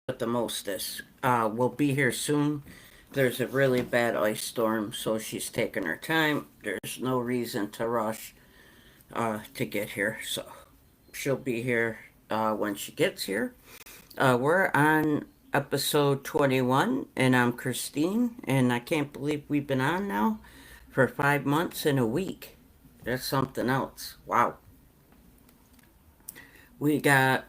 with the mostest will be here soon. There's a really bad ice storm, so she's taking her time. There's no reason to rush to get here, so she'll be here when she gets here. We're on episode 21, and I'm Christine, and I can't believe we've been on now for 5 months and a week. That's something else. Wow. We got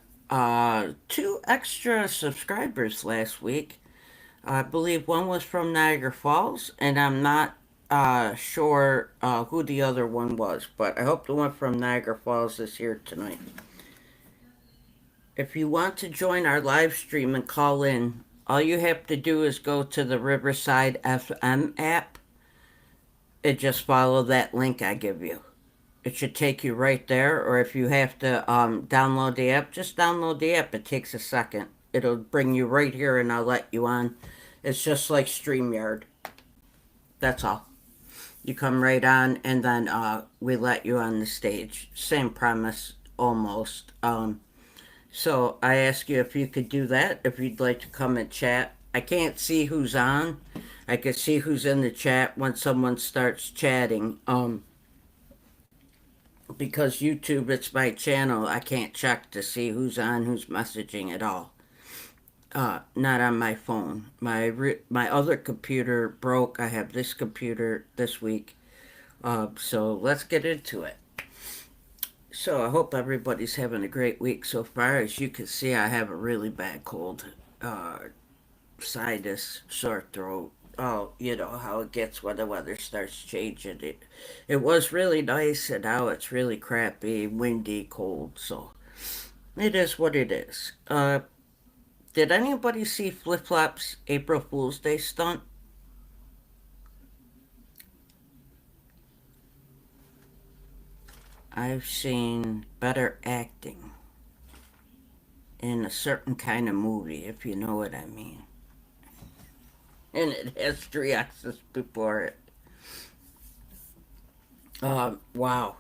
two extra subscribers last week. I believe one was from Niagara Falls, and I'm not sure who the other one was, but I hope the one from Niagara Falls is here tonight. If you want to join our live stream and call in, all you have to do is go to the Riverside FM app and just follow that link I give you. It should take you right there, or if you have to download the app, just download the app. It takes a second. It'll bring you right here, and I'll let you on. It's just like StreamYard. That's all. You come right on, and then we let you on the stage. Same premise, almost. So I ask you if you could do that, if you'd like to come and chat. I can't see who's on. I can see who's in the chat when someone starts chatting. Because YouTube, it's my channel, I can't check to see who's on, who's messaging at all. Not on my phone. My other computer broke. I have this computer this week. So let's get into it. So I hope everybody's having a great week so far. As you can see, I have a really bad cold, sinus, sore throat. Oh, you know how it gets when the weather starts changing. It was really nice, and now it's really crappy, windy, cold. So it is what it is. Did anybody see Flip Flop's April Fool's Day stunt? I've seen better acting in a certain kind of movie, if you know what I mean. And it has three X's before it. Wow,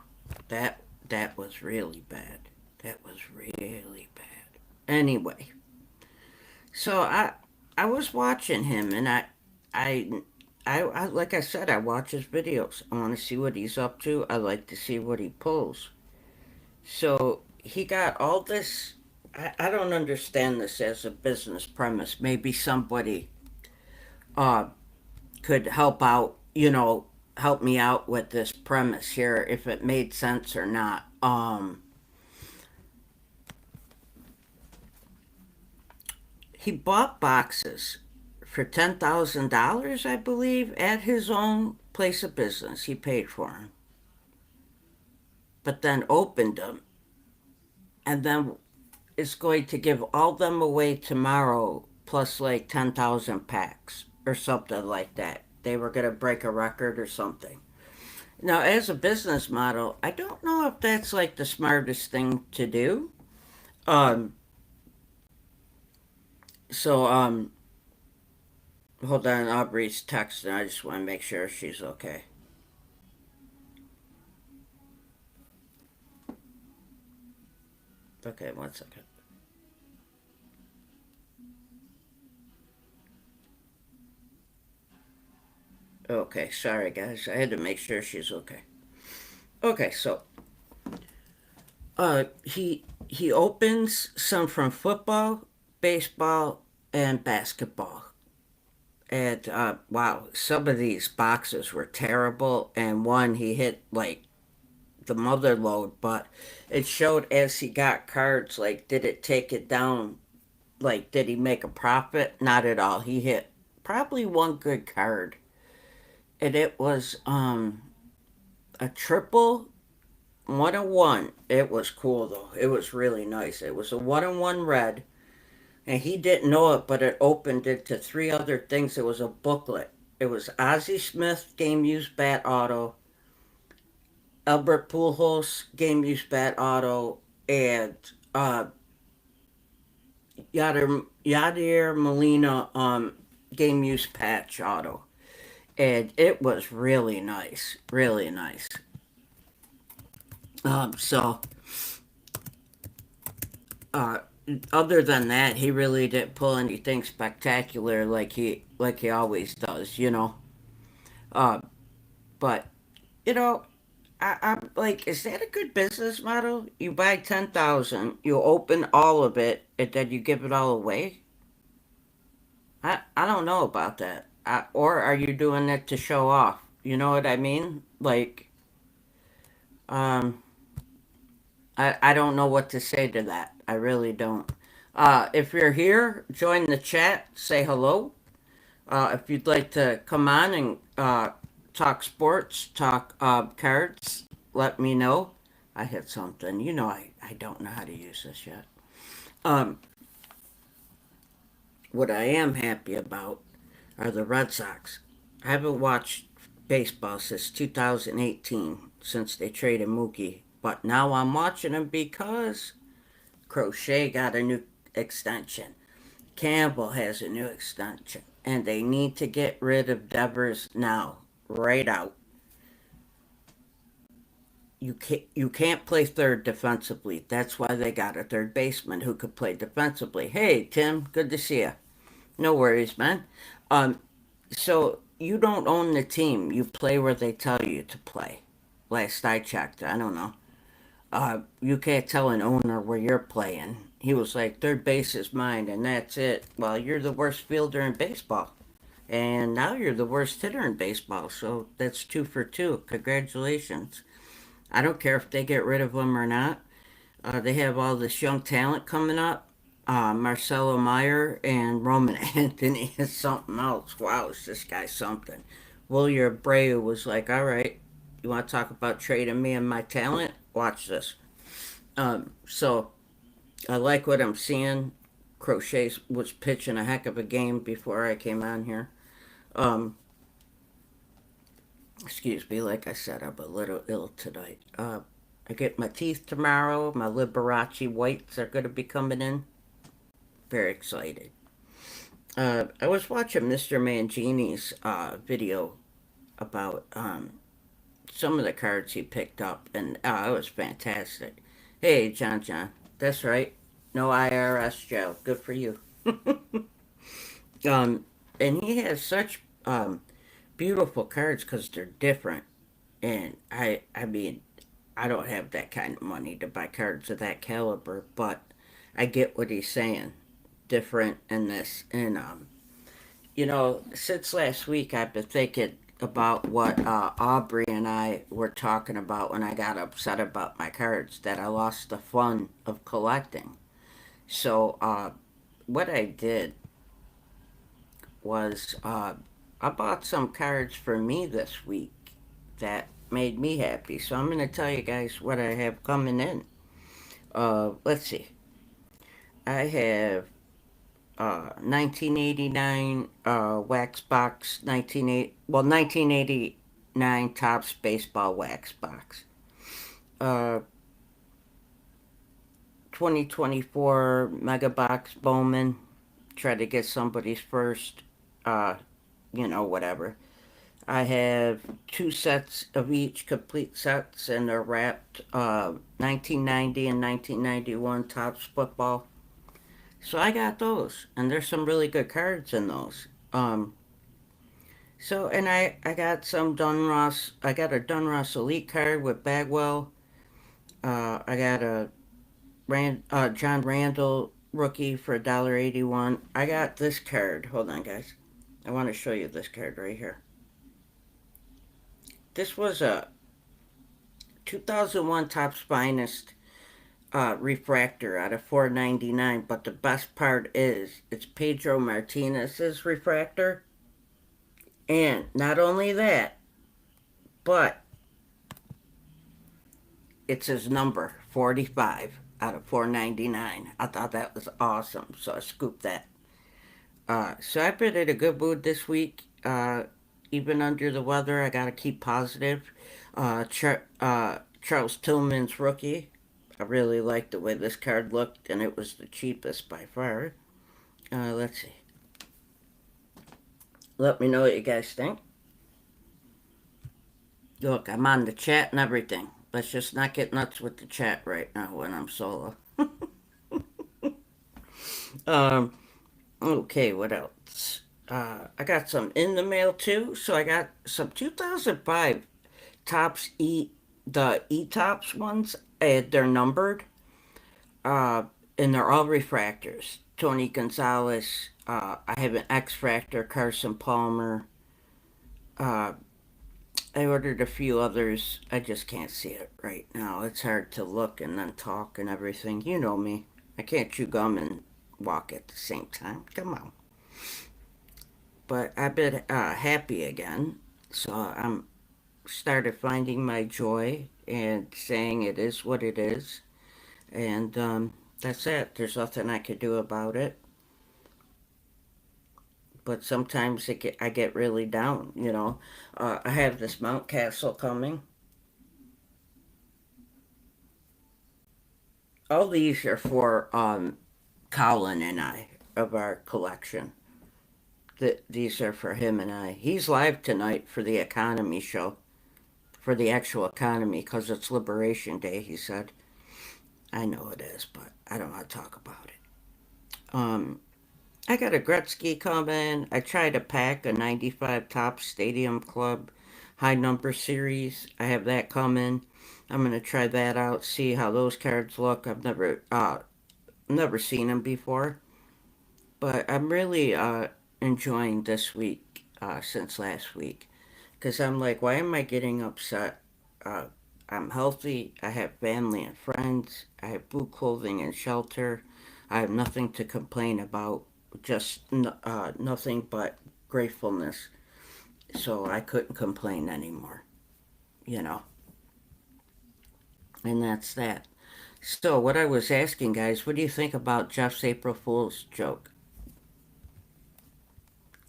that that was really bad. That was really bad. Anyway, so I was watching him, and I I like I said, I watch his videos. I want to see what he's up to. I like to see what he pulls. So he got all this. I don't understand this as a business premise. Maybe somebody uh, could help out, help me out with this premise here if it made sense or not. He bought boxes for $10,000, I believe, at his own place of business. He paid for them, but then opened them, and then is going to give all them away tomorrow, plus like 10,000 packs or something like that. They were going to break a record or something. Now, as a business model, I don't know if that's like the smartest thing to do. Um, so hold on, Aubrey's texting. I just want to make sure she's okay. Okay, 1 second. Okay, sorry guys. I had to make sure she's okay. Okay, so he opens some from football, baseball, and basketball. And wow, some of these boxes were terrible, and one he hit like the mother load, but it showed as he got cards, like, did it take it down? Like, did he make a profit? Not at all. He hit probably one good card, and it was a triple 1-1. It was cool though. It was really nice. It was a 1-1 red, and he didn't know it, but it opened into three other things. It was a booklet. It was Ozzie Smith game used bat auto, Albert Pujols game used bat auto, and Yadier Molina game used patch auto. And it was really nice, really nice. So other than that, he really didn't pull anything spectacular like he always does, you know. Uh, but you know, I'm like, is that a good business model? You buy 10,000, you open all of it, and then you give it all away. I don't know about that. Or are you doing it to show off? You know what I mean? Like, um, I don't know what to say to that. I really don't. If you're here, join the chat, say hello. If you'd like to come on and talk sports, talk cards, let me know. I hit something. You know, I don't know how to use this yet. Um, what I am happy about are the Red Sox. I haven't watched baseball since 2018, since they traded Mookie. But now I'm watching them because Crochet got a new extension. Campbell has a new extension. And they need to get rid of Devers now. Right out. You can't play third defensively. That's why they got a third baseman who could play defensively. Hey Tim, good to see you. No worries, man. Um, so you don't own the team. You play where they tell you to play. Last I checked, I don't know. You can't tell an owner where you're playing. He was like, third base is mine, and that's it. Well, you're the worst fielder in baseball. And now you're the worst hitter in baseball. So that's two for two. Congratulations. I don't care if they get rid of him or not. They have all this young talent coming up. Marcelo Meyer and Roman Anthony is something else. Wow, is this guy something? William Abreu was like, all right, you want to talk about trading me and my talent? Watch this. So I like what I'm seeing. Crochet was pitching a heck of a game before I came on here. Um, Excuse me, like I said, I'm a little ill tonight. I get my teeth tomorrow. My Liberace whites are going to be coming in. Very excited. I was watching Mr. Mangini's video about some of the cards he picked up, and it was fantastic. Hey, John, that's right. No IRS jail. Good for you. um, and he has such beautiful cards because they're different. And I mean, I don't have that kind of money to buy cards of that caliber, but I get what he's saying. Different in this, and since last week, I've been thinking about what Aubrey and I were talking about when I got upset about my cards that I lost the fun of collecting. So what I did was I bought some cards for me this week that made me happy. So I'm going to tell you guys what I have coming in. Let's see. I have 1989 wax box 1989 Topps baseball wax box. Uh, 2024 mega box Bowman. Try to get somebody's first. Uh, whatever. I have two sets of each, complete sets, and they're wrapped 1990 and 1991 Topps football. So I got those, and there's some really good cards in those. And I got some Dunross. I got a Dunross Elite card with Bagwell. I got a John Randall rookie for $1.81. I got this card. Hold on, guys. I want to show you this card right here. This was a 2001 Topps Finest refractor out of 499. But the best part is it's Pedro Martinez's refractor, and not only that, but it's his number 45 out of 499. I thought that was awesome, so I scooped that. So I've been in a good mood this week. Even under the weather, I gotta keep positive. Charles Tillman's rookie. I really liked the way this card looked, and it was the cheapest by far. Let's see. Let me know what you guys think. Look, I'm on the chat and everything. Let's just not get nuts with the chat right now when I'm solo. Um, okay, what else? I got some in the mail too. So I got some 2005 Tops the E-Tops ones. They're numbered, uh, and they're all refractors. Tony Gonzalez. I have an X Fractor, Carson Palmer. Uh, I ordered a few others. I just can't see it right now. It's hard to look and then talk and everything. You know me. I can't chew gum and walk at the same time. Come on. But I've been happy again. So I'm started finding my joy and saying it is what it is. And that's it. There's nothing I could do about it. But sometimes I get really down, you know. I have this Mount Castle coming. All these are for Colin and I of our collection. These are for him and I. He's live tonight for the economy show, for the actual economy, because it's Liberation Day, he said. I know it is, but I don't want to talk about it. I got a Gretzky coming. I tried to pack a 95 top Stadium Club high number series. I have that coming. I'm going to try that out, see how those cards look. I've never seen them before. But I'm really enjoying this week since last week because I'm like, why am I getting upset? Uh, I'm healthy. I have family and friends. I have food, clothing, and shelter. I have nothing to complain about. Just nothing but gratefulness. So I couldn't complain anymore, you know. And that's that. So what I was asking, guys, what do you think about Jeff's April Fool's joke?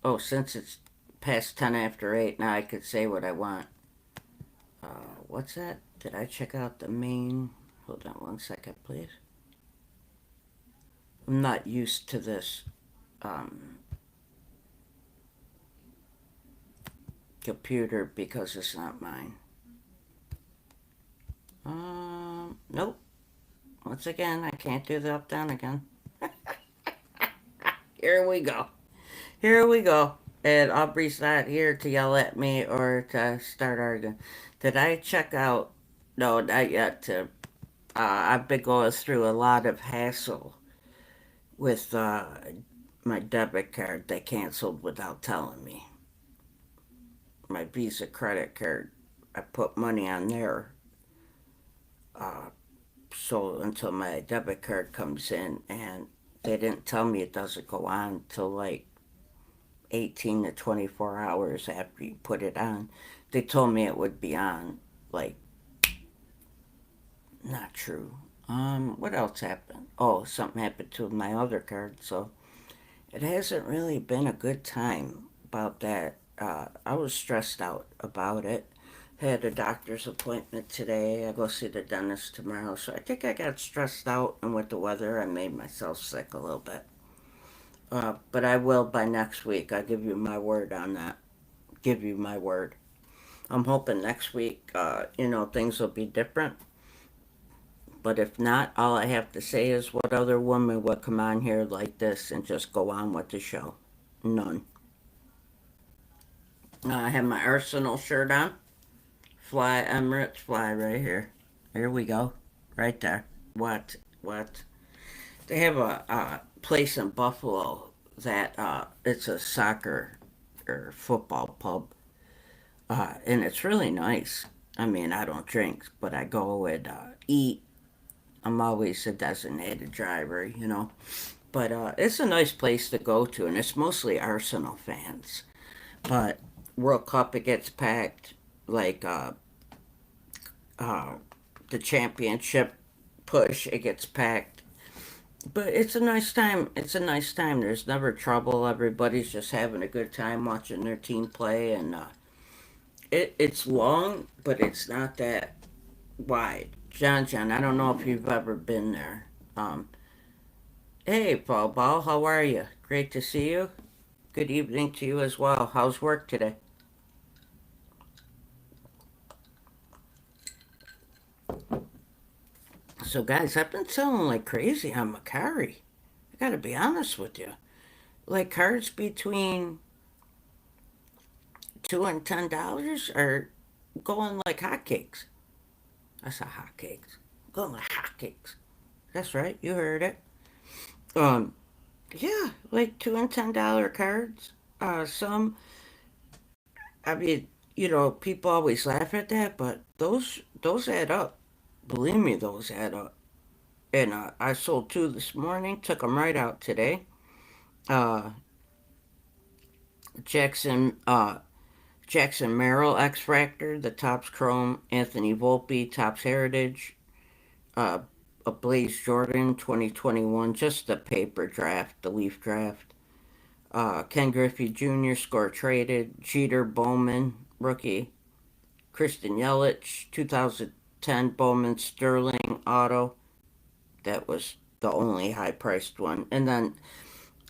Oh, since it's past 10 after 8, now I could say what I want. What's that? Did I check out the main? Hold on one second, please. I'm not used to this um, computer because it's not mine. Nope. Once again, I can't do the up down again. Here we go. Here we go. And Aubrey's not here to yell at me or to start arguing. Did I check out? No, not yet. I've been going through a lot of hassle with my debit card. They canceled without telling me. My Visa credit card. I put money on there. Uh, so until my debit card comes in, and they didn't tell me it doesn't go on till like 18 to 24 hours after you put it on. They told me it would be on. Like, not true. What else happened? Oh, something happened to my other card, so it hasn't really been a good time about that. I was stressed out about it. Had a doctor's appointment today. I go see the dentist tomorrow, so I think I got stressed out, and with the weather, I made myself sick a little bit. But I will by next week. I give you my word on that. Give you my word. I'm hoping next week, things will be different. But if not, all I have to say is what other woman would come on here like this and just go on with the show? None. I have my Arsenal shirt on. Fly Emirates Fly right here. Here we go. Right there. What? What? They have a place in Buffalo that it's a soccer or football pub, and it's really nice. I mean, I don't drink, but I go and eat. I'm always a designated driver, you know. But it's a nice place to go to, and it's mostly Arsenal fans. But World Cup, it gets packed. Like uh, the championship push, it gets packed. But it's a nice time. It's a nice time. There's never trouble. Everybody's just having a good time watching their team play, and it's long, but it's not that wide. John, I don't know if you've ever been there. Um, hey, Paul Ball, how are you? Great to see you. Good evening to you as well. How's work today? So, guys, I've been selling like crazy on Macari. I gotta be honest with you. Like cards between $2 and $10 are going like hotcakes. I saw hotcakes. Going like hotcakes. That's right, you heard it. Um, yeah, like $2 and $10 cards. Some, I mean, people always laugh at that, but those add up. Believe me, those add up. And I sold two this morning. Took them right out today. Uh, Jackson Jackson Merrill X Fractor, the Topps Chrome, Anthony Volpe, Topps Heritage, uh, a Blaze Jordan 2021, just the paper draft, the Leaf draft. Ken Griffey Jr. score traded, Jeter Bowman rookie, Christian Yelich 2010 Bowman Sterling auto. That was the only high priced one, and then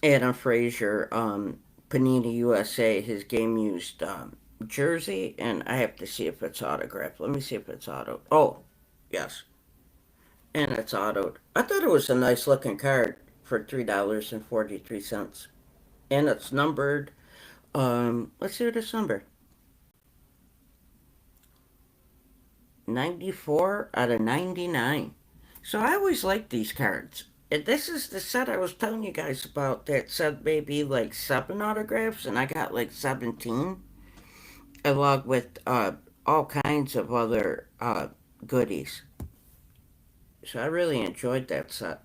Adam Frazier, Panini USA, his game used jersey, and I have to see if it's autographed. Let me see if it's auto. Oh, yes, and it's autoed. I thought it was a nice looking card for $3.43, and it's numbered. Let's see what it's numbered. 94 out of 99. So I always like these cards. And this is the set I was telling you guys about that said maybe like seven autographs, and I got like 17, along with all kinds of other goodies. So I really enjoyed that set.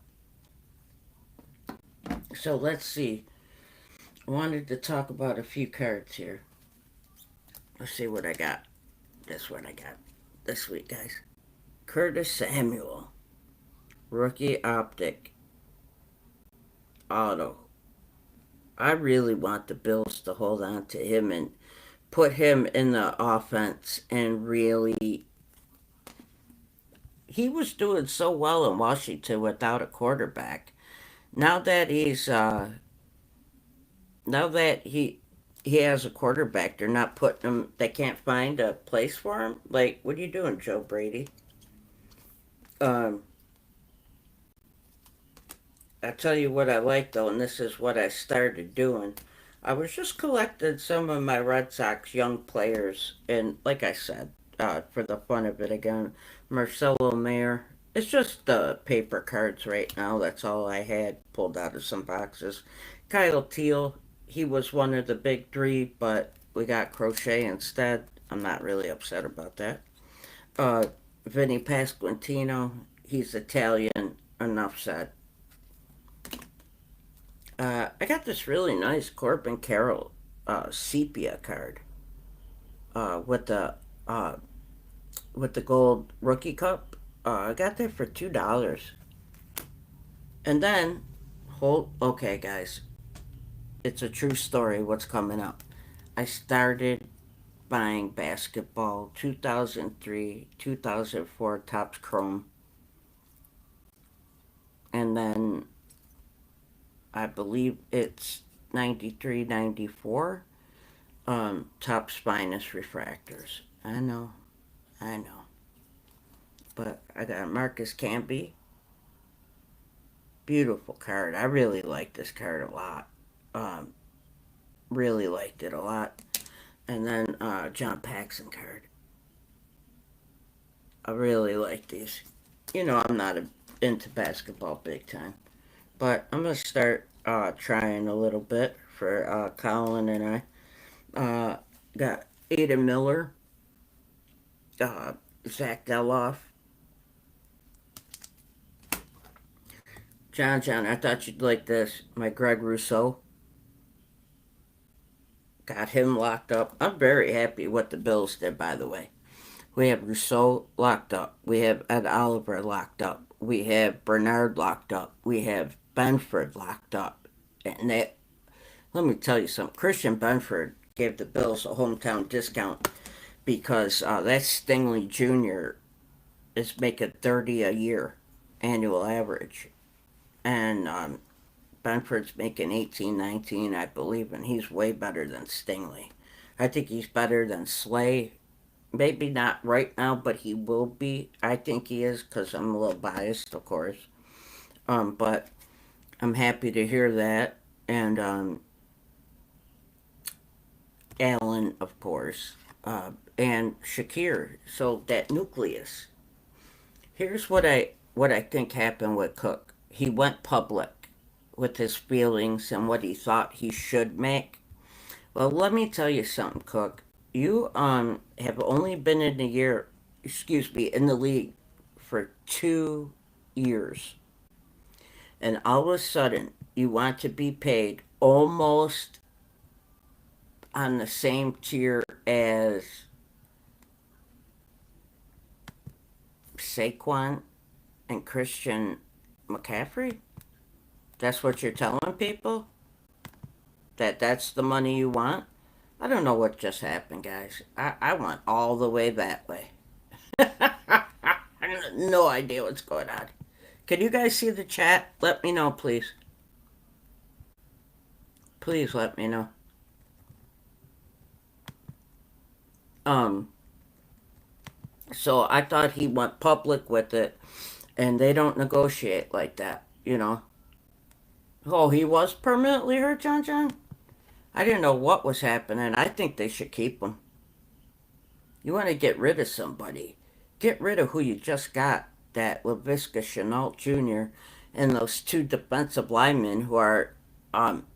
So let's see. I wanted to talk about a few cards here. Let's see what I got. That's what I got this week, guys. Curtis Samuel, rookie optic, auto. I really want the Bills to hold on to him and put him in the offense and really. He was doing so well in Washington without a quarterback. Now that he has a quarterback, they're not putting him. They can't find a place for him. Like, what are you doing, Joe Brady? Um, I tell you what I like though, and this is what I started doing. I was just collecting some of my Red Sox young players, and like I said, for the fun of it again, Marcelo Mayer. It's just paper cards right now. That's all I had pulled out of some boxes. Kyle Teal, he was one of the big three, but we got Crochet instead. I'm not really upset about that. Uh, Vinny Pasquantino, he's Italian. Enough said. I got this really nice Corbin Carroll sepia card uh, with the uh, with the gold rookie cup. I got that for $2. And then, hold okay, guys, it's a true story. What's coming up? I started buying basketball 2003, 2004 Topps Chrome, and then I believe it's 93, 94 Topps Finest Refractors. I know. But I got Marcus Camby. Beautiful card. I really like this card a lot. Um, really liked it a lot. And then John Paxson card. I really like these. I'm not into basketball big time. But I'm going to start trying a little bit for Colin and I. Got Ada Miller, uh, Zach Deloff, John, I thought you'd like this. My Greg Rousseau. Got him locked up. I'm very happy what the Bills did, by the way. We have Rousseau locked up. We have Ed Oliver locked up. We have Bernard locked up. We have Benford locked up. And let me tell you something. Christian Benford gave the Bills a hometown discount because that Stingley Jr. is making 30 a year annual average. And Benford's making 18, 19, I believe, and he's way better than Stingley. I think he's better than Slay. Maybe not right now, but he will be. I think he is because I'm a little biased, of course. But I'm happy to hear that. And Alan, of course, and Shakir. So that nucleus. Here's what I think happened with Cook. He went public with his feelings and what he thought he should make. Well, let me tell you something, Cook. You have only been in the year, excuse me, in the league for 2 years, and all of a sudden you want to be paid almost on the same tier as Saquon and Christian McCaffrey. That's what you're telling people? That's the money you want? I don't know what just happened, guys. I went all the way that way. I have no idea what's going on. Can you guys see the chat? Let me know, please. Please let me know. Um, so I thought he went public with it, and they don't negotiate like that, you know. Oh, he was permanently hurt, John John? I didn't know what was happening. I think they should keep him. You want to get rid of somebody. Get rid of who you just got, that LaVisca Chenault Jr. and those two defensive linemen who are um,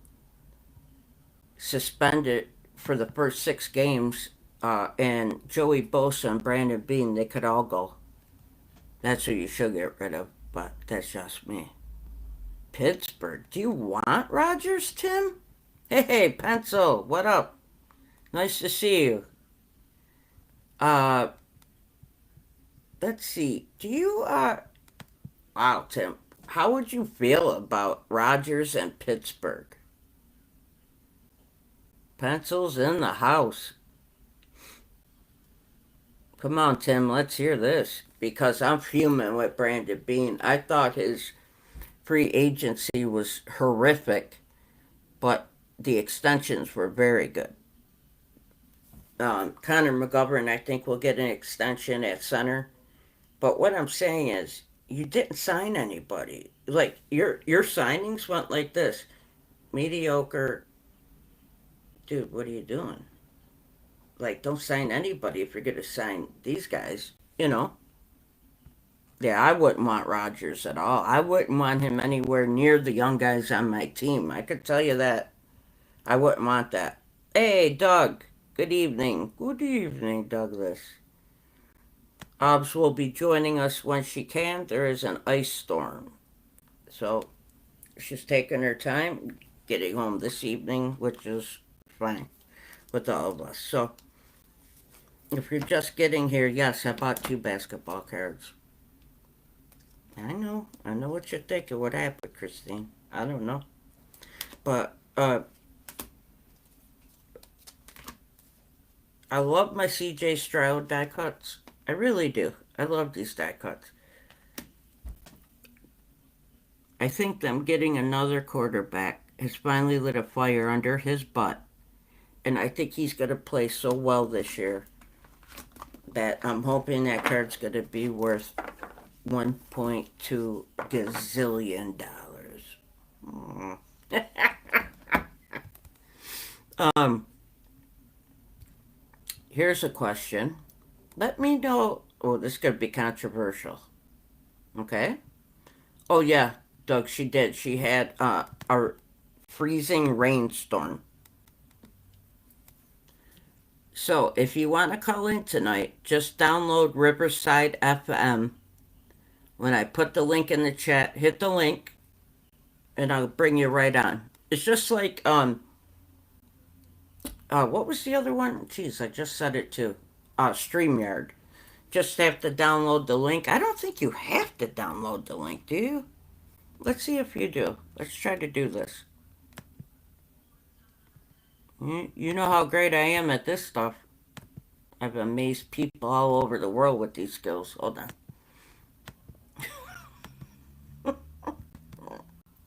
suspended for the first 6 games, and Joey Bosa and Brandon Bean, they could all go. That's who you should get rid of, but that's just me. Pittsburgh, do you want Rodgers, Tim? Hey, Pencil, what up? Nice to see you. Uh, let's see. Wow, Tim, how would you feel about Rodgers and Pittsburgh? Pencils in the house. Come on, Tim, let's hear this. Because I'm fuming with Brandon Bean. I thought his free agency was horrific, but the extensions were very good. Connor McGovern, I think, will get an extension at center. But what I'm saying is, you didn't sign anybody. Like your signings went like this: mediocre, dude. What are you doing? Like, don't sign anybody if you're gonna sign these guys. You know, yeah, I wouldn't want Rodgers at all. I wouldn't want him anywhere near the young guys on my team. I could tell you that. I wouldn't want that. Hey, Doug. Good evening. Good evening, Douglas. Obbs will be joining us when she can. There is an ice storm. So she's taking her time getting home this evening, which is fine with all of us. So if you're just getting here, yes, I bought 2 basketball cards. I know what you're thinking. What happened, Christine? I don't know. But I love my CJ Stroud die cuts. I really do. I love these die cuts. I think them getting another quarterback has finally lit a fire under his butt. And I think he's going to play so well this year that I'm hoping that card's going to be worth 1.2 gazillion dollars. Mm. um, Here's a question. Let me know. Oh, this is going to be controversial. Okay? Oh, yeah, Doug, she did. She had a freezing rainstorm. So, if you want to call in tonight, just download Riverside FM. When I put the link in the chat, hit the link, and I'll bring you right on. It's just like what was the other one? Jeez, I just said it too. StreamYard. Just have to download the link. I don't think you have to download the link, do you? Let's see if you do. Let's try to do this. You know how great I am at this stuff. I've amazed people all over the world with these skills. Hold on.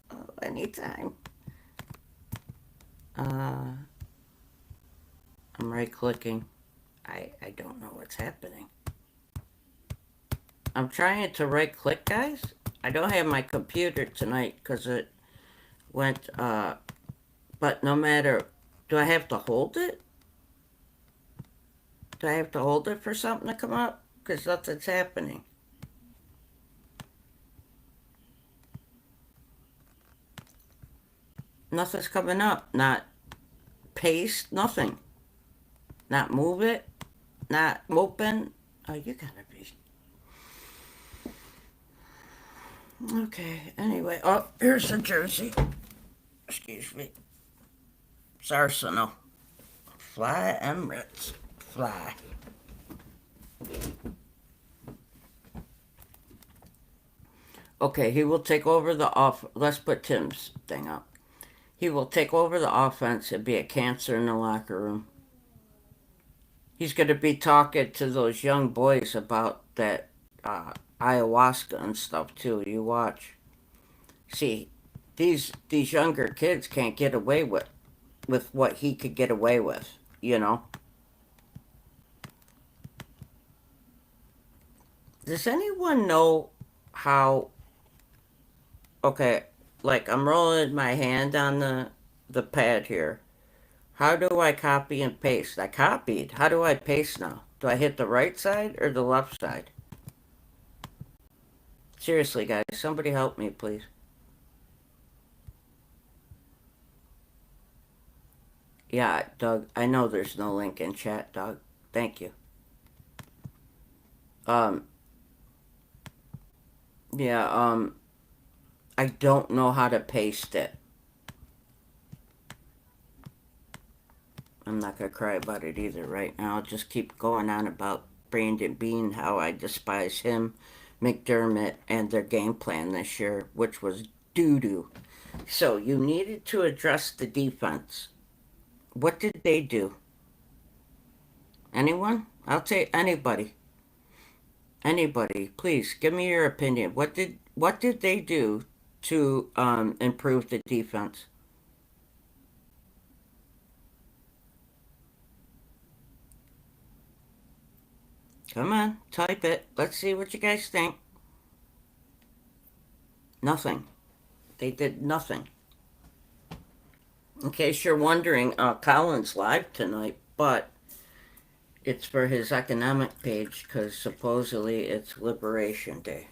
Oh, anytime. Uh, I'm right clicking. I don't know what's happening. I'm trying to right click, guys. I don't have my computer tonight because went, but no matter, do I have to hold it? Do I have to hold it for something to come up? Because nothing's happening. Nothing's coming up. Not paste, nothing. Not move it, not open. Oh, you gotta be. Okay, anyway. Oh, here's the jersey. Excuse me. It's Arsenal. Fly Emirates. Fly. Okay, he will take over the off. Let's put Tim's thing up. He will take over the offense and be a cancer in the locker room. He's going to be talking to those young boys about that ayahuasca and stuff too. You watch. See, these younger kids can't get away with what he could get away with. You know. Does anyone know how? Okay, like I'm rolling my hand on the pad here. How do I copy and paste? I copied. How do I paste now? Do I hit the right side or the left side? Seriously, guys, somebody help me, please. Yeah, Doug, I know there's no link in chat, Doug. Thank you. Um, yeah, I don't know how to paste it. I'm not gonna cry about it either right now. I'll just keep going on about Brandon Beane, how I despise him, McDermott, and their game plan this year, which was doo doo. So you needed to address the defense. What did they do? Anyone? I'll take anybody. Anybody, please give me your opinion. What did they do to improve the defense? Come on, type it. Let's see what you guys think. Nothing. They did nothing. In case you're wondering, Colin's live tonight, but it's for his economic page because supposedly it's Liberation Day.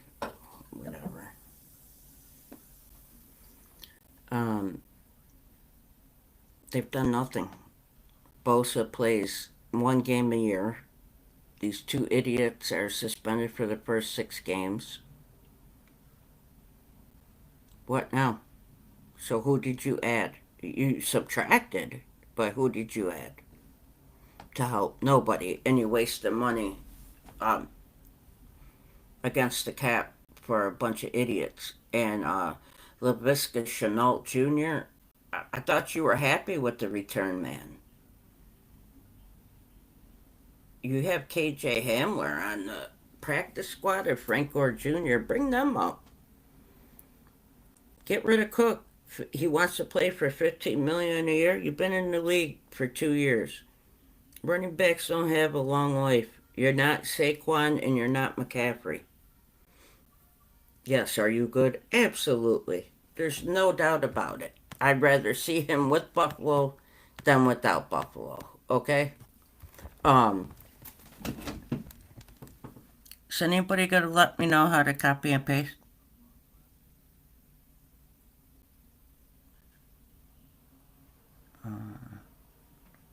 Whatever. Um, they've done nothing. Bosa plays one game a year. These two idiots are suspended for the first 6 games. What now? So who did you add? You subtracted, but who did you add to help? Nobody. And you wasted money um, against the cap for a bunch of idiots. And Lavisca Chenault Jr., I thought you were happy with the return man. You have KJ Hamler on the practice squad or Frank Gore Jr. Bring them up. Get rid of Cook. He wants to play for 15 million a year. You've been in the league for 2 years. Running backs don't have a long life. You're not Saquon and you're not McCaffrey. Yes, are you good? Absolutely. There's no doubt about it. I'd rather see him with Buffalo than without Buffalo. Okay? Um, is anybody gonna let me know how to copy and paste?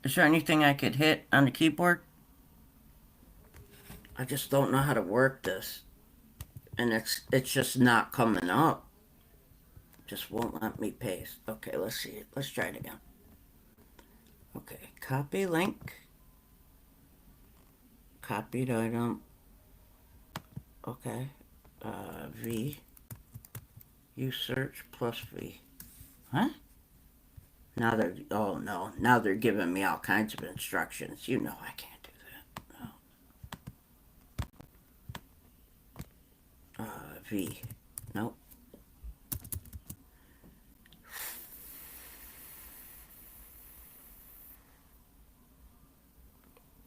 Is there anything I could hit on the keyboard? I just don't know how to work this. And it's just not coming up. Just won't let me paste. Okay, let's see it. Let's try it again. Okay, copy link. Copied item. Okay. V. Use search plus V. Huh? Now they're, oh no, now they're giving me all kinds of instructions. You know I can't do that. No. V. Nope.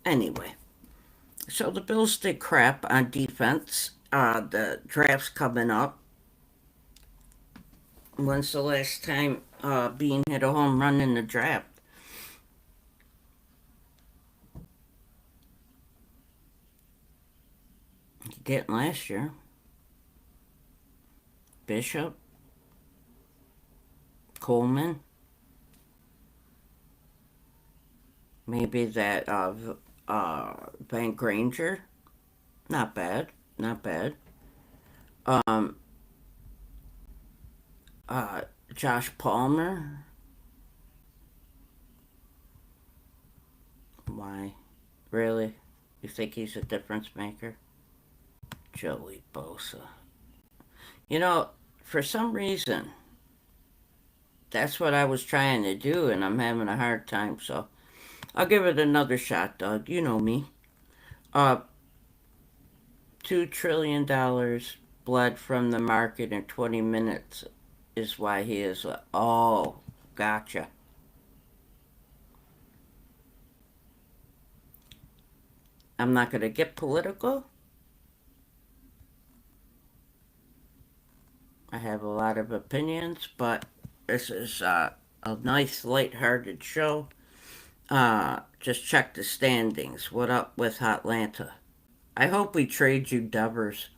Anyway, so the Bills did crap on defense. The draft's coming up. When's the last time Bean hit a home run in the draft? He didn't last year. Bishop, Coleman, maybe that Van Granger. Not bad, not bad. Um, uh, Josh Palmer. Why? Really? You think he's a difference maker? Joey Bosa. You know, for some reason, that's what I was trying to do, and I'm having a hard time, so I'll give it another shot, Doug. You know me. Uh, $2 trillion bled from the market in 20 minutes is why he is. Oh, gotcha. I'm not going to get political. I have a lot of opinions, but this is a nice, light-hearted show. Just check the standings. What up with Atlanta? I hope we trade you Devers.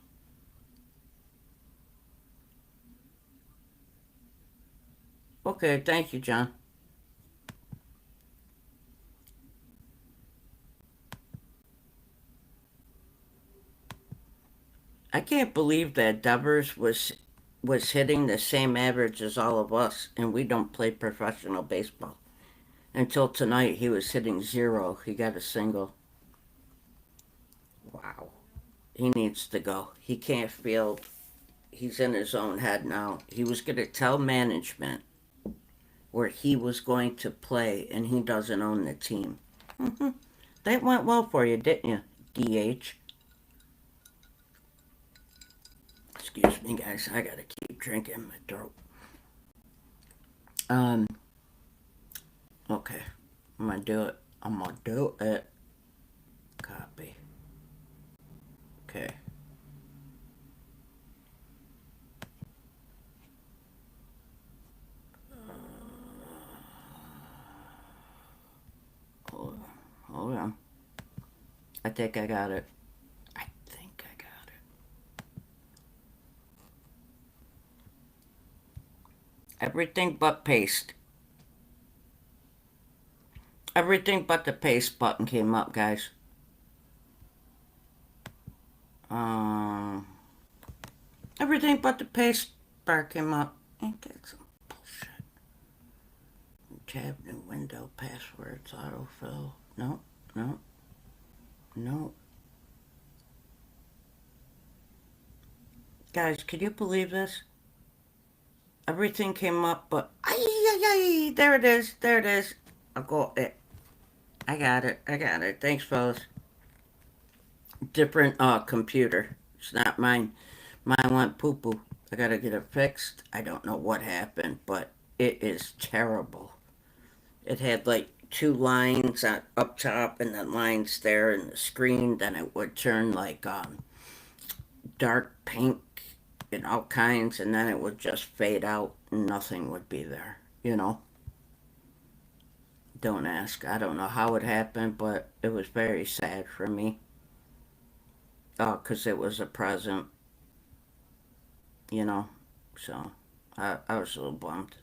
Okay, thank you, John. I can't believe that Devers was hitting the same average as all of us, and we don't play professional baseball. Until tonight, he was hitting zero. He got a single. Wow. He needs to go. He can't field. He's in his own head now. He was going to tell management where he was going to play, and he doesn't own the team. That went well for you, didn't you, DH? Excuse me, guys. I gotta keep drinking my throat. Um. Okay. I'm gonna do it. I'm gonna do it. Copy. Okay. Hold on. Hold on. I think I got it. I think I got it. Everything but paste. Everything but the paste button came up, guys. Um. Everything but the paste bar came up. Ain't that some bullshit? Tab, new window, passwords, autofill. No, no, no. Guys, can you believe this? Everything came up, but there it is, there it is. I got it. I got it. I got it. Thanks, fellas. Different computer. It's not mine. Mine went poo poo. I gotta get it fixed. I don't know what happened, but it is terrible. It had like two lines up top and then lines there in the screen. Then it would turn like dark pink and all kinds, and then it would just fade out and nothing would be there. You know, don't ask. I don't know how it happened, but it was very sad for me. Oh, because it was a present, you know. So I was a little bummed.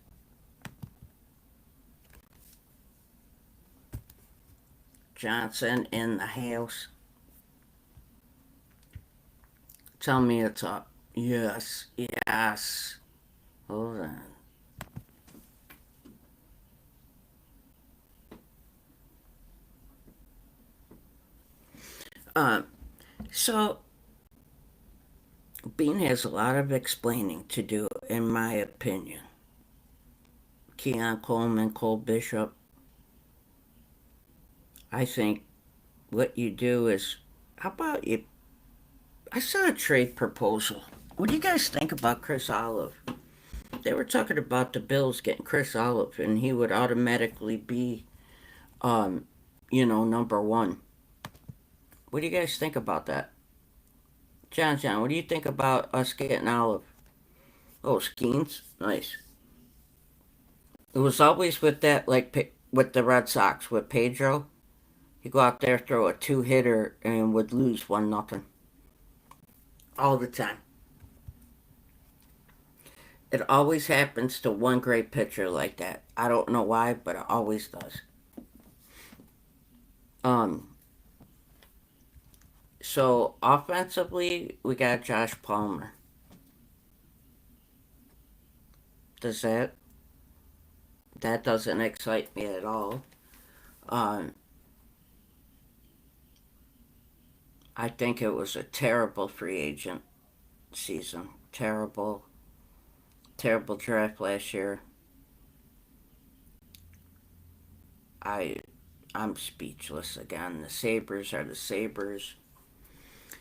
Johnson in the house. Tell me it's up. Yes, yes. Hold on. Um, so Bean has a lot of explaining to do, in my opinion. Keon Coleman, Cole Bishop. I think what you do is, how about you? I saw a trade proposal. What do you guys think about Chris Olive? They were talking about the Bills getting Chris Olive, and he would automatically be, um, number one. What do you guys think about that? John, what do you think about us getting Olive? Oh, Skeens? Nice. It was always with that, like with the Red Sox, with Pedro. He'd go out there, throw a two-hitter, and would lose 1-0 all the time. It always happens to one great pitcher like that. I don't know why, but it always does. Um, so offensively, we got Josh Palmer. Does that doesn't excite me at all. Um, I think it was a terrible free agent season. Terrible, terrible draft last year. I I'm speechless again. The Sabres are the Sabres.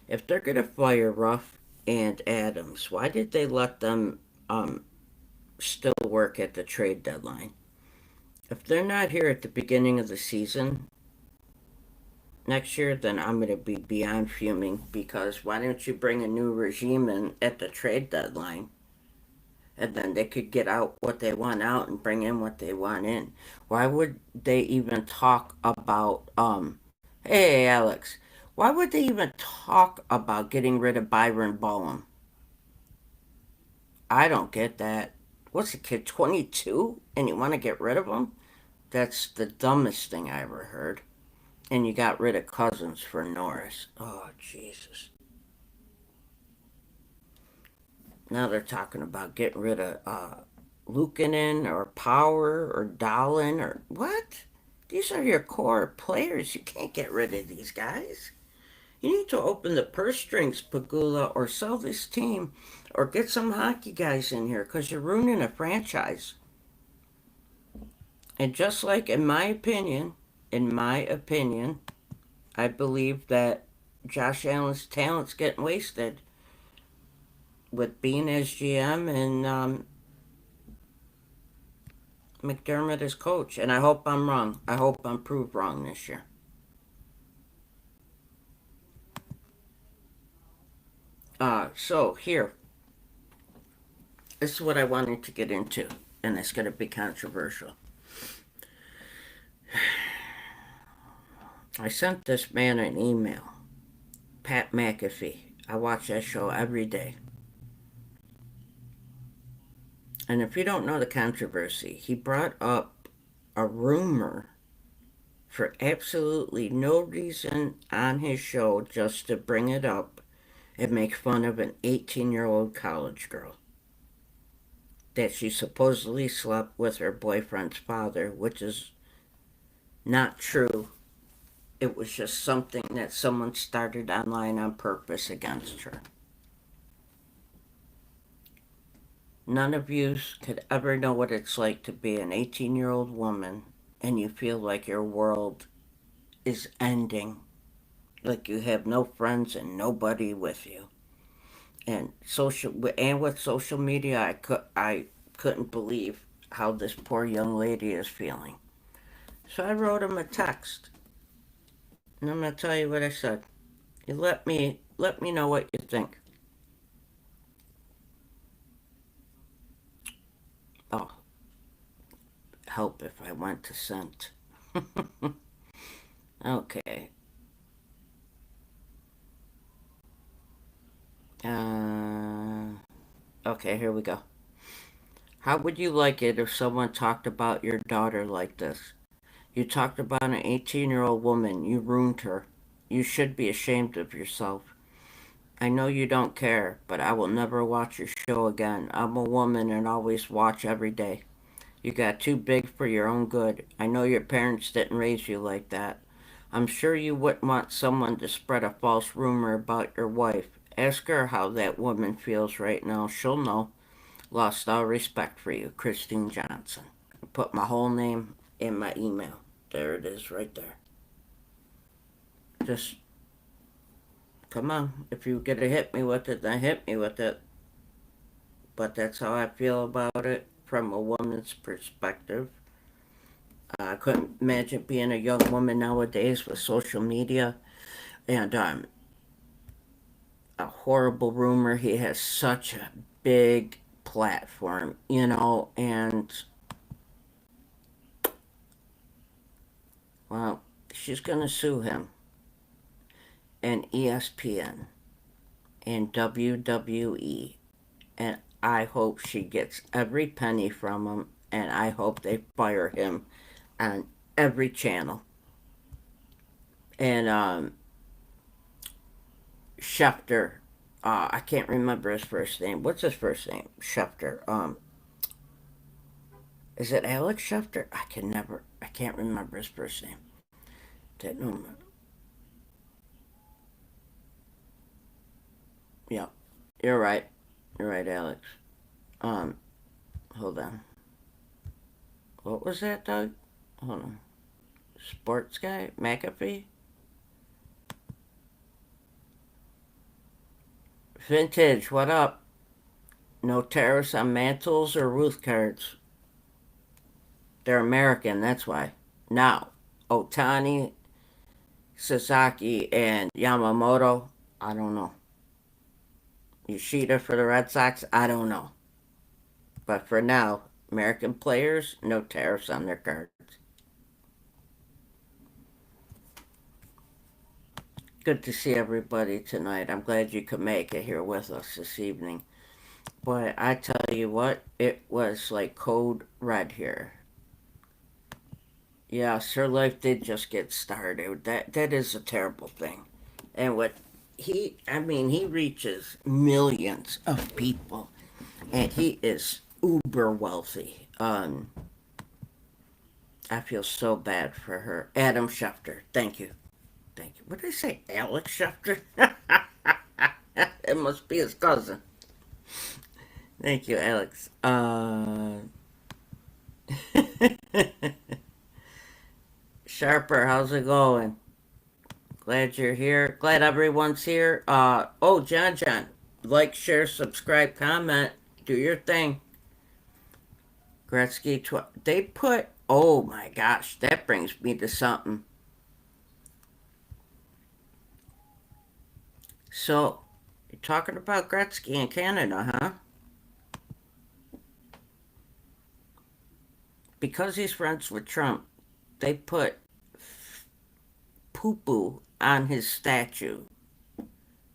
If they're gonna fire Ruff and Adams, why did they let them um still work at the trade deadline? If they're not here at the beginning of the season next year, then I'm gonna be beyond fuming because why don't you bring a new regime in at the trade deadline, and then they could get out what they want out and bring in what they want in? Why would they even talk about hey Alex, why would they even talk about getting rid of Byron Bowen? I don't get that. What's the kid, 22? And you want to get rid of him? That's the dumbest thing I ever heard. And you got rid of Cousins for Norris. Oh, Jesus. Now they're talking about getting rid of Lukanen or Power or Dallin or what? These are your core players. You can't get rid of these guys. You need to open the purse strings, Pagula, or sell this team or get some hockey guys in here because you're ruining a franchise. And just like in my opinion, I believe that Josh Allen's talent's getting wasted with being as GM and McDermott as coach. And I hope I'm wrong. I hope I'm proved wrong this year. So here, this is what I wanted to get into, and it's going to be controversial. I sent this man an email, Pat McAfee. I watch that show every day. And if you don't know the controversy, he brought up a rumor for absolutely no reason on his show just to bring it up and make fun of an 18-year-old college girl that she supposedly slept with her boyfriend's father, which is not true. It was just something that someone started online on purpose against her. None of you could ever know what it's like to be an 18-year-old woman and you feel like your world is ending, like you have no friends and nobody with you. And with social media, I couldn't believe how this poor young lady is feeling. So I wrote him a text, and I'm gonna tell you what I said. You let me know what you think. Oh, help if I went to sent. Okay. Uh, okay, here we go. How would you like it if someone talked about your daughter like this? You talked about an 18-year-old woman. You ruined her. You should be ashamed of yourself. I know you don't care, but I will never watch your show again. I'm a woman and always watch every day. You got too big for your own good. I know your parents didn't raise you like that. I'm sure you wouldn't want someone to spread a false rumor about your wife. Ask her how that woman feels right now. She'll know. Lost all respect for you, Christine Johnson. Put my whole name in my email. There it is right there. Just come on. If you get to hit me with it, then hit me with it. But that's how I feel about it from a woman's perspective. I couldn't imagine being a young woman nowadays with social media and a horrible rumor. He has such a big platform, and Well, she's going to sue him and ESPN and WWE. And I hope she gets every penny from him. And I hope they fire him on every channel. And Schefter, I can't remember his first name. What's his first name? Schefter. Is it Alex Schefter? I can't remember his first name. Yeah, you're right. You're right, Alex. Um, hold on. What was that, Doug? Hold on. Sports guy? McAfee? Vintage, what up? No tariffs on mantles or Ruth cards. They're American, that's why. Now, Otani, Sasaki, and Yamamoto, I don't know. Yoshida for the Red Sox, I don't know. But for now, American players, no tariffs on their cards. Good to see everybody tonight. I'm glad you could make it here with us this evening. But I tell you what, it was like code red here. Yes, her life did just get started. That is a terrible thing. And what he reaches millions of people, and he is uber wealthy. I feel so bad for her. Adam Schefter, thank you, thank you. What did I say, Alex Schefter? It must be his cousin. Thank you, Alex. Sharper, how's it going? Glad you're here. Glad everyone's here. John, like, share, subscribe, comment, do your thing. Gretzky, they put. Oh my gosh, that brings me to something. So, you're talking about Gretzky in Canada, huh? Because he's friends with Trump, they put poo poo on his statue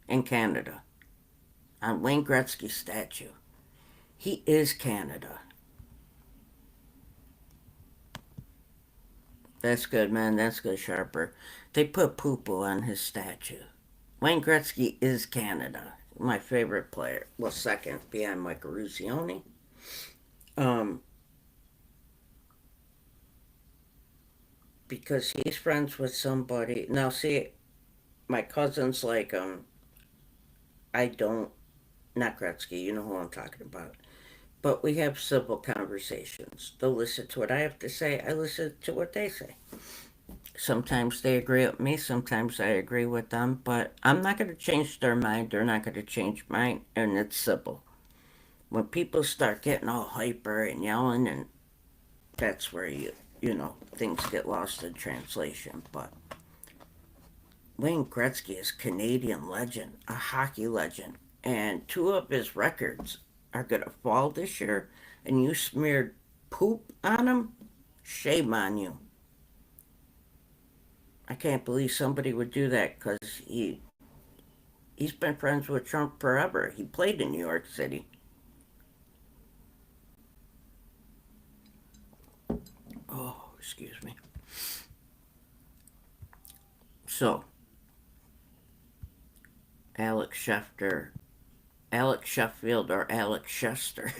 in Canada, on Wayne Gretzky's statue. He is Canada. That's good, man. That's good, Sharper. They put poo poo on his statue. Wayne Gretzky is Canada. My favorite player. Well, second behind Mike Ruzioni. Um, because he's friends with somebody. Now, see, my cousin's like, I don't, not Gretzky, you know who I'm talking about. But we have civil conversations. They'll listen to what I have to say. I listen to what they say. Sometimes they agree with me, sometimes I agree with them, but I'm not going to change their mind. They're not going to change mine, and it's simple. When people start getting all hyper and yelling, and that's where things get lost in translation. But Wayne Gretzky is a Canadian legend, a hockey legend, and two of his records are going to fall this year, and you smeared poop on him? Shame on you. I can't believe somebody would do that because he's been friends with Trump forever. He played in New York City. Oh, excuse me. So, Alex Schefter, Alex Sheffield, or Alex Chester.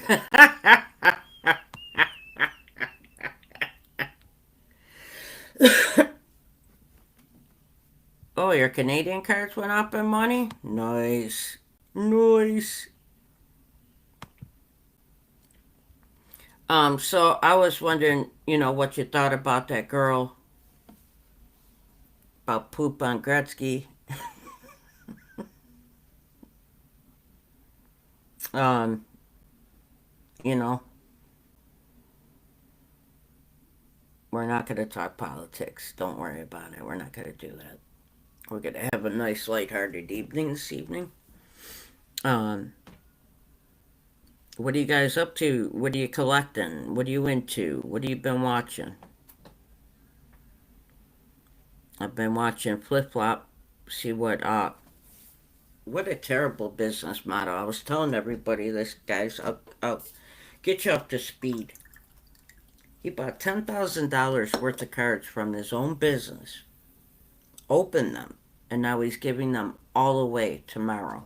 Oh, your Canadian cards went up in money? Nice. Nice. So I was wondering, what you thought about that girl, about poop on Gretzky. Um, you know, we're not going to talk politics. Don't worry about it. We're not going to do that. We're going to have a nice, lighthearted evening this evening. Um, what are you guys up to? What are you collecting? What are you into? What have you been watching? I've been watching Flip Flop, see what a terrible business model. I was telling everybody this, guys. I'll get you up to speed. He bought $10,000 worth of cards from his own business, opened them, and now he's giving them all away tomorrow.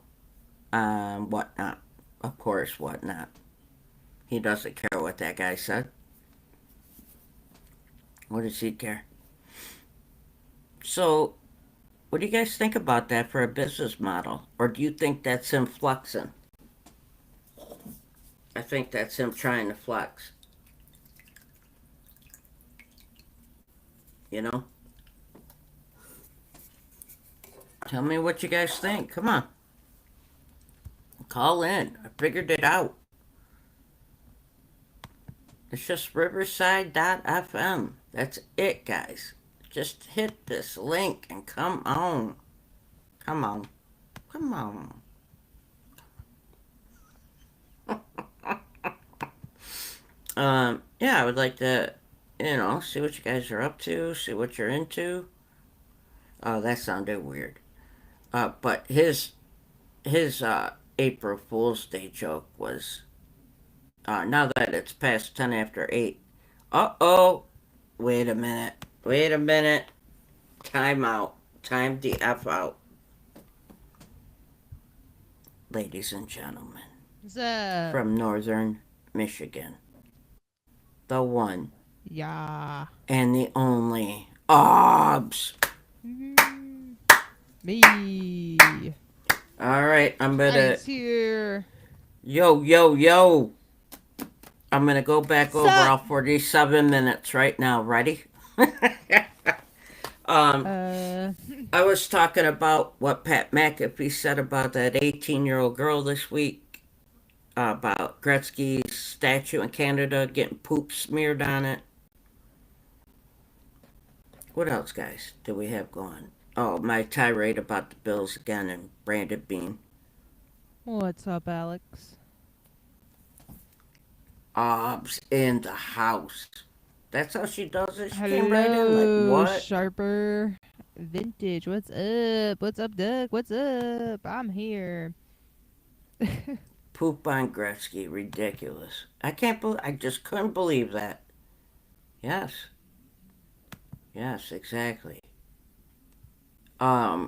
Whatnot. Of course, whatnot. He doesn't care what that guy said. What does he care? So, what do you guys think about that for a business model? Or do you think that's him flexing? I think that's him trying to flex. You know? Tell me what you guys think. Come on. Call in. I figured it out. It's just riverside.fm. That's it, guys. Just hit this link and come on. Come on. Come on. Yeah, I would like to, see what you guys are up to, see what you're into. Oh, that sounded weird. But his April Fool's Day joke was, now that it's past 10 after 8. Uh-oh. Wait a minute. Wait a minute. Time out. Time the F out. Ladies and gentlemen, What's up? from northern Michigan, the one Yeah. and the only OBS. Mhm. Me. All right, I'm gonna. Alex here. Yo, yo, yo. I'm gonna go back over Sup? all 47 minutes right now. Ready? um, Uh. I was talking about what Pat McAfee said about that 18-year-old girl this week, about Gretzky's statue in Canada getting poop smeared on it. What else, guys, do we have going? Oh, my tirade about the Bills again and Brandon Bean. What's up, Alex? OBS in the house. That's how she does it. She came right in like, Hello, what? Sharper. Vintage. What's up? What's up, Doug? What's up? I'm here. Poop on Gretzky. Ridiculous. I just couldn't believe that. Yes. Yes, exactly.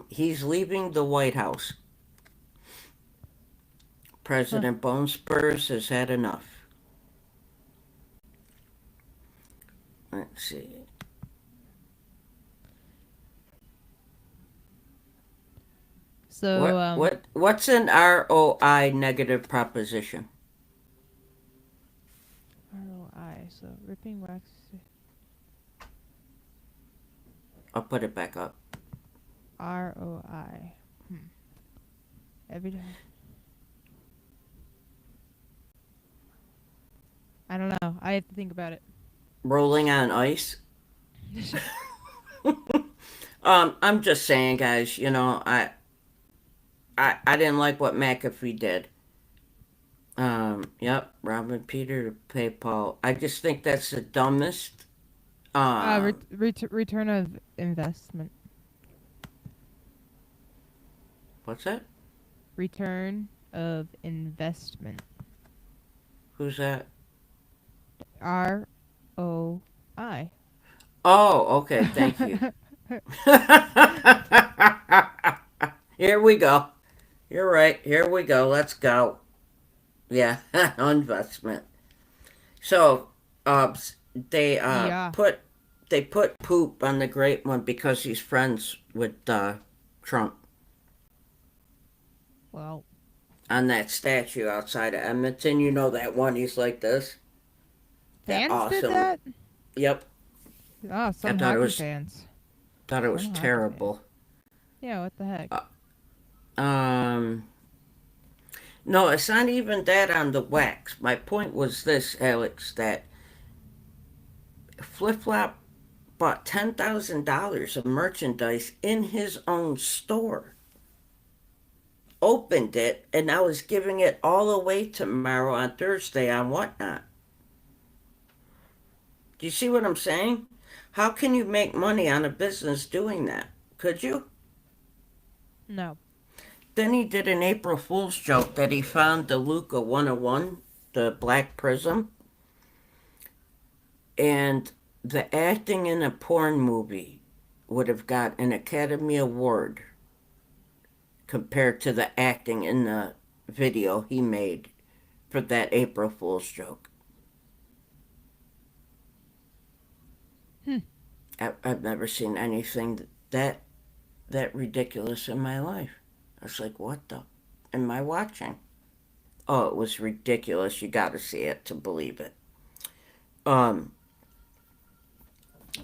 He's leaving the White House. Huh. President Bone Spurs has had enough. Let's see. So, What's an ROI negative proposition? ROI. So, ripping wax. I'll put it back up. ROI. Every day. I don't know. I have to think about it. Rolling on ice. I'm just saying, guys. I didn't like what McAfee did. Yep, robbing Peter to pay Paul. I just think that's the dumbest. Return of investment. What's that? Return of investment. Who's that? ROI. Oh, okay. Thank you. Here we go. You're right. Here we go. Let's go. Yeah, investment. So, they Yeah. put poop on the great one because he's friends with Trump Well, on that statue outside of Edmonton. You know that one? He's like this. That fans did awesome. that? Yep. Oh, I some hockey fans. thought it was Some hockey fans. terrible. Yeah, what the heck? Um, no, it's not even that on the wax. My point was this, Alex, that Flip Flop bought $10,000 of merchandise in his own store, opened it, and now is giving it all away tomorrow on Thursday on Whatnot. Do you see what I'm saying? How can you make money on a business doing that? Could you? No. Then he did an April Fool's joke that he found the Luca 101, the black prism, and the acting in a porn movie would have got an Academy Award compared to the acting in the video he made for that April Fool's joke. Hmm. I've never seen anything that ridiculous in my life. I was like, what the am I watching? Oh, it was ridiculous. You got to see it to believe it. Um,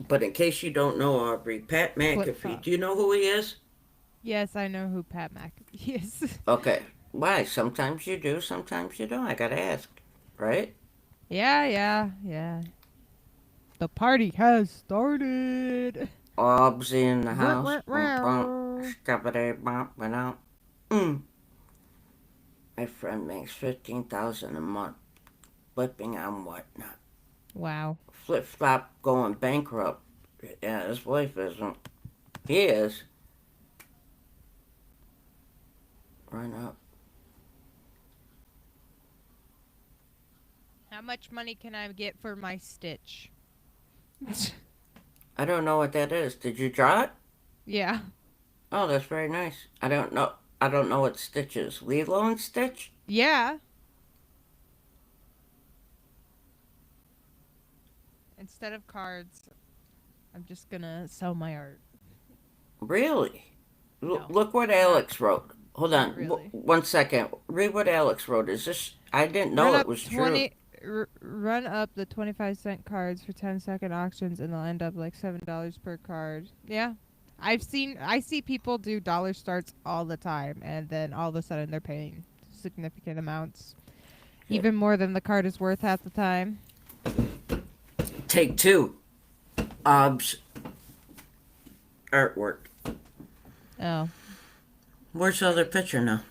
but in case you don't know, Aubrey, Pat Flip McAfee, flop. do you know who he is? Yes, I know who Pat McAfee is. Okay. Why? Sometimes you do, sometimes you don't. I gotta ask, right? Yeah. The party has started. Obs in the Rah, house. rah, Bump, bump. rah. Scuppity bump, out. Mm. My friend makes 15,000 a month, flipping on whatnot. Wow. Flip flop going bankrupt. Yeah, his wife isn't. He is. Run up. How much money can I get for my Stitch? I don't know what that is. Did you draw it? Yeah. Oh, that's very nice. I don't know. I don't know what Stitch is. Lilo and Stitch? Yeah. Instead of cards, I'm just gonna sell my art. Really? No. Look what Alex wrote. Hold on. Not really. 1 second. Read what Alex wrote. Is this. I didn't know it was true. Run up the 25-cent cards for 10-second auctions and they'll end up like $7 per card. Yeah. I see people do dollar starts all the time and then all of a sudden they're paying significant amounts. Yeah. Even more than the card is worth half the time. Take two. Ob's artwork. Oh. Where's the other picture now?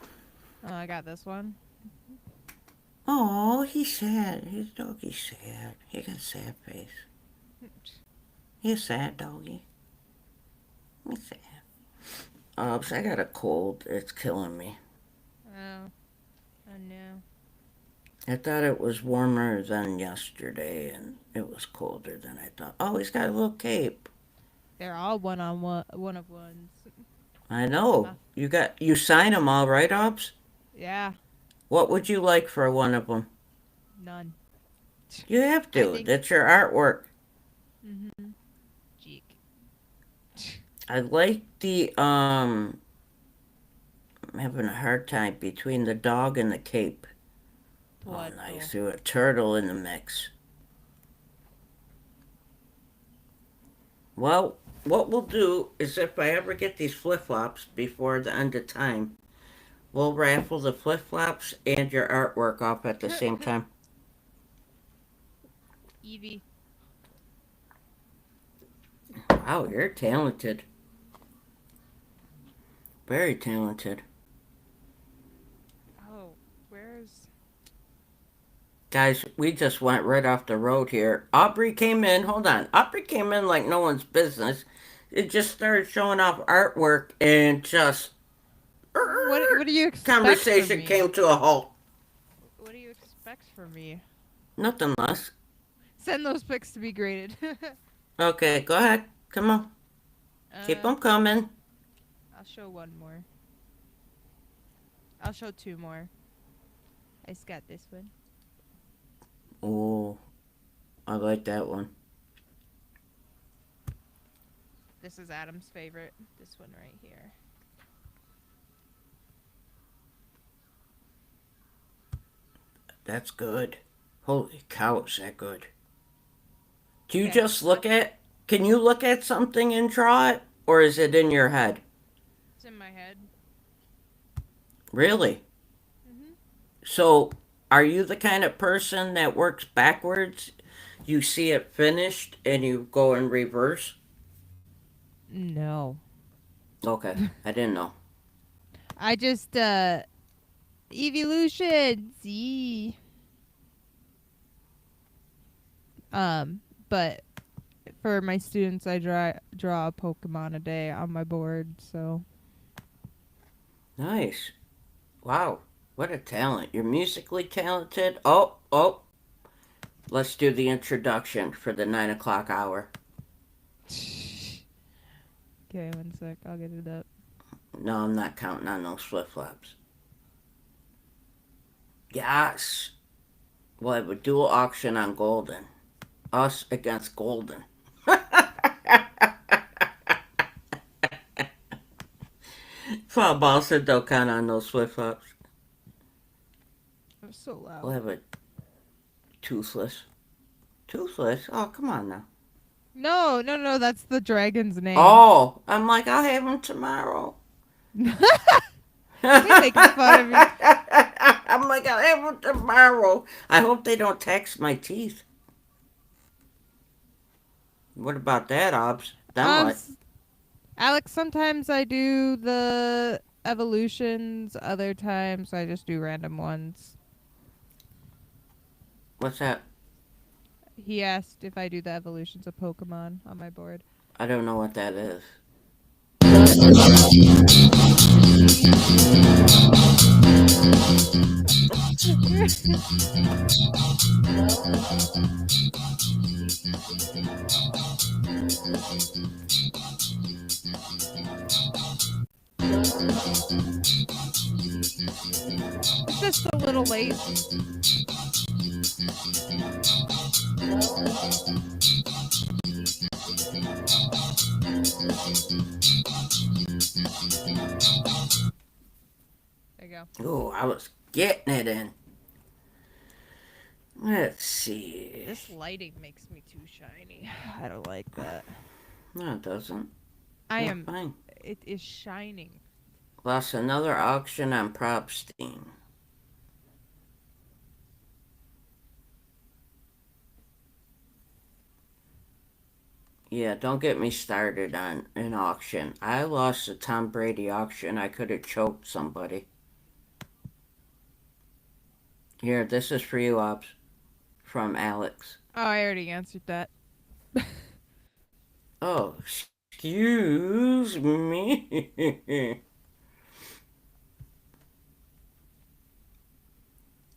Oh, I got this one. Oh, he's sad. His doggy's sad. He got a sad face. He's sad, doggy. He's sad. Obs, I got a cold. It's killing me. Oh. Oh no. I thought it was warmer than yesterday, and it was colder than I thought. Oh, he's got a little cape. They're all one of ones. I know. You sign them all right, Obs? Yeah. What would you like for one of them? None. You have I to. think- That's your artwork. Mhm. Jeek. I like the I'm having a hard time between the dog and the cape. What? Oh, nice. Threw a turtle in the mix. Well, what we'll do is if I ever get these flip flops before the end of time, we'll raffle the flip flops and your artwork off at the same time. Evie. Wow, you're talented. Very talented. Oh, where's... Guys, we just went right off the road here. Aubrey came in. Hold on. Aubrey came in like no one's business. It just started showing off artwork and just What do you expect conversation from me? came to a halt. What do you expect from me? Nothing less. Send those pics to be graded. Okay, go ahead. Come on. Keep them coming. I'll show one more. I'll show two more. I just got this one. Oh, I like that one. This is Adam's favorite. This one right here. That's good. Holy cow, is that good? Do you Okay. just look at, can you look at something and draw it? Or is it in your head? It's in my head. Really? Mhm. So, are you the kind of person that works backwards? You see it finished and you go in reverse? No. Okay, I didn't know. I just evolution. See. But for my students, I draw a Pokemon a day on my board. So Nice. Wow. What a talent. You're musically talented. Oh, oh. Let's do the introduction for the 9 o'clock hour. okay, one sec, I'll get it up. No, I'm not counting on those flip flops. Yes. We'll have a dual auction on Golden. Us against Golden. Football said don't count on those flip flops. I'm so loud. We'll have a toothless. Toothless? Oh, come on now. No, no, no, that's the dragon's name. Oh, I'm like, I'll have them tomorrow. They making fun of me. I'm like, I'll have them tomorrow. I hope they don't tax my teeth. What about that, Obs? Then what? Alex, sometimes I do the evolutions, other times I just do random ones. What's that? He asked if I do the evolutions of Pokemon on my board. I don't know what that is. It's just a little late. There you go. Oh, I was getting it in. Let's see. This lighting makes me too shiny. I don't like that. No, it doesn't. I You're am. fine. It is shining. Lost another auction on Propstein. Yeah, don't get me started on an auction. I lost a Tom Brady auction. I could have choked somebody. Here, this is for you, Ops. From Alex. Oh, I already answered that. Oh, excuse me.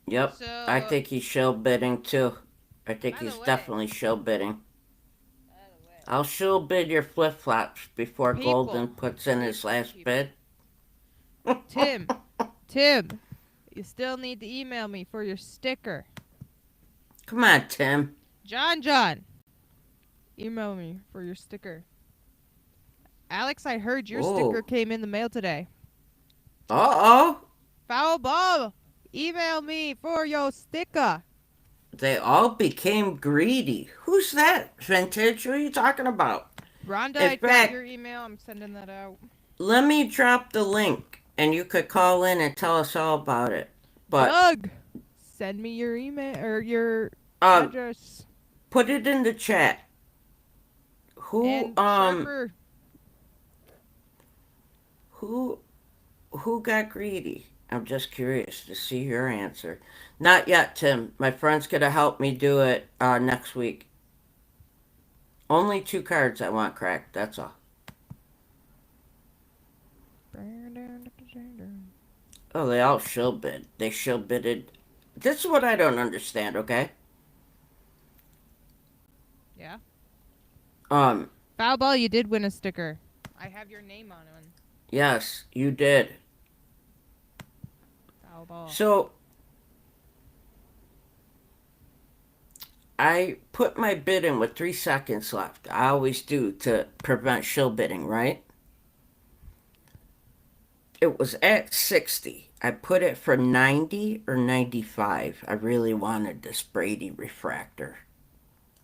Yep, So, I think he's shill bidding too. I think By the he's way- definitely shill bidding. I'll shill bid your flip flops before People. Golden puts in his last People. bid. Tim, you still need to email me for your sticker. Come on, Tim. John, email me for your sticker. Alex, I heard your sticker came in the mail today. Uh-oh. Foul ball, email me for your sticker. They all became greedy. Who's that? Vintage? Who are you talking about? Rhonda, In I got fact- your email. I'm sending that out. Let me drop the link, and you could call in and tell us all about it. But Doug, send me your email or your um, address. put it in the chat. Who And Sharper. who got greedy? I'm just curious to see your answer. Not yet, Tim. My friend's gonna help me do it next week. Only 2 cards I want cracked. That's all. Oh, they all shill bid. They shill bidded. This is what I don't understand. Okay. Yeah. Um. Foul ball, you did win a sticker. I have your name on one. Yes, you did. Foul ball. So I put my bid in with 3 seconds left. I always do to prevent shill bidding, right? It was at 60. I put it for 90 or 95. I really wanted this Brady refractor.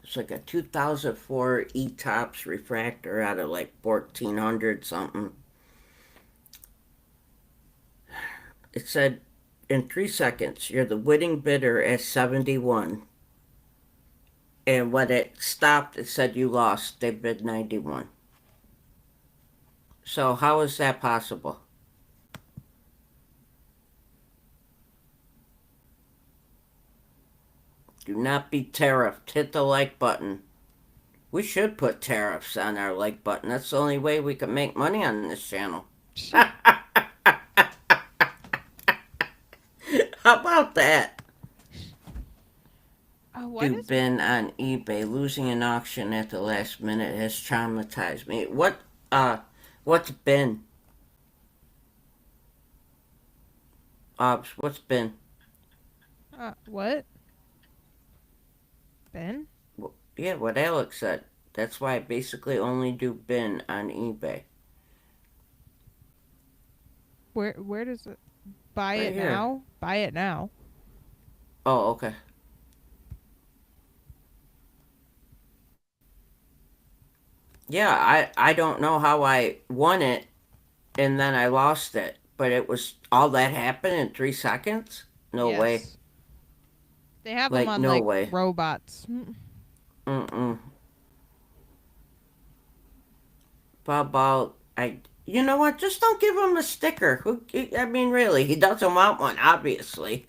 It's like a 2004 E-Tops refractor out of like 1400 something. It said in 3 seconds, you're the winning bidder at 71. And when it stopped, it said you lost. They bid 91. So how is that possible? Do not be tariffed. Hit the like button. We should put tariffs on our like button. That's the only way we can make money on this channel. How about that? What Dude, is been on eBay. Losing an auction at the last minute has traumatized me. What's been? What's been? what? Ben? Yeah, what Alex said. That's why I basically only do bin on eBay. Where does it buy Right it here. now? Buy it now. Oh, okay. Yeah, I don't know how I won it and then I lost it, but it was all that happened in 3 seconds? No way. Yes. They have them Like, on no like way. robots. Mm-mm. About you know what? Just don't give him a sticker. I mean, really, he doesn't want one, obviously.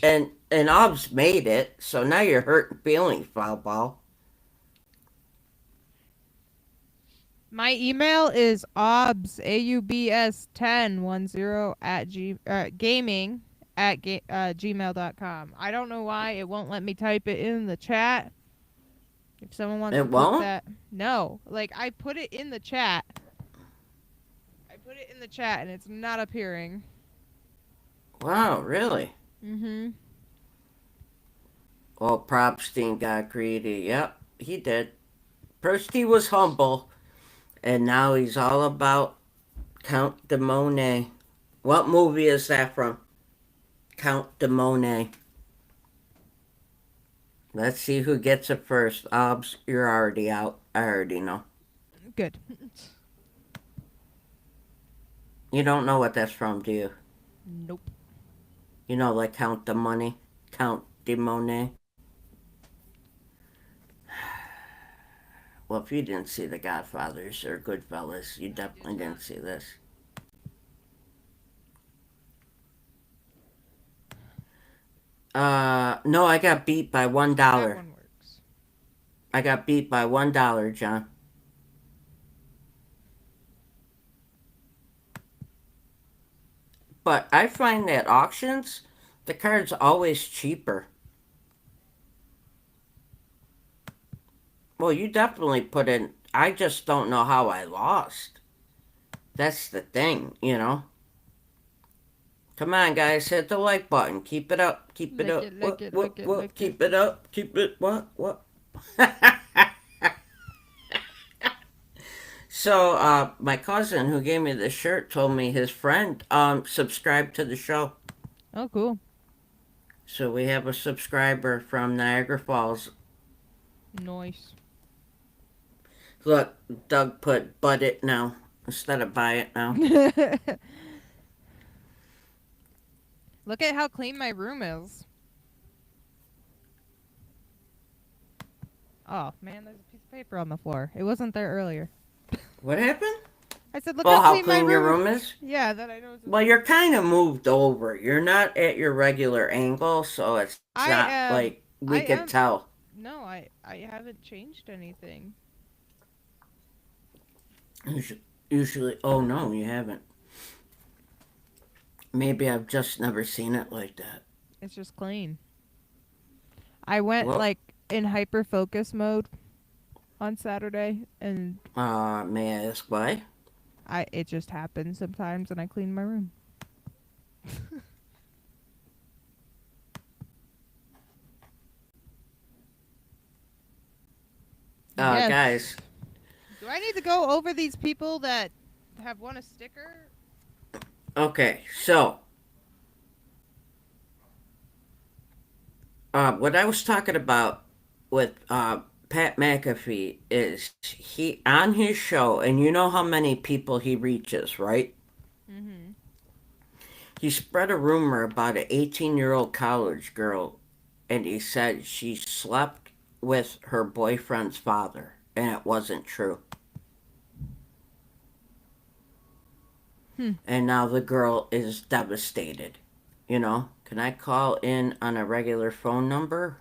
And Ob's made it, so now you're hurting feelings, foul ball. My email is obs aubs 1010 at gaming at gmail.com. I don't know why it won't let me type it in the chat. If someone wants to It put won't? that, no, like I put it in the chat. I put it in the chat and it's not appearing. Wow, really? Mm-hmm. Well, Propstein got greedy. Yep, he did. First he was humble, and now he's all about Count de Monet. What movie is that from? Count de Monet. Let's see who gets it first. Obs, you're already out. I already know. Good. You don't know what that's from, do you? Nope. You know, like Count the Money? Count de Monet? Well, if you didn't see The Godfathers or Goodfellas, you I did definitely not. didn't see this. No, I got beat by one That dollar. one works. I got beat by $1, John. But I find that auctions, the card's always cheaper. Well, you definitely put in. I just don't know how I lost. That's the thing, you know. Come on, guys, hit the like button. Keep it up. Keep it Lick up. it, lick What? it, lick What? it, What? lick it. Keep it up. Keep it. What? What? So, my cousin who gave me this shirt told me his friend subscribed to the show. Oh, cool. So we have a subscriber from Niagara Falls. Nice. Look, Doug put "but it now" instead of "buy it now." Look at how clean my room is. Oh, man, there's a piece of paper on the floor. It wasn't there earlier. What happened? I said, look Oh, how how clean my clean your room. room is? Yeah, that I know. Well, you're kind of moved over. You're not at your regular angle, so it's I not am. like we I could am. tell. No, I haven't changed anything. Usually, oh no, you haven't. Maybe I've just never seen it like that. It's just clean. I went Well, like in hyper focus mode on Saturday, and may I ask why? I it just happens sometimes, and I clean my room. Yes. Guys, Do I need to go over these people that have won a sticker? okay, so what I was talking about with Pat McAfee is he on his show, and you know how many people he reaches, right? Mm-hmm. He spread a rumor about an 18-year-old college girl, and he said she slept with her boyfriend's father, and it wasn't true. Hmm. And now the girl is devastated. You know, can I call in on a regular phone number?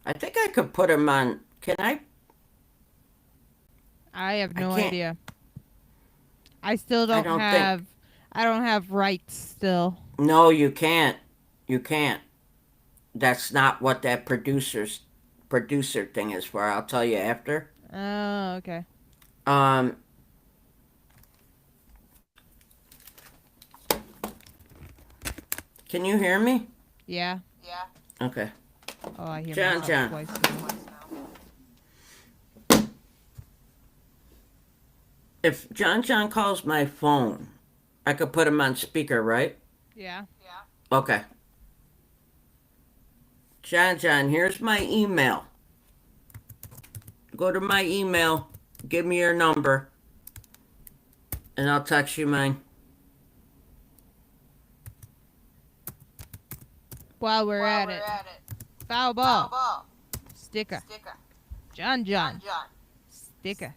I think I could put them on. Can I? I have I no can't. idea. I still I don't don't think. have. I don't have rights still. No, you can't. You can't. That's not what that producer thing is for. I'll tell you after. Oh, okay. Um, can you hear me? Yeah. Okay. Oh, I hear John, myself John. twice now. If John calls my phone, I could put him on speaker, right? Yeah. Okay. John, here's my email. Go to my email, give me your number, and I'll text you mine. While we're at it, foul ball, sticker, John, sticker,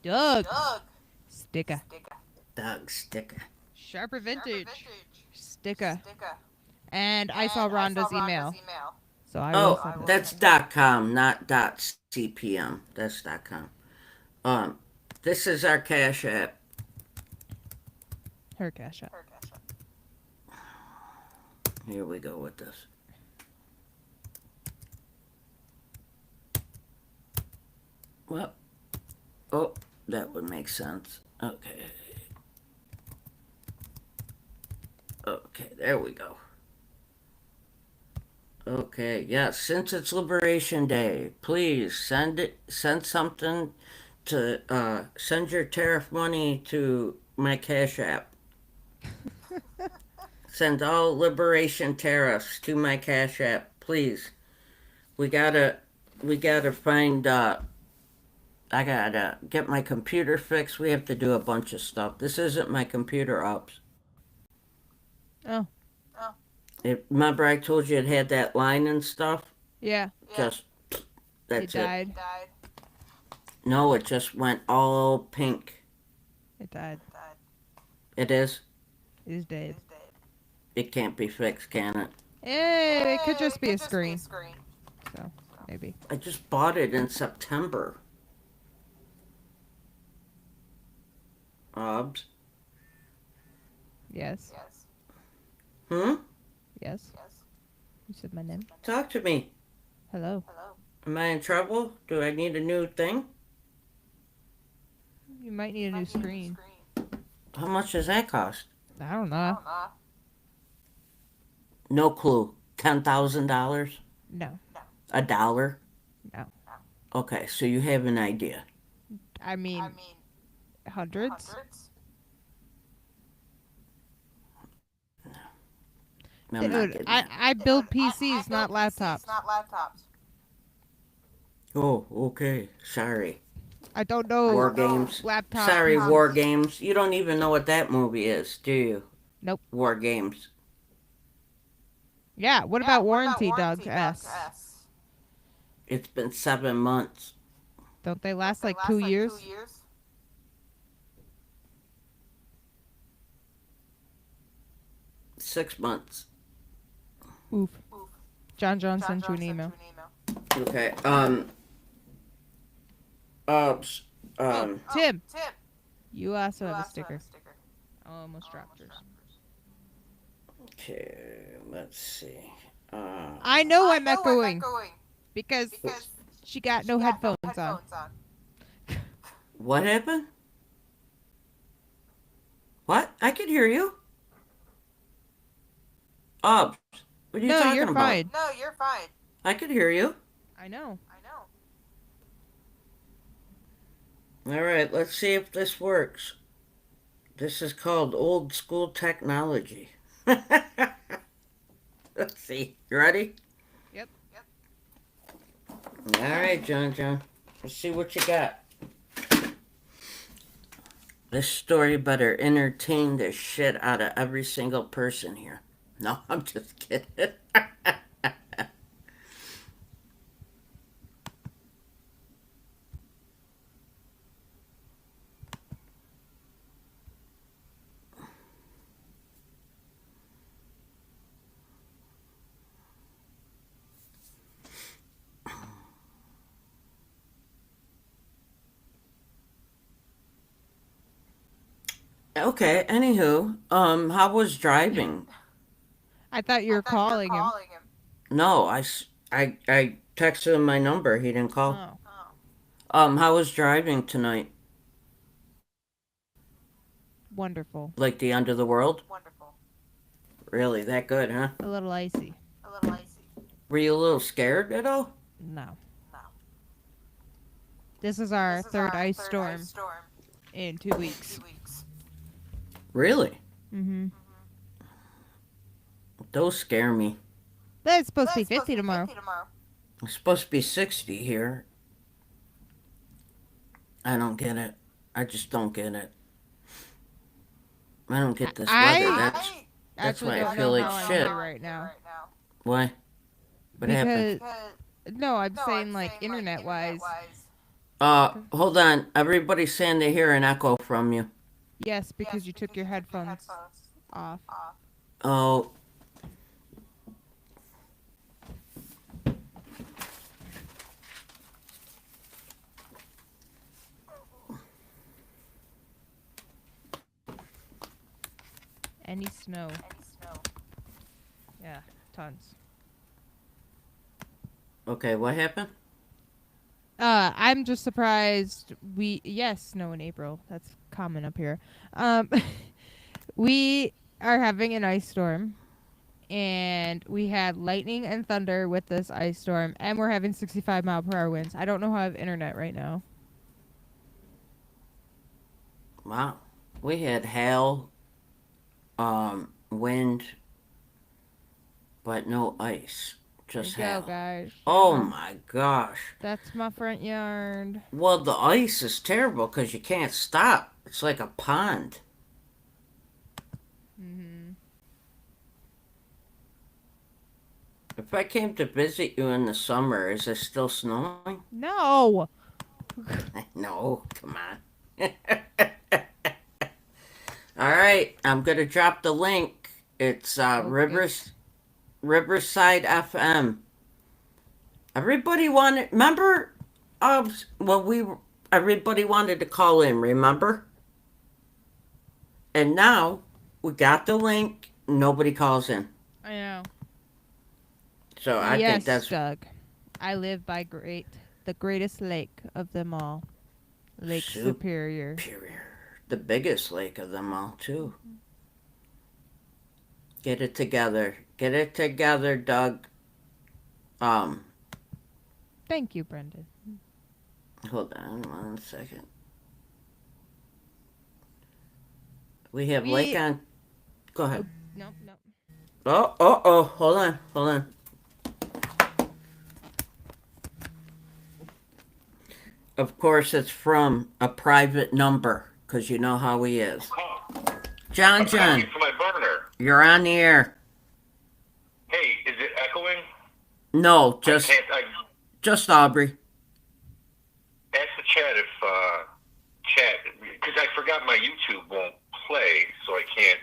Doug, sticker, Doug Sticker. Sharper Vintage, sticker, and I saw Rhonda's email, so I will Oh, send it. that's .com, not .cpm. That's .com. Um, this is our Cash App. Her cash app. Here we go with this. Well, oh, that would make sense. Okay. Okay, there we go. Okay, yeah, since it's Liberation Day, please send something to send your tariff money to my Cash App. Send all Liberation tariffs to my Cash App, please. We gotta we gotta find I gotta get my computer fixed. We have to do a bunch of stuff. This isn't my computer ups. Oh, Remember I told you it had that line and stuff? yeah, Just it that's it. died. No, it just went all pink. It died. It is. It is dead. It can't be fixed, can it? It could just be a screen. So maybe. I just bought it in September. Obs. Yes. Hmm? Yes. You said my name. Talk to me. Hello. Am I in trouble? Do I need a new thing? You might need a new screen. How much does that cost? I don't know. No clue. $10,000? No. A dollar? No. Okay, so you have an idea. I mean, hundreds. I'm not Dude, getting it. I build PCs, not laptops. Oh, okay. Sorry. I don't know War Games. laptop Sorry, PCs. War Games. You don't even know what that movie is, do you? Nope. War Games. Yeah, what about warranty, Doug S? It's been 7 months. Don't they last like 2 years? 6 months. Oof. John sent you an email. Okay. Um. Tim, you also have a sticker. I almost dropped yours. Okay. Let's see. I know I'm echoing because she got no headphones on. What happened? What? I can hear you. What are you No, talking you're about? fine. I could hear you. I know. All right, let's see if this works. This is called old school technology. Let's see. You ready? Yep. All right, John. Let's see what you got. This story better entertain the shit out of every single person here. No, I'm just kidding. Okay, anywho, how was driving? I thought you were calling him. No, I texted him my number. He didn't call. Oh, How was driving tonight? wonderful. Like the end of the world? Really, that good, huh? A little icy. Were you a little scared at all? No. This is our third ice storm in 2 weeks. Really? Mm-hmm. Those scare me. But it's supposed to be 50 tomorrow. It's supposed to be 60 here. I don't get it. I just don't get it. I don't get this weather. That's Actually why I don't feel know like how I'm shit. here right now. Why? What happened? No, I'm saying like internet wise. Hold on. Everybody's saying they hear an echo from you. Yes, because you took your headphones off. Oh, Any snow? Yeah, tons. okay. What happened? I'm just surprised yes, snow in April. That's common up here. Um, we are having an ice storm, and we had lightning and thunder with this ice storm, and we're having 65-mile-per-hour winds. I don't know how I have internet right now. Wow. We had hail, wind, but no ice. Just There you hail. go, guys. Oh my gosh. That's my front yard. Well, the ice is terrible because you can't stop. It's like a pond. Mm-hmm. If I came to visit you in the summer, is it still snowing? No. No, come on. All right, I'm gonna drop the link. It's Okay. Riverside FM. Everybody wanted. Remember, well, everybody wanted to call in. Remember, and now we got the link. Nobody calls in. I know. So I think Yes, that's Doug. I live by the greatest lake of them all, Lake Superior. superior. The biggest lake of them all, too. Get it together. Get it together, Doug. Um, Thank you, Brendan. hold on 1 second. We have We Lake on. Go oh, ahead. no, no. Oh. Hold on. Of course, it's from a private number, because you know how he is. I'm calling John, for my burner. you're on the air. Hey, is it echoing? No, I can't. I just Aubrey. ask the chat if chat because I forgot my YouTube won't play, so I can't.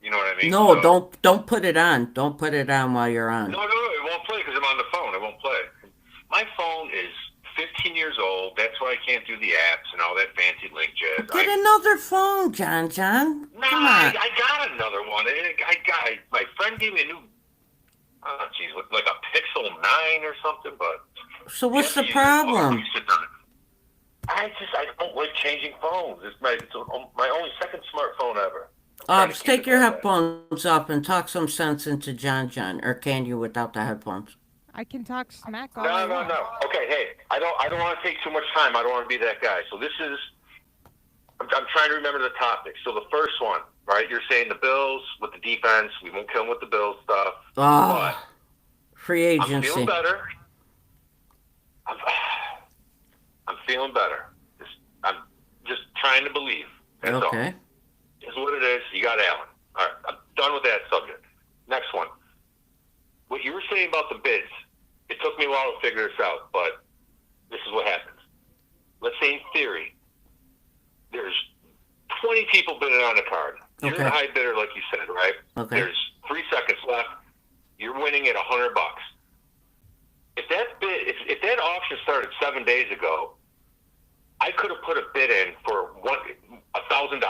You know what I mean? No, So, don't put it on. Don't put it on while you're on. no, it won't play because I'm on the phone. It won't play. My phone is 15 years old. That's why I can't do the apps and all that fancy link jazz. Get another phone, John. Come on. I got another one. My friend gave me a new. Oh, geez, like a Pixel 9 or something, but. So what's the Yeah, problem? I don't like changing phones. It's my only second smartphone ever. I'm trying to keep Take it your that way. headphones off and talk some sense into John. Or can you without the headphones? I can talk smack all I No. want. Okay, hey, I don't want to take too much time. I don't want to be that guy. So this is. I'm trying to remember the topic. So the first one, right? You're saying the Bills with the defense. We won't kill them with the Bills stuff. Oh, free But I'm agency. feeling better. I'm feeling better. I'm just trying to believe. That's all. Okay. Is what it is. You got Allen. All right, I'm done with that subject. Next one. What you were saying about the bids, it took me a while to figure this out, but this is what happens. Let's say in theory, there's 20 people bidding on the card. You're Okay. the high bidder, like you said, right? Okay. There's 3 seconds left. You're winning at $100. If that auction started 7 days ago, I could have put a bid in for $1,000.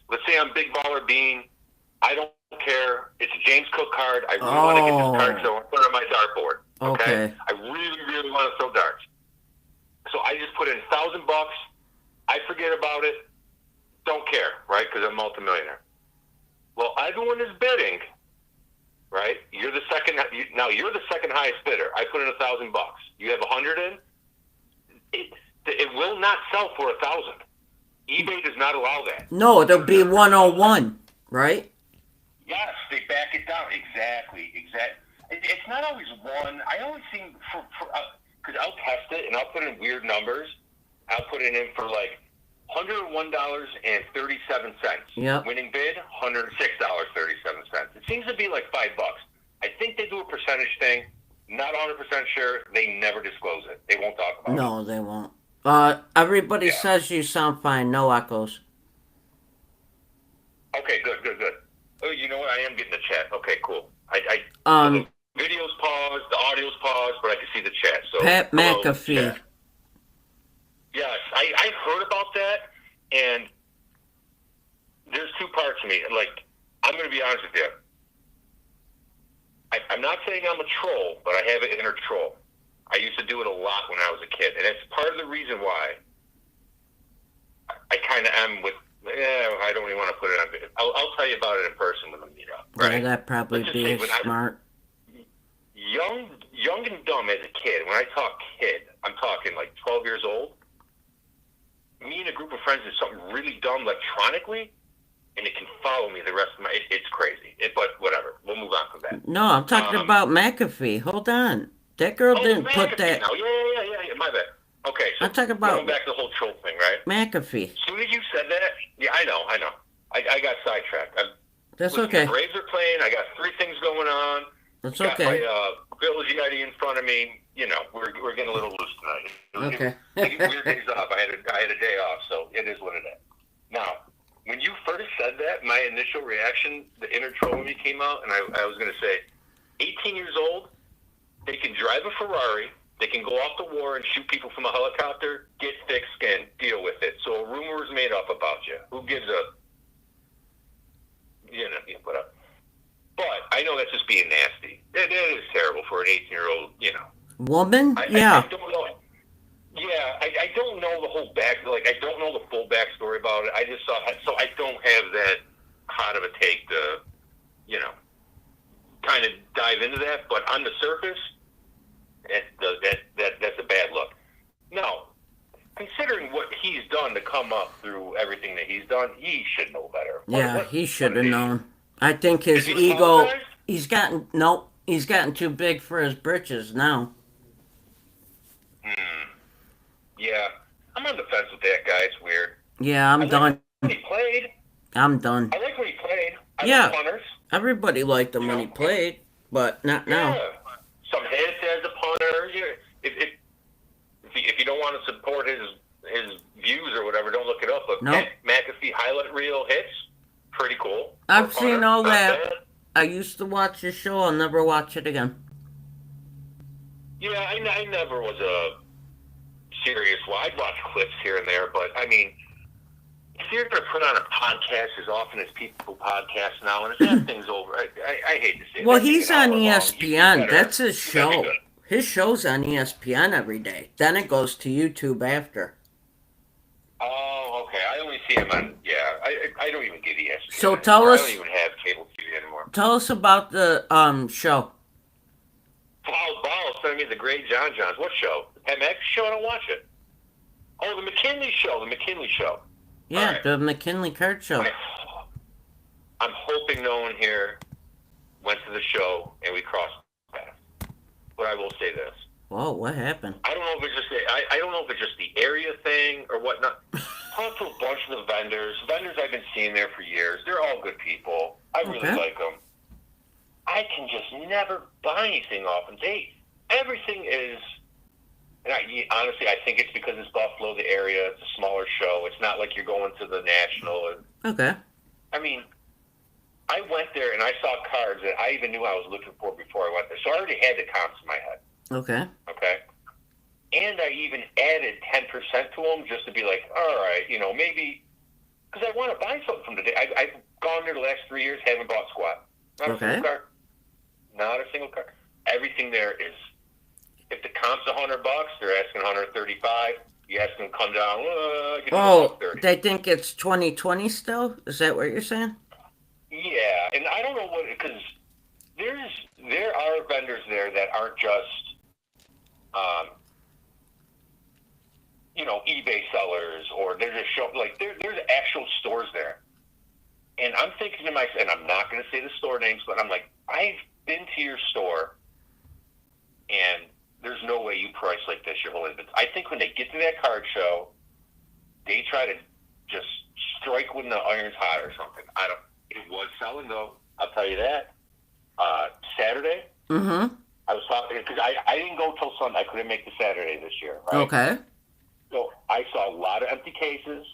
Let's say I'm Big Baller Bean. I don't care. It's a James Cook card. I really want to get this card, so I want to put it on my dartboard. Okay? I really, really want to throw darts. So I just put in $1,000. I forget about it. Don't care, right? Because I'm a multimillionaire. Well, everyone is bidding, right? You're the second. Now you're the second highest bidder. I put in $1,000. You have 100 in. It will not sell for 1,000. eBay does not allow that. No, it'll be 101, right? Yes, they back it down. Exactly. It's not always one. I always think because I'll test it and I'll put in weird numbers. I'll put it in for like $101.37. Yep. Winning bid $106.37. It seems to be like $5. I think they do a percentage thing. Not 100% sure. They never disclose it. They won't talk about it. No, they won't. Everybody says you sound fine. No echoes. Okay, good. Oh, you know what? I am getting the chat. Okay, cool. The video's paused, the audio's paused, but I can see the chat. So Pat hello, McAfee. chat. Yes, I heard about that, and there's two parts to me. Like, I'm going to be honest with you. I'm not saying I'm a troll, but I have an inner troll. I used to do it a lot when I was a kid, and it's part of the reason why I kind of am with. I don't even want to put it on video. I'll tell you about it in person when we meet up. Right? Yeah, that'd probably be smart. Young and dumb as a kid. When I talk kid, I'm talking like 12 years old. Me and a group of friends did something really dumb electronically, and it can follow me the rest of my. It's crazy. But whatever. We'll move on from that. No, I'm talking about McAfee. Hold on. That girl didn't put that. Now. Yeah. My bad. Okay, so I'm talking about going back to the whole troll thing, right? McAfee. As soon as you said that, yeah, I know. I got sidetracked. That's okay. The Braves are playing. I got three things going on. That's got okay. My Bill Giardi in front of me. You know, we're getting a little loose tonight. Okay. Weird days off. I had a day off, so it is what it is. Now, when you first said that, my initial reaction, the inner troll in me came out, and I was going to say, 18 years old, they can drive a Ferrari, they can go off to war and shoot people from a helicopter, get thick skin, deal with it. So a rumor is made up about you. Who gives a, whatever. But I know that's just being nasty. That is terrible for an 18-year-old, Woman? I don't know. Yeah, I don't know the whole I don't know the full backstory about it. I just saw it, so I don't have that hot of a take to, kind of dive into that. But on the surface, that's a bad look. Now, considering what he's done to come up through everything that he's done, he should know better. He should have known. I think his ego, he's gotten too big for his britches now. Yeah, I'm on the fence with that guy. It's weird. Yeah, I'm done. When he played. I'm done. I like when he played. I Yeah. like punters. Everybody liked him when he played, but not now. Yeah. Some hits as a punter. If you don't want to support his views or whatever, don't look it up. But Nope. McAfee highlight reel hits, pretty cool. I've For a seen punter, all not that. bad. I used to watch his show. I'll never watch it again. Yeah, I never was a serious. Well, I'd watch clips here and there, but I mean, if you're going to put on a podcast as often as people podcast now, and if that thing's over, I hate to say it. Well, That thing he's is an hour on long. ESPN. You That's his you better be show. good. His show's on ESPN every day. Then it goes to YouTube after. Oh, okay. I only see him on. Yeah, I don't even get ESPN. So anymore. tell us- I don't even have cable TV anymore. Tell us about the show. Paul sent me the Great John Johns. What show? The MX show? I don't watch it. Oh, the McKinley show. Yeah, All right. the McKinley Card Show. I'm hoping no one here went to the show and we crossed paths. But I will say this. Whoa, what happened? I don't know if it's just the area thing or whatnot. Talked to a bunch of the vendors. Vendors I've been seeing there for years. They're all good people. I really Okay. like them. I can just never buy anything off them. Everything is. And honestly, I think it's because it's Buffalo, the area. It's a smaller show. It's not like you're going to the National. Okay. I mean, I went there and I saw cards that I even knew I was looking for before I went there. So I already had the comps in my head. Okay. Okay. And I even added 10% to them just to be like, all right, maybe because I want to buy something from today. I've gone there the last 3 years, haven't bought squat. Not a Okay. single card. Not a single card. Everything there is. If the comp's $100, they're asking 135. You ask them to come down. Give me Oh, 130. they think it's 2020 still? Is that what you're saying? Yeah, and I don't know what, because there are vendors there that aren't just, eBay sellers, or they're just there's actual stores there. And I'm thinking to myself, and I'm not going to say the store names, but I'm like, I've been to your store, and there's no way you price like this your whole life. I think when they get to that card show, they try to just strike when the iron's hot or something. It was selling though. I'll tell you that. Saturday, Mm-hmm. I was talking because I didn't go till Sunday. I couldn't make the Saturday this year. Right? Okay. So I saw a lot of empty cases.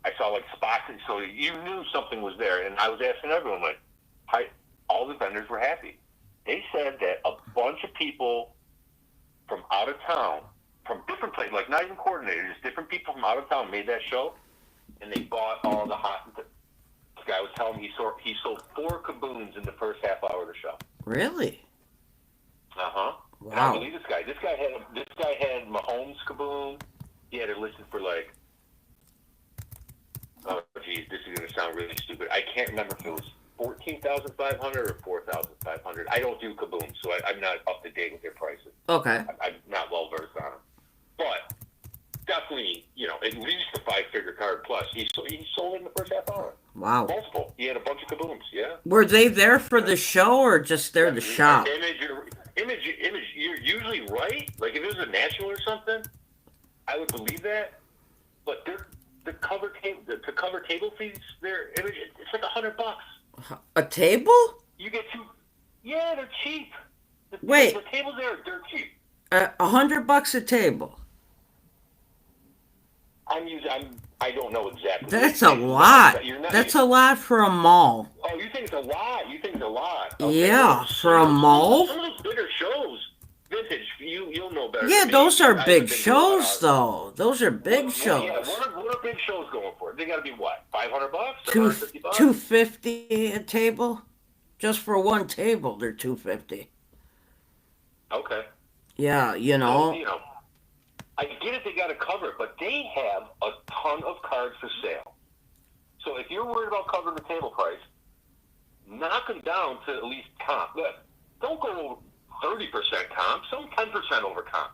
I saw spots, so you knew something was there. And I was asking everyone, all the vendors were happy. They said that a bunch of people from out of town, from different places, not even coordinated, just different people from out of town made that show, and they bought all the hot. The guy was telling me he sold 4 kaboons in the first half hour of the show. Really? Wow. And I believe this guy. This guy had Mahomes kaboom. He had it listed for oh geez, this is gonna sound really stupid. I can't remember if it was 14,500 or 4,500. I don't do kaboom, so I'm not up to date with their prices. Okay. I'm not well versed on them, but definitely, at least a 5-figure card plus. He sold it in the first half hour. Wow. Multiple. He had a bunch of kabooms. Yeah. Were they there for the show or just there to shop? Image. You're usually right. Like if it was a national or something, I would believe that. But the cover table fees, their image, it's like $100. A table? You get 2. Yeah, they're cheap. Wait. The tables there are dirt cheap. $100 a table. I don't know exactly. That's a lot. That's a lot for a mall. Oh, you think it's a lot? Okay. Yeah, for a mall? Some of those bigger shows, vintage, you'll know better. Yeah, than me. those are I've big been to a lot shows, of- though. Those are big shows. Yeah, what are big shows going for? They got to be what? $500? Two, $150? $250 a table? Just for one table, they're $250. Okay. Yeah, So, I get it, they got to cover it, but they have a ton of cards for sale. So if you're worried about covering the table price, knock them down to at least comp. Look, don't go 30% comp, some 10% over comp,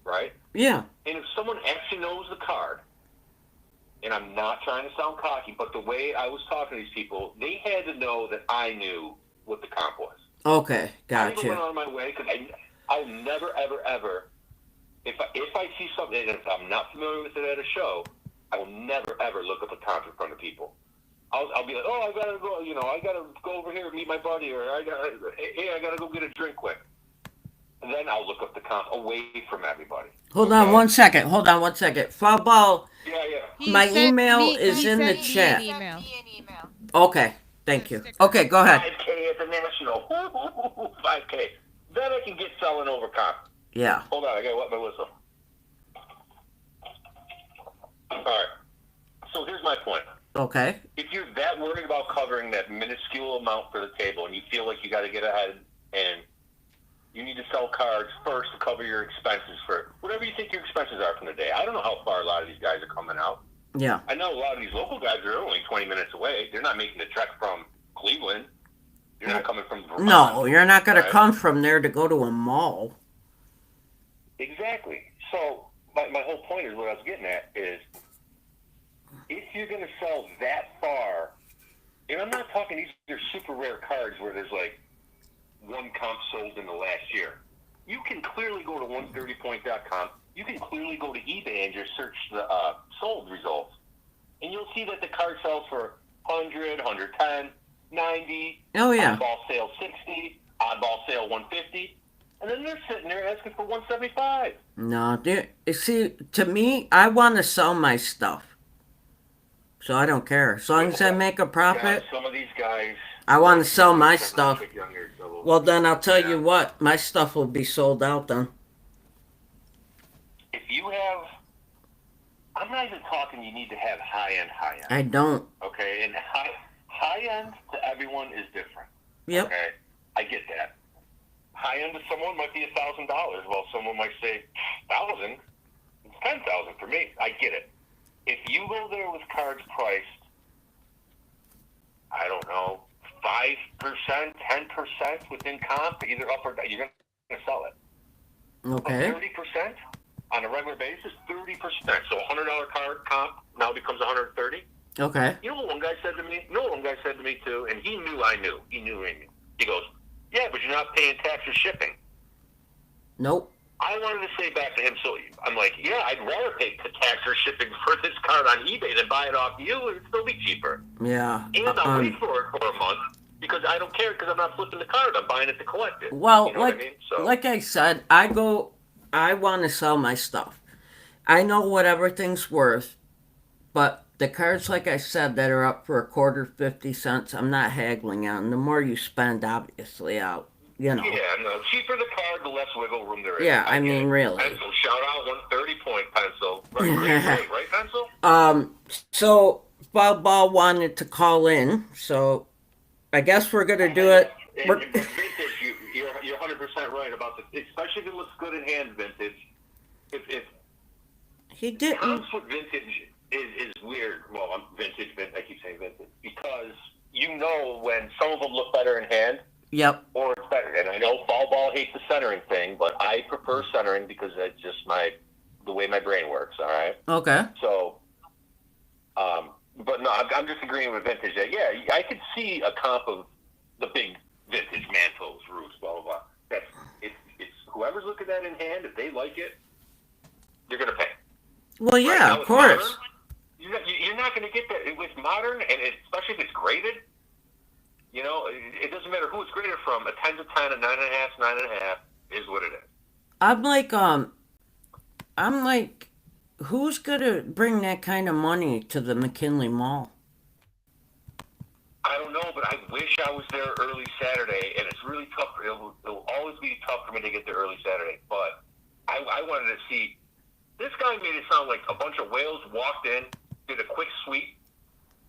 right? Yeah. And if someone actually knows the card, and I'm not trying to sound cocky, but the way I was talking to these people, they had to know that I knew what the comp was. Okay, I never went gotcha. on my way because I'll never, ever, ever, if I see something and if I'm not familiar with it at a show, I will never, ever look up a comp in front of people. I'll be like, I gotta go, I gotta go over here and meet my buddy, or I gotta go get a drink quick. And then I'll look up the comp away from everybody. Hold on Okay? one second. Foul ball. Yeah. My sent email me- is he in the sent me chat. an email. Okay, thank you. Okay, go ahead. 5K at the national. 5K. Then I can get selling over comp. Yeah. Hold on, I gotta wet my whistle. All right. So here's my point. Okay. If you're that worried about covering that minuscule amount for the table, and you feel like you got to get ahead, and you need to sell cards first to cover your expenses for whatever you think your expenses are from the day. I don't know how far a lot of these guys are coming out. Yeah. I know a lot of these local guys are only 20 minutes away. They're not making the trek from Cleveland. You're not coming from Vermont. No, you're not going Right. to come from there to go to a mall. Exactly. So my whole point is what I was getting at is if you're going to sell that far, and I'm not talking these are super rare cards where there's one comp sold in the last year. You can clearly go to 130point.com. You can clearly go to eBay and just search the sold results. And you'll see that the card sells for 100, 110, 90. Oh, yeah. Oddball sale 60. Oddball sale 150. And then they're sitting there asking for 175. No, see, to me, I want to sell my stuff. So I don't care. As long as I make a profit, Yeah, some of these guys. I want to sell my stuff. Younger, so Well, then I'll tell Yeah. you what, my stuff will be sold out then. if you have I'm not even talking you need to have high end. I don't. Okay, and high end to everyone is different. Yep. Okay, I get that. High end to someone might be $1,000, while someone might say 1,000. It's 10,000 for me. I get it. If you go there with cards priced, I don't know, 5%, 10% within comp, either up or down, you're going to sell it. Okay. 30% on a regular basis, 30%. So a $100 card comp now becomes $130. Okay. You know what one guy said to me? Too, and he knew I knew. He knew I knew. He goes, yeah, but you're not paying tax or shipping. Nope. I wanted to say back to him, so I'm like, yeah, I'd rather pay tax or shipping for this card on eBay than buy it off you. It'd still be cheaper. Yeah. And I'll wait for it for a month because I don't care because I'm not flipping the card. I'm buying it to collect it. Well, you know like what I mean? So, like I said, I want to sell my stuff. I know what everything's worth, but the cards, like I said, that are up for a quarter, 50 cents, I'm not haggling on. The more you spend, obviously, you know. yeah, no, cheaper the card, the less wiggle room there is. Yeah, I mean, get it. really. Pencil, shout out 130-point pencil. Right, pencil? So Foul Ball wanted to call in, so I guess we're gonna do it. And vintage, you're 100% right about this, especially if it looks good in hand. Vintage, if He didn't. comps with vintage is weird. Well, I'm vintage. I keep saying vintage because you know when some of them look better in hand. Yep. Or it's better. And I know Foul Ball hates the centering thing, but I prefer centering because it's just the way my brain works. All right. Okay. So, but no, I'm just agreeing with vintage. Yeah, I could see a comp of the big vintage mantles, roofs, blah blah blah. It's whoever's looking at it in hand. If they like it, you're gonna pay. Well, yeah, Now of with course. modern, you're not gonna get that with modern, and especially if it's graded. You know, it doesn't matter who it's graded from. A 10's a 10, a 9.5's 9.5 is what it is. I'm like, who's gonna bring that kind of money to the McKinley Mall? I don't know, but I wish I was there early Saturday, and it's really tough. It'll always be tough for me to get there early Saturday, but I wanted to see. This guy made it sound like a bunch of whales walked in, did a quick sweep,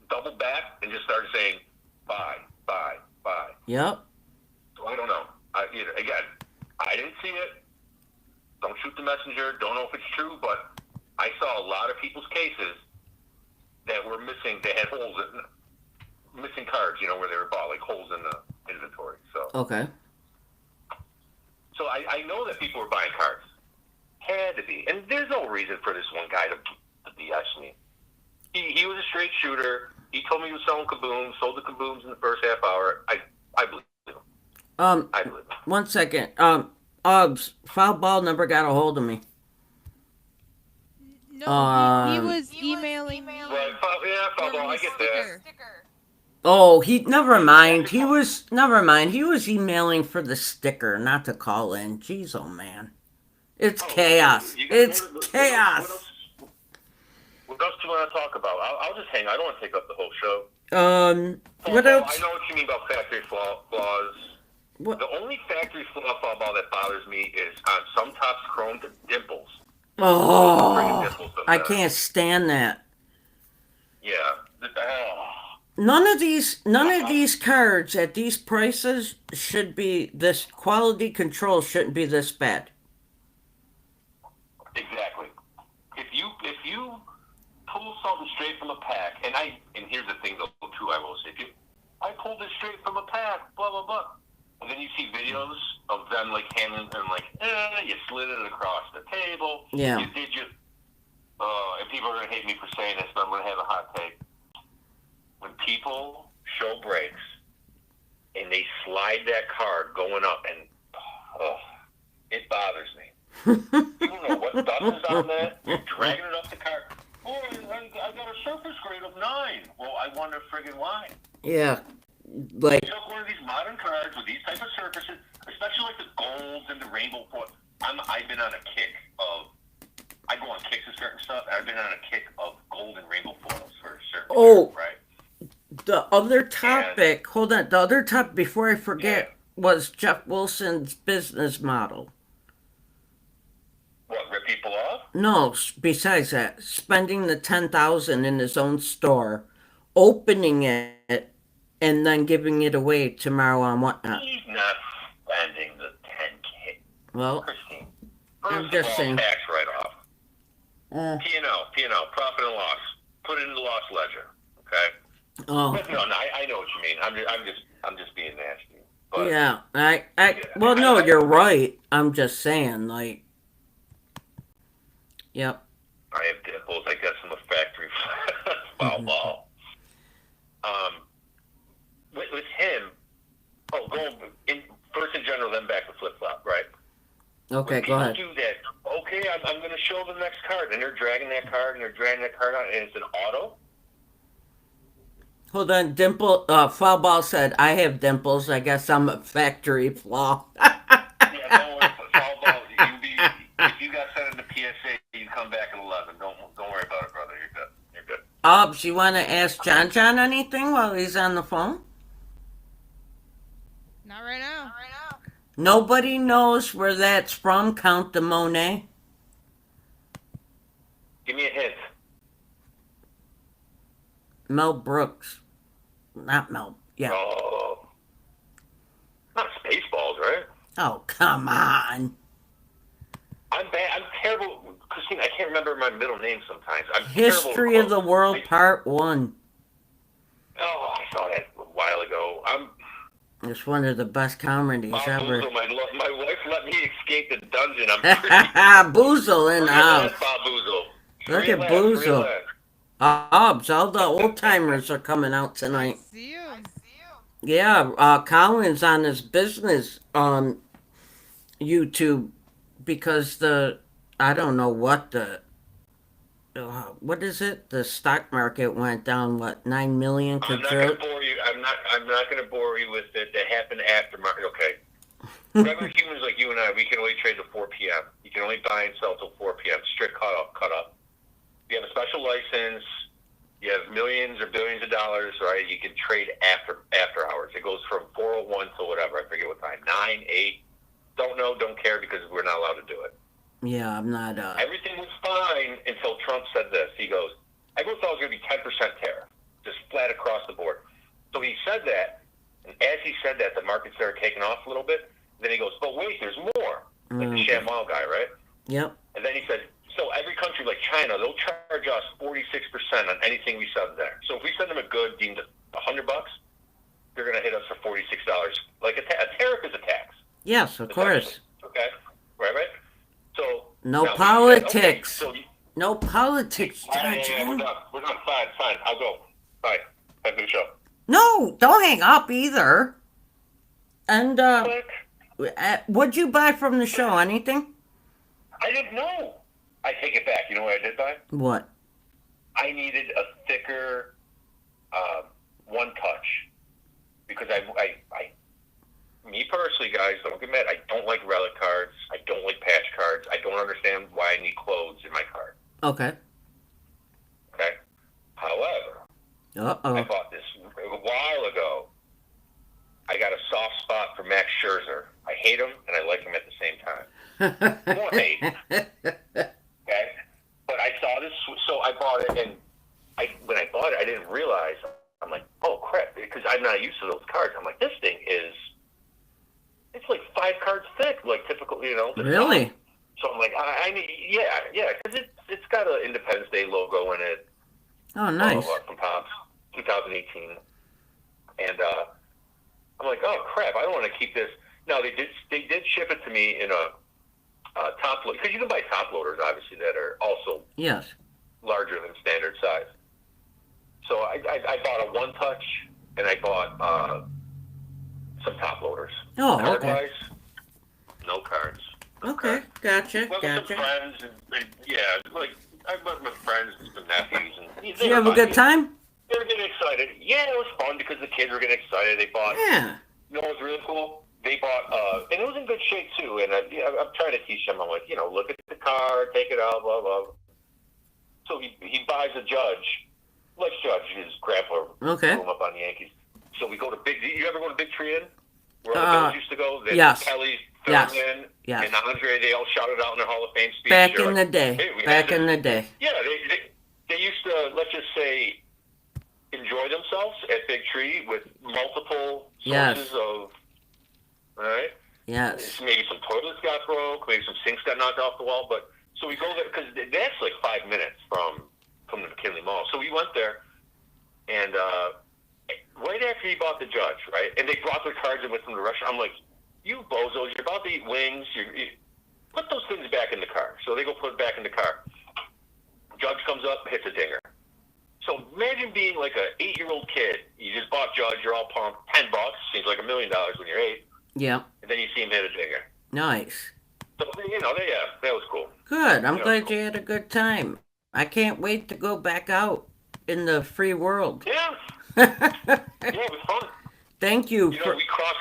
doubled back, and just started saying, buy. Yep. So I don't know. Again, I didn't see it. Don't shoot the messenger. Don't know if it's true, but I saw a lot of people's cases that were missing. They had holes missing cards, where they were bought, like holes in the inventory. So Okay. I know that people were buying cards. Had to be. And there's no reason for this one guy to BS me. He was a straight shooter. He told me he was selling kabooms, sold the kabooms in the first half hour. I believe him. I believe him. 1 second. Foul Ball never got a hold of me. No, he was emailing me. Right, Foul Ball, I get that. Oh, never mind. He was emailing for the sticker, not to call in. Jeez, oh man. It's chaos. It's chaos. What else do you want to talk about? I'll just hang. I don't want to take up the whole show. What else? I know what you mean about factory flaws. What? The only factory flaw Foul Ball that bothers me is on some tops chromed dimples. Oh, I can't stand that. Yeah. None of these cards at these prices should be this quality control shouldn't be this bad. Exactly. If you pull something straight from a pack, and here's the thing though too, I will say, I pulled it straight from a pack, blah blah blah, and then you see videos of them like handling and like, you slid it across the table. Yeah. You did and people are gonna hate me for saying this, but I'm gonna have a hot take. When people show breaks and they slide that card going up, and it bothers me. You don't know what dust is on that. You're dragging it up the card. Oh, I got a surface grade of 9. Well, I wonder friggin' why. Yeah, like You took one of these modern cards with these type of surfaces, especially like the golds and the rainbow foil. I've been on a kick of. I go on kicks of certain stuff. I've been on a kick of gold and rainbow foils for certain. Oh. cards, right. the other topic. Hold on, the other topic before I forget was Jeff Wilson's business model. What, rip people off? no, besides that, spending the 10,000 in his own store, opening it, and then giving it away tomorrow on whatnot. He's not spending the 10K. Well, Christine, I'm first just of all, saying. tax write-off. Uh, P&L, profit and loss. Put it in the loss ledger. Okay. oh, But no, I know what you mean. I'm just being nasty. But yeah. Well, no, you're right. I'm just saying, like, yep. I have dimples. I got some of factory foul ball. With him, going first in general, then back to flip flop, right? Okay, When go people ahead. do that, okay, I'm going to show the next card, and they're dragging that card, and they're dragging that card out, and it's an auto. Hold on, Dimple. Foul ball said, "I have dimples. I guess I'm a factory flaw." Yeah, don't worry. Foul ball. If you got sent into PSA, you come back at 11. Don't worry about it, brother. You're good. You're good. Obs, you want to ask John anything while he's on the phone? Not right now. Nobody knows where that's from. Count de Monet. Give me a hint. Mel Brooks, not Mel. Yeah. Oh, not Spaceballs, right? Oh, come on. I'm bad. I'm terrible, Christine. I can't remember my middle name sometimes. I'm History terrible. of the World, Part 1. Oh, I saw that a while ago. It's one of the best comedies Bob ever. Boozle, my wife let me escape the dungeon. I'm pretty. Boozle in the house. Bob Boozle. Look Free at laugh, Boozle. free laugh. Obs, all the old timers are coming out tonight. See you. Yeah, Colin's on his business on YouTube because I don't know what what is it? The stock market went down, what, 9 million? I'm not going to bore you. I'm not going to bore you with it. That happened after market. Okay. Regular humans like you and I, we can only trade till 4 p.m. You can only buy and sell till 4 p.m. Strict cut up. You have a special license. You have millions or billions of dollars, right? You can trade after hours. It goes from 4:01 to whatever. I forget what time. 9, 8. Don't know. Don't care because we're not allowed to do it. Yeah, I'm not. Everything was fine until Trump said this. He goes, everyone thought it was going to be 10% tariff, just flat across the board. So he said that, and as he said that, the market started taking off a little bit. Then he goes, but wait, there's more. Like the ShamWow guy, right? Yep. And then he said, so every country like China, they'll charge us 46% on anything we sell there. So if we send them a good deemed $100, they're going to hit us for $46. Like a tariff is a tax. Yes, of course. Okay? Right? So No now, politics. Okay, so No politics, yeah, John. we're done. We're done. Fine. I'll go. Bye. Have a good show. No, don't hang up either. And Click. what'd you buy from the show? Anything? I didn't know. I take it back. You know what I did buy? What? I needed a thicker one touch because me personally, guys, don't get mad. I don't like relic cards. I don't like patch cards. I don't understand why I need clothes in my card. Okay. Okay. However, I Uh-oh. bought this a while ago. I got a soft spot for Max Scherzer. I hate him and I like him at the same time. More hate. Okay, but I saw this, so I bought it, and when I bought it, I didn't realize. I'm like, oh crap, because I'm not used to those cards. I'm like, this thing it's like 5 cards thick, like typical, the Really? top. So I'm like, I need, yeah, because it's got an Independence Day logo in it. Oh, nice. From Pops, 2018, and I'm like, oh crap, I don't want to keep this. No, they did ship it to me in a top load, because you can buy top loaders, obviously, that are also Yes. larger than standard size. So I bought a one touch, and I bought some top loaders. Oh, Card okay. wise, no cards. Okay, gotcha, Well, some gotcha. friends, and yeah, like I went with friends and some nephews, and Did you have a good time? They were getting excited. Yeah, it was fun because the kids were getting excited. They bought. Yeah. You know what was really cool? They bought, and it was in good shape too. And I'm trying to teach them. I'm like, look at the card, take it out, blah blah. So he buys a Judge, Lex Judge, his grandpa Okay. grew him up on the Yankees. So we go to Big. You ever go to Big Tree Inn? Where all the Bills used to go. Yes. Kelly's Yes. Thurman Yes. and Andre, they all shouted out in their Hall of Fame speech. Back They're in like, the day. "Hey, we Back had in this." the day. Yeah, they used to, let's just say, enjoy themselves at Big Tree with multiple Yes. sources of, all right? Yes. Maybe some toilets got broke, maybe some sinks got knocked off the wall, but so we go there because that's like 5 minutes from the McKinley Mall. So we went there, and right after he bought the Judge, right, and they brought their cards in with them to the restaurant. I'm like, you bozos, you're about to eat wings. You put those things back in the car. So they go put it back in the car. Judge comes up, hits a dinger. So imagine being like a 8-year-old kid. You just bought Judge, you're all pumped. $10 seems like $1 million when you're 8. Yep. And then you see him hit a dinger. Nice. So, that was cool. Good. I'm Yeah. glad you had a good time. I can't wait to go back out in the free world. Yeah, it was fun. Thank you You know, for. we crossed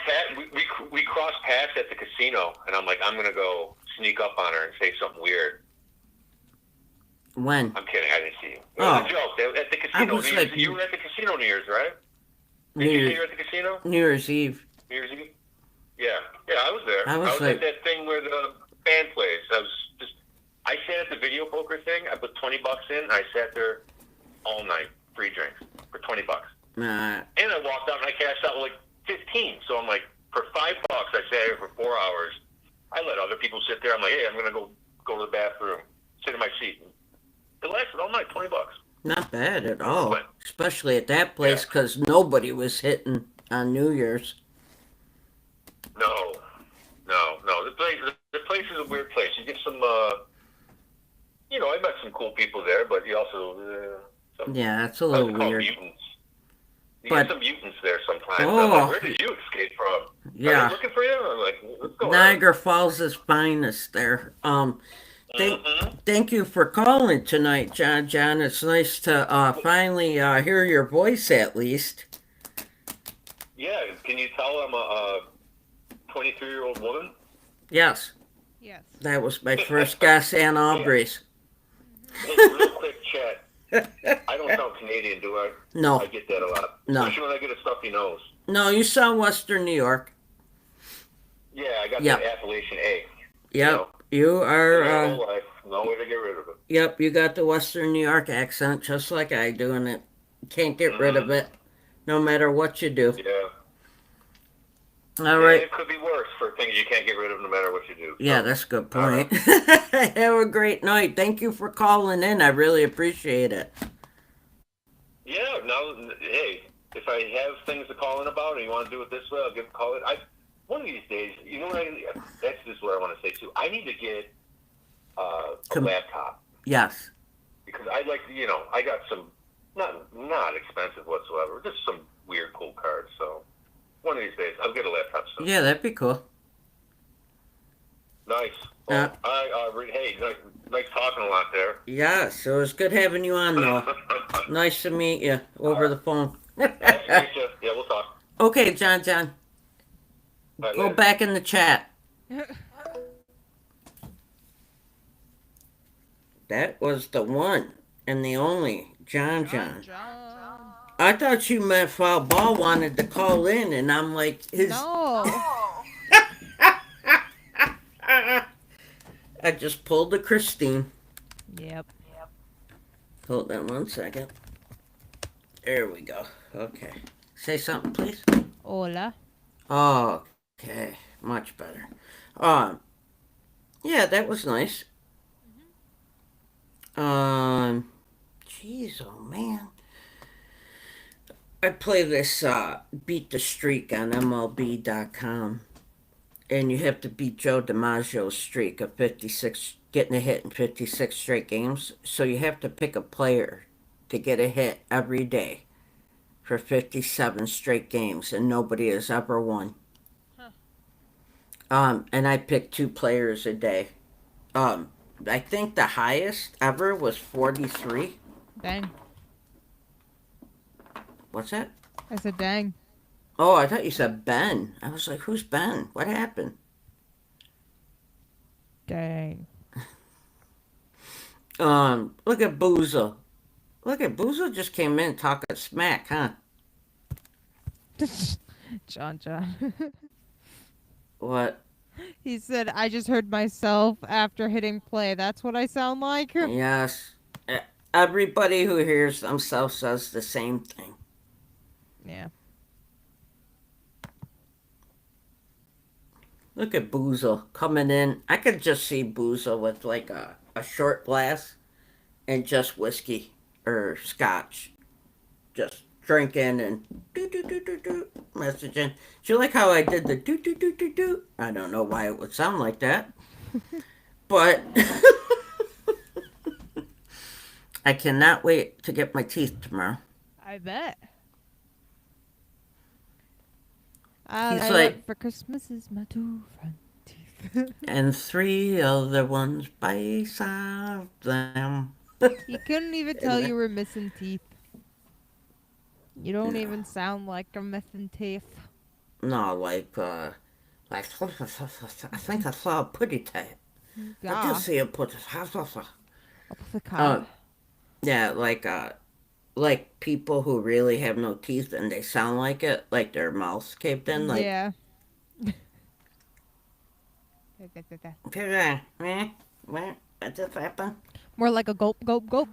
we crossed paths at the casino, and I'm like, I'm gonna go sneak up on her and say something weird. When? I'm kidding, I didn't see you. It was Oh. a joke. At the casino, was New like- Year's, you were at the casino New Year's, right? New Did you say you Year's, were at the casino New Year's Eve. New Year's Eve? Yeah, I was there. I was at like- that thing where the band plays. I sat at the video poker thing. I put $20 in. And I sat there all night, free drinks for $20. Uh, And I walked out and I cashed out with like 15. So I'm like, for $5, I sat here for 4 hours. I let other people sit there. I'm like, hey, I'm gonna go to the bathroom, sit in my seat. It lasted all night, $20. not bad at all. But- Especially at that place because nobody was hitting on New Year's. No. The place is a weird place. You get some, I met some cool people there, but you also, Yeah, it's a I little would call weird. mutants. You But- get some mutants there sometimes. Oh. I'm like, where did you escape from? Are Yeah. they looking for you? I'm like, what's going Niagara Falls is finest there. on? Thank you for calling tonight, John. John, it's nice to finally hear your voice at least. Yeah, can you tell I'm a 23-year-old woman? Yes, Yes. that was my first guess, Ann Albrecht. Hey, real quick chat. I don't sound Canadian, do I? No. I get that a lot. No. Especially when I get a stuffy nose. No, you saw Western New York. Yeah, I got Yep. that Appalachian A. Yep, you My are. whole life, no way to get rid of it. Yep, you got the Western New York accent just like I do, and it can't get rid of it, no matter what you do. Yeah. All right. It could be worse for things you can't get rid of no matter what you do. Yeah, So, that's a good all point. Have a great night. Thank you for calling in. I really appreciate it. Yeah, hey, if I have things to call in about and you want to do it this way, I'll call it. One of these days, that's just what I want to say too. I need to get a laptop Yes. because I I got some not expensive whatsoever, just some weird cool cards. So one of these days, I'll get a laptop soon. Yeah, that'd be cool. Nice. Yeah. Hey, nice talking a lot there. Yes, it was good having you on, though. Nice to meet you over the phone. Nice to meet you. Yeah, we'll talk. Okay, John. Bye, Go later. back in the chat. That was the one and the only John. I thought you meant Foul Ball wanted to call in, and I'm like, No. I just pulled a Christine. Yep. Hold on 1 second. There we go. Okay. Say something, please. Hola. Okay. Much better. Yeah, that was nice. Jeez, oh man. I play this Beat the Streak on MLB.com. And you have to beat Joe DiMaggio's streak of 56, getting a hit in 56 straight games. So you have to pick a player to get a hit every day for 57 straight games, and nobody has ever won. And I picked 2 players a day. I think the highest ever was 43. Dang. What's that? I said dang. Oh, I thought you said Ben. I was like, who's Ben? What happened? Dang. Look at Boozle. Look at Boozle just came in talking smack, huh? John. What? He said, I just heard myself after hitting play. That's what I sound like. Yes. E- Everybody who hears themselves says the same thing. Yeah. Look at Boozle coming in. I could just see Boozle with like a short glass and just whiskey or scotch. Just drinking and messaging. Do you like how I did the do? I don't know why it would sound like that. But I cannot wait to get my teeth tomorrow. I bet. All He's I like, want for Christmas is my two front teeth. and three other ones beside them. He couldn't even tell you were missing teeth. You don't even sound like a missing teeth. No, I think I saw a putty tape. I Yeah. did see a putty. Uh, Yeah, like people who really have no teeth and they sound like it, like their mouth's caved in, like yeah. what just happened? More like a gulp, gulp, gulp.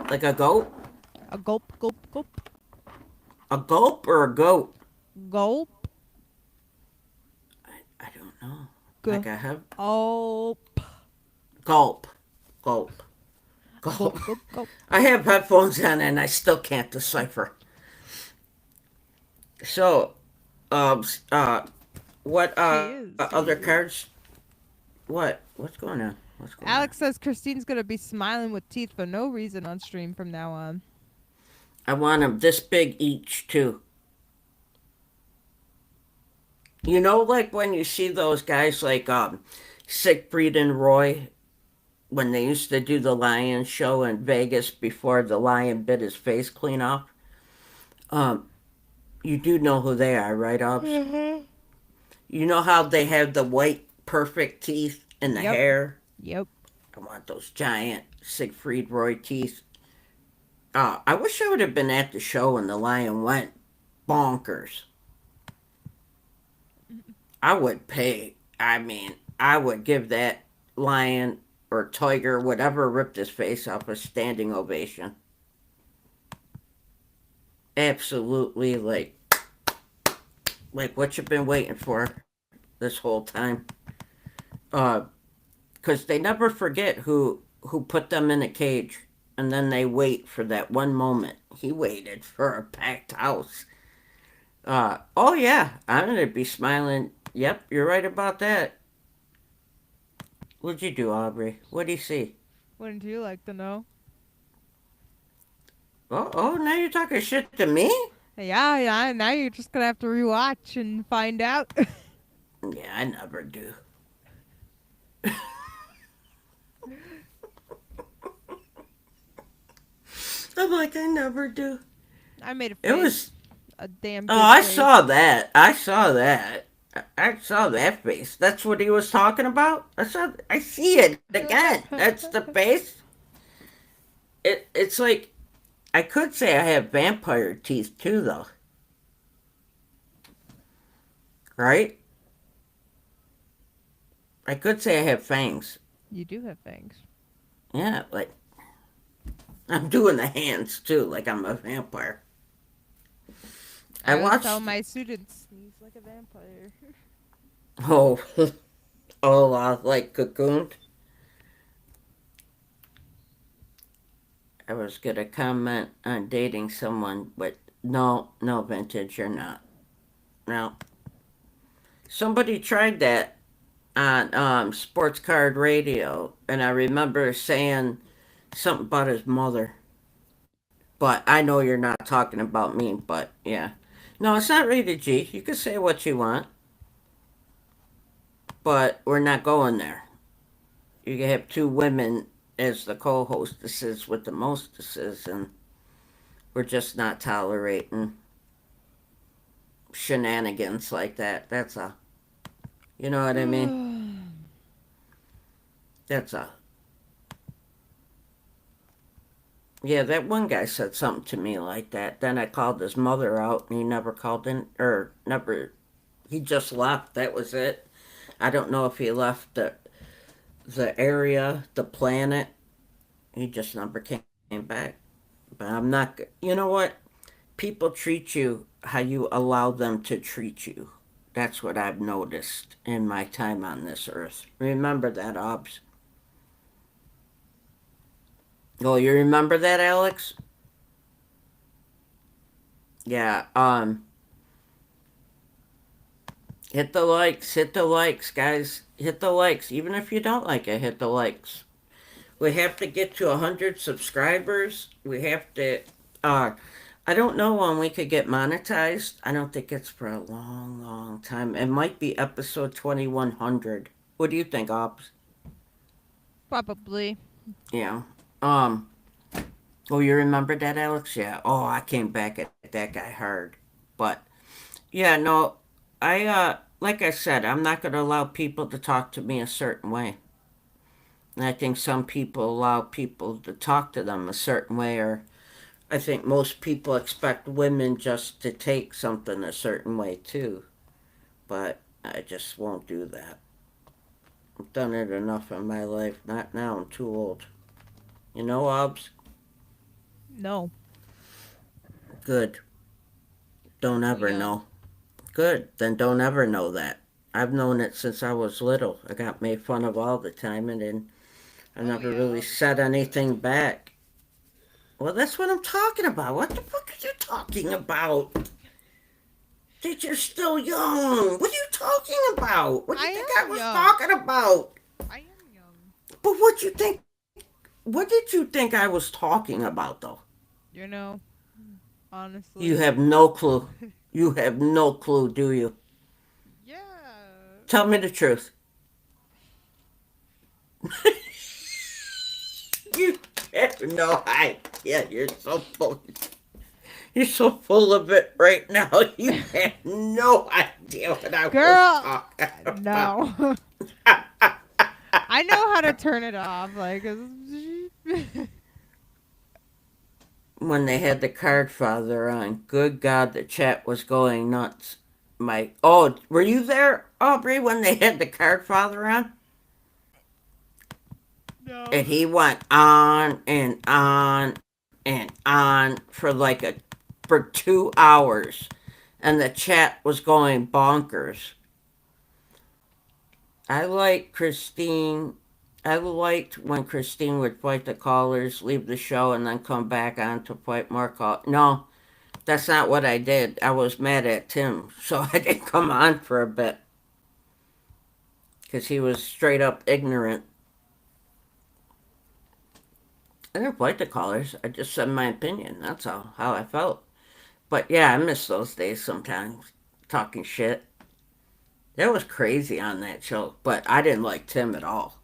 Like a goat? A gulp, gulp, gulp. A gulp or a goat? Gulp. I don't know. Go- Like I have Gulp. gulp. Gulp. Gulp, Gulp. gulp, gulp. I have headphones on and I still can't decipher. So, um, what He is. other cards? What's going on? What's going Alex says Christine's gonna be smiling with teeth for no reason on stream from now on. on? I want them this big each too. You know, like when you see those guys like Siegfried and Roy when they used to do the lion show in Vegas before the lion bit his face clean off. You do know who they are, right, Obs? Mm-hmm. You know how they have the white, perfect teeth and the Yep. hair? Yep. I want those giant Siegfried Roy teeth. I wish I would have been at the show when the lion went bonkers. I would pay. I mean, I would give that lion or tiger, whatever ripped his face off, a standing ovation. Absolutely, like what you've been waiting for this whole time. Because they never forget who put them in a cage, and then they wait for that one moment. He waited for a packed house. Oh yeah, I'm gonna be smiling. Yep, you're right about that. What'd you do, Aubrey? What'd you see? Wouldn't you like to know? Oh, now you're talking shit to me? Yeah. Now you're just gonna have to rewatch and find out. Yeah, I never do. I'm like, I never do. I made a It face. was. A damn. Oh, good I face. saw that. I saw that. I saw that face. That's what he was talking about. I see it again. That's the face. It's like I could say I have vampire teeth too, though. Right? I could say I have fangs. You do have fangs. Yeah, like I'm doing the hands too, like I'm a vampire. I always watched. tell my students he's like a vampire. Oh, like cocooned. I was gonna comment on dating someone, but no, vintage, you're not. No. Somebody tried that on sports card radio, and I remember saying something about his mother. But I know you're not talking about me, but yeah. No, it's not rated G. You can say what you want, but we're not going there. You can have two women as the co-hostesses with the mostesses, and we're just not tolerating shenanigans like that. That's a, you know what I mean? That's a, yeah, that one guy said something to me like that. Then I called his mother out, and he never called in, or never, he just left. That was it. I don't know if he left the area, the planet. He just never came back. But I'm not. You know what? People treat you how you allow them to treat you. That's what I've noticed in my time on this earth. Remember that, Obs. Oh, you remember that, Alex? Yeah. Hit the likes, guys. Hit the likes. Even if you don't like it, hit the likes. We have to get to 100 subscribers. We have to. Uh, I don't know when we could get monetized. I don't think it's for a long, long time. It might be episode 2100. What do you think, Ops? Probably. Yeah. Um. Oh, you remember that, Alex? Yeah. Oh, I came back at that guy hard. But yeah, no, like I said, I'm not going to allow people to talk to me a certain way. And I think some people allow people to talk to them a certain way, or I think most people expect women just to take something a certain way too. But I just won't do that. I've done it enough in my life. Not now, I'm too old. You know, Obs? No. Good. Don't ever Yeah. know. Good. Then don't ever know that. I've known it since I was little. I got made fun of all the time, and then I never really said anything back. Well, that's what I'm talking about. What the fuck are you talking about? That you're still young. What are you talking about? What do you I think am I was young. talking about? I am young. But what you think? What did you think I was talking about, though? You know, honestly. You have no clue. You have no clue, do you? Yeah. Tell me the truth. You have no idea. You're so full. You're so full of it right now. You have no idea what I Girl, was talking about. No. I know how to turn it off. Like, When they had the card father on, good God, the chat was going nuts. Were you there, Aubrey, when they had the card father on? no. And he went on and on and on for 2 hours, and the chat was going bonkers. I like Christine. I liked when Christine would fight the callers, leave the show, and then come back on to fight more callers. No, that's not what I did. I was mad at Tim, so I didn't come on for a bit because he was straight up ignorant. I didn't fight the callers. I just said my opinion. That's all, how I felt. But yeah, I miss those days sometimes, talking shit. That was crazy on that show, but I didn't like Tim at all.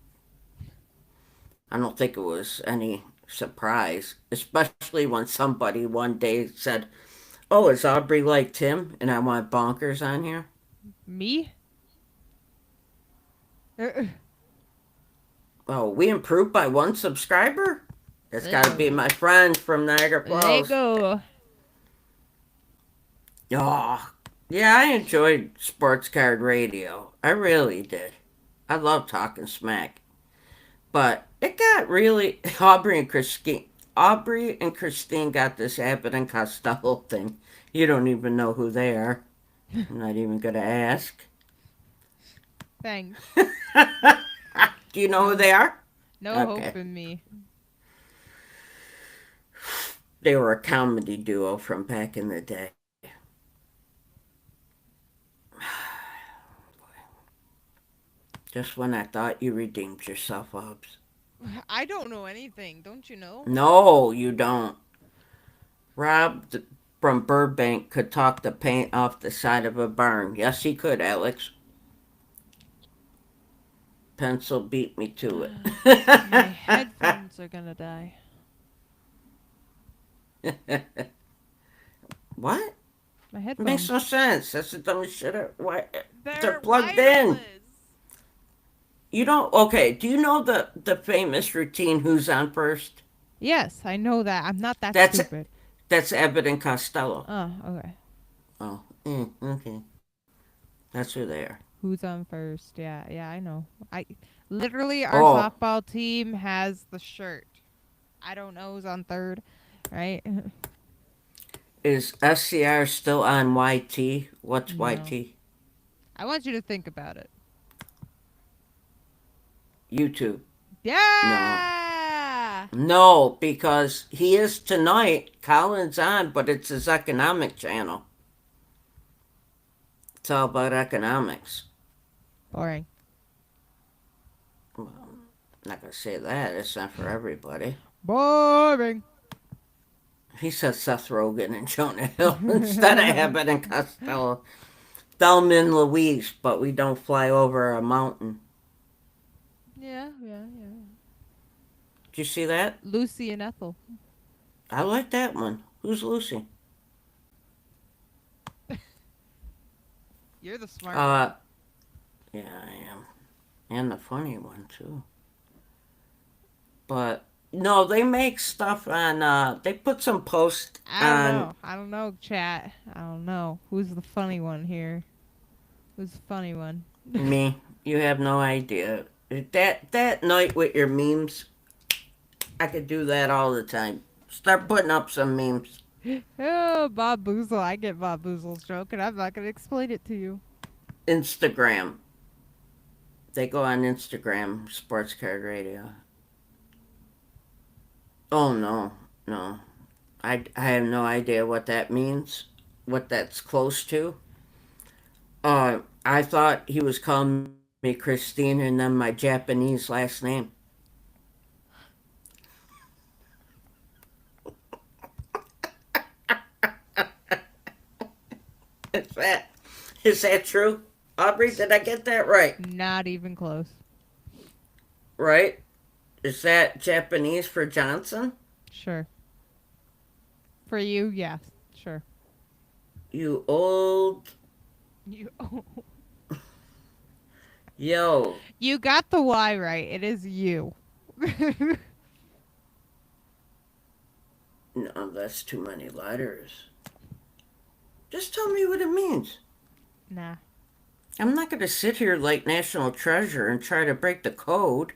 I don't think it was any surprise, especially when somebody one day said, "Oh, is Aubrey like Tim?" And I went bonkers on here. Me? Oh, we improved by one subscriber? That's got to be my friend from Niagara Let Falls. go. Oh, yeah, I enjoyed Sports Card Radio. I really did. I love talking smack. But it got really Aubrey and Christine got this Abbott and Costello thing. You don't even know who they are. I'm not even gonna ask. Thanks. Do you know who they are? No Okay. hope in me. They were a comedy duo from back in the day. Just when I thought you redeemed yourself, Hobbs. I don't know anything. Don't you know? No, you don't. From Burbank could talk the paint off the side of a barn. Yes, he could, Alex. Pencil beat me to My headphones are gonna die. it. What? My It headphones. makes no sense. That's the dumbest shit. Why? They're They're plugged in. wireless. You don't. Okay. Do you know the famous routine? Who's on first? Yes, I know that. I'm not that That's stupid. That's Abbott and Costello. Oh, okay. Oh, okay. That's who they are. Who's on first? Yeah, yeah, I know. I literally our Oh, softball team has the shirt. I don't know who's on third, right? is SCR still on YT? What's No. YT? I want you to think about it. YouTube. No. Yeah. No, because he is tonight. Colin's on, but it's his economic channel. It's all about economics. Boring. Well, I'm not going to say that. It's not for everybody. Boring. He said Seth Rogen and Jonah Hill instead of Abbott and Costello. Thelma and Louise, but we don't fly over a mountain. Yeah, yeah, yeah. Did you see that? Lucy and Ethel. I like that one. Who's Lucy? You're the smart one. Uh, yeah, I am. And the funny one, too. But, no, they make stuff on, they put some posts I don't on know. I don't know, chat. I don't know. Who's the funny one here? Who's the funny one? me. You have no idea. That night with your memes, I could do that all the time. Start putting up some memes. Oh, Bob Boozle. I get Bob Boozle's joke, and I'm not going to explain it to you. Instagram. They go on Instagram, Sports Card Radio. Oh, no. No. I have no idea what that means, what that's close to. I thought he was calling me Christine and then my Japanese last name. Is that true? Aubrey, did I get that right? Not even close. Right? Is that Japanese for Johnson? Sure. For you, yes. Sure. You old You yo. You got the Y right. It is you. No, that's too many letters. Just tell me what it means. Nah. I'm not going to sit here like National Treasure and try to break the code.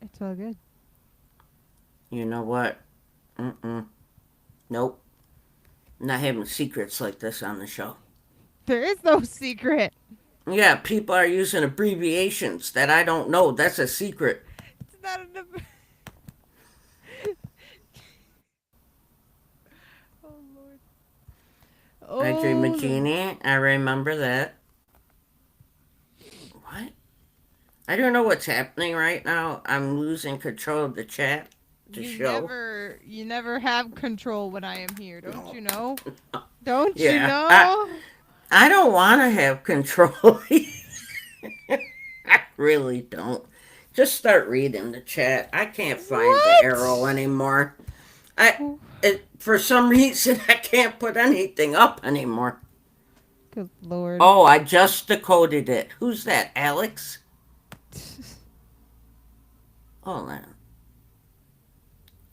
It's all good. You know what? Nope. I'm not having secrets like this on the show. There is no secret. Yeah, people are using abbreviations that I don't know. That's a secret. It's not enough. Oh, Lord. I dream a Oh, genie. I remember that. What? I don't know what's happening right now. I'm losing control of the chat, the show. you never have control when I am here. Don't you know? Don't you Yeah, know? I don't want to have control. I really don't. Just start reading the chat. I can't find the What? arrow anymore. For some reason I can't put anything up anymore. Good Lord. Oh, I just decoded it. Who's that, Alex? Hold on.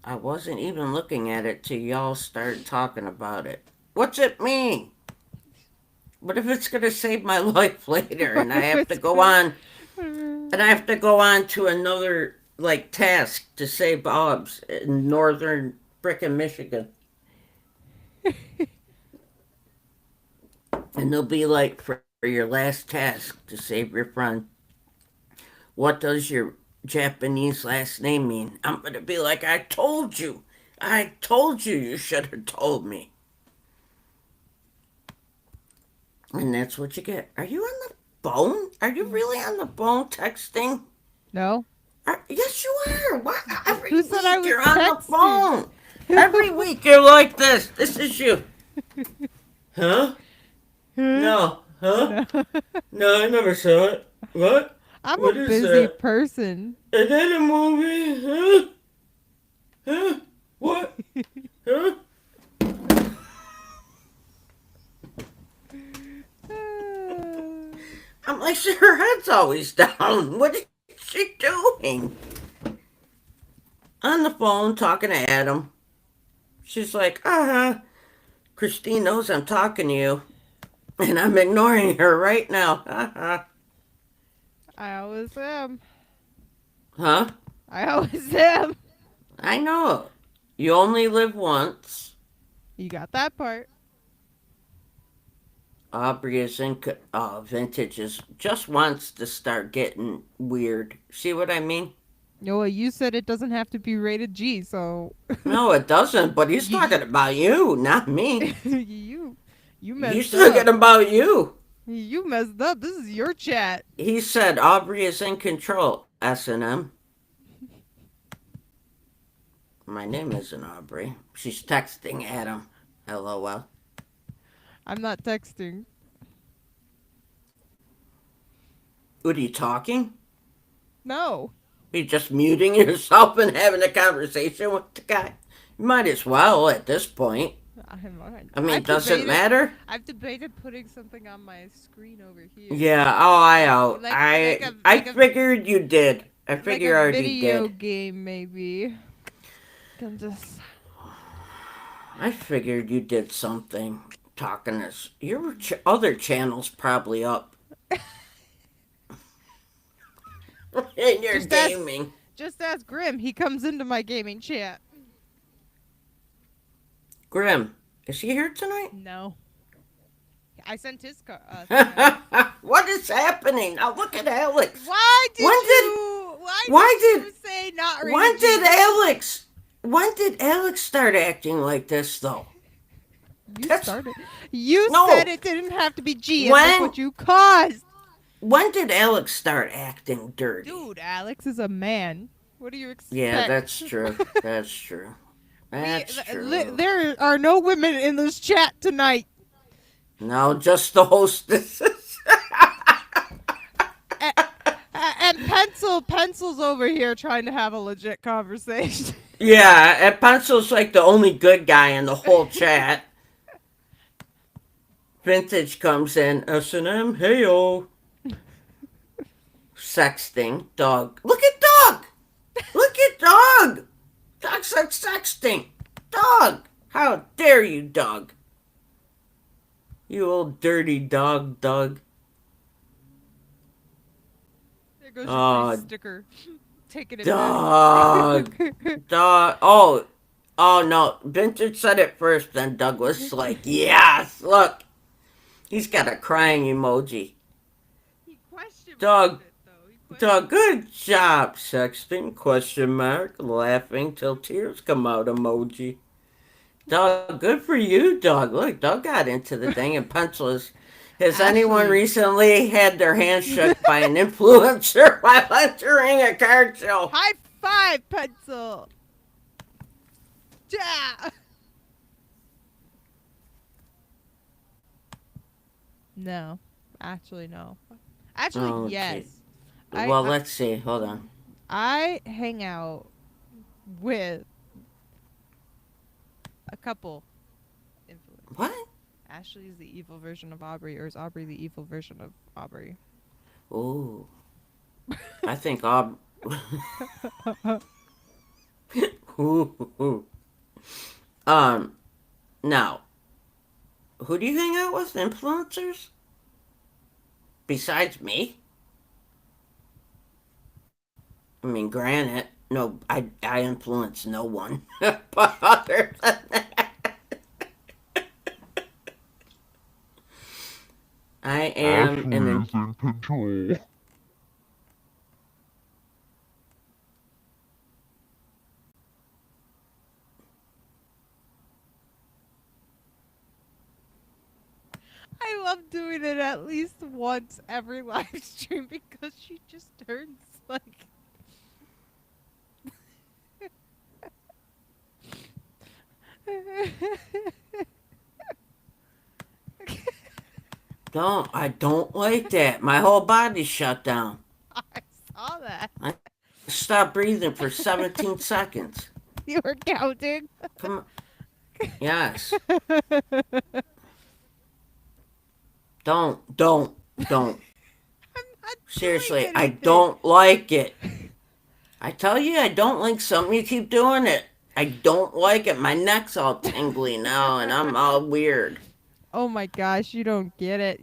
I wasn't even looking at it till y'all started talking about it. What's it mean? What if it's gonna save my life later and I have to go on and I have to go on to another like task to save Bob's in northern frickin' Michigan? And they'll be like, for your last task to save your friend, what does your Japanese last name mean? I'm gonna be like, I told you. I told you you should have told me. And that's what you get. Are you on the phone? Are you really on the phone texting? No. Yes, you are. Why? Every Who week said I was you're on the texting? phone. Every week you're like this. This is you. Huh? No. Huh? No, I never saw it. What? I'm What a is busy that? person. Is that a movie? Huh? Huh? What? Huh? I'm like, her head's always down. What is she doing? On the phone talking to Adam. She's like, Christine knows I'm talking to you. And I'm ignoring her right now. I always am. Huh? I always am. I know. You only live once. You got that part. Aubrey is in. Vintage is just wants to start getting weird. See what I mean? No, you said it doesn't have to be rated G, so No, it doesn't. But he's You- talking about you, not me. you He's messed talking up. about you. You messed up. This is your chat. He said Aubrey is in control. S&M. My name isn't Aubrey. She's texting Adam. LOL. I'm not texting. What are you talking? No. Are you just muting yourself and having a conversation with the guy? You might as well at this point. I mean, does it matter? I've debated putting something on my screen over here. Yeah. Oh, I know. Like I a- figured you did. I Like figure you a already video did. game, maybe. Can just. I figured you did something. Talking this. Your other channel's probably up. And you're Just ask- gaming. Just ask Grim. He comes into my gaming chat. Grim, is he here tonight? No. I sent his car. What is happening? Now look at Alex. Why did When did- you? why did did- you say not rated When G? did Alex? When did Alex start acting like this though? You That's- started? You No. said it didn't have to be G. And When- look what you caused. When did Alex start acting dirty? Dude, Alex is a man. What do you expect? Yeah, that's true. That's true. That's true. There are no women in this chat tonight. No, just the hostesses. And Pencil's over here trying to have a legit conversation. Yeah, and Pencil's like the only good guy in the whole chat. Vintage comes in. S&M, heyo. Sexting. Dog. Look at Dog. Look at Dog. Dog said sexting. Dog. How dare you, Dog. You old dirty dog, Doug. There goes Oh, your free sticker. Taking it Dog. back. Dog. Oh no. Vincent said it first, then Doug was like, yes, look. He's got a crying emoji. He questioned Dog. it, though. He questioned Dog, good job, sexting, question mark, laughing till tears come out emoji. Dog, good for you, Dog. Look, Dog got into the thing and Pencil is... Has anyone Ashley. recently had their hand shook by an influencer while entering a card show? High five, Pencil. Yeah. No, actually no. Actually, Oh, yes. gee. I- Well, I- let's see. Hold on. I hang out with a couple influencers. What? Ashley is the evil version of Aubrey, or is Aubrey the evil version of Aubrey? Ooh. I think Ooh. Now, who do you hang out with? Influencers? Besides me? I mean, granted, no, I influence no one. But other than that, I am Ashley an... is in control. I love doing it at least once every live stream because she just turns like. I don't like that. My whole body's shut down. I saw that. Stop breathing for 17 seconds. You were counting. Come on. Yes. Don't. I'm not Seriously, doing I anything. don't like it. I tell you, I don't like something. You keep doing it. I don't like it. My neck's all tingly now, and I'm all weird. Oh my gosh, you don't get it.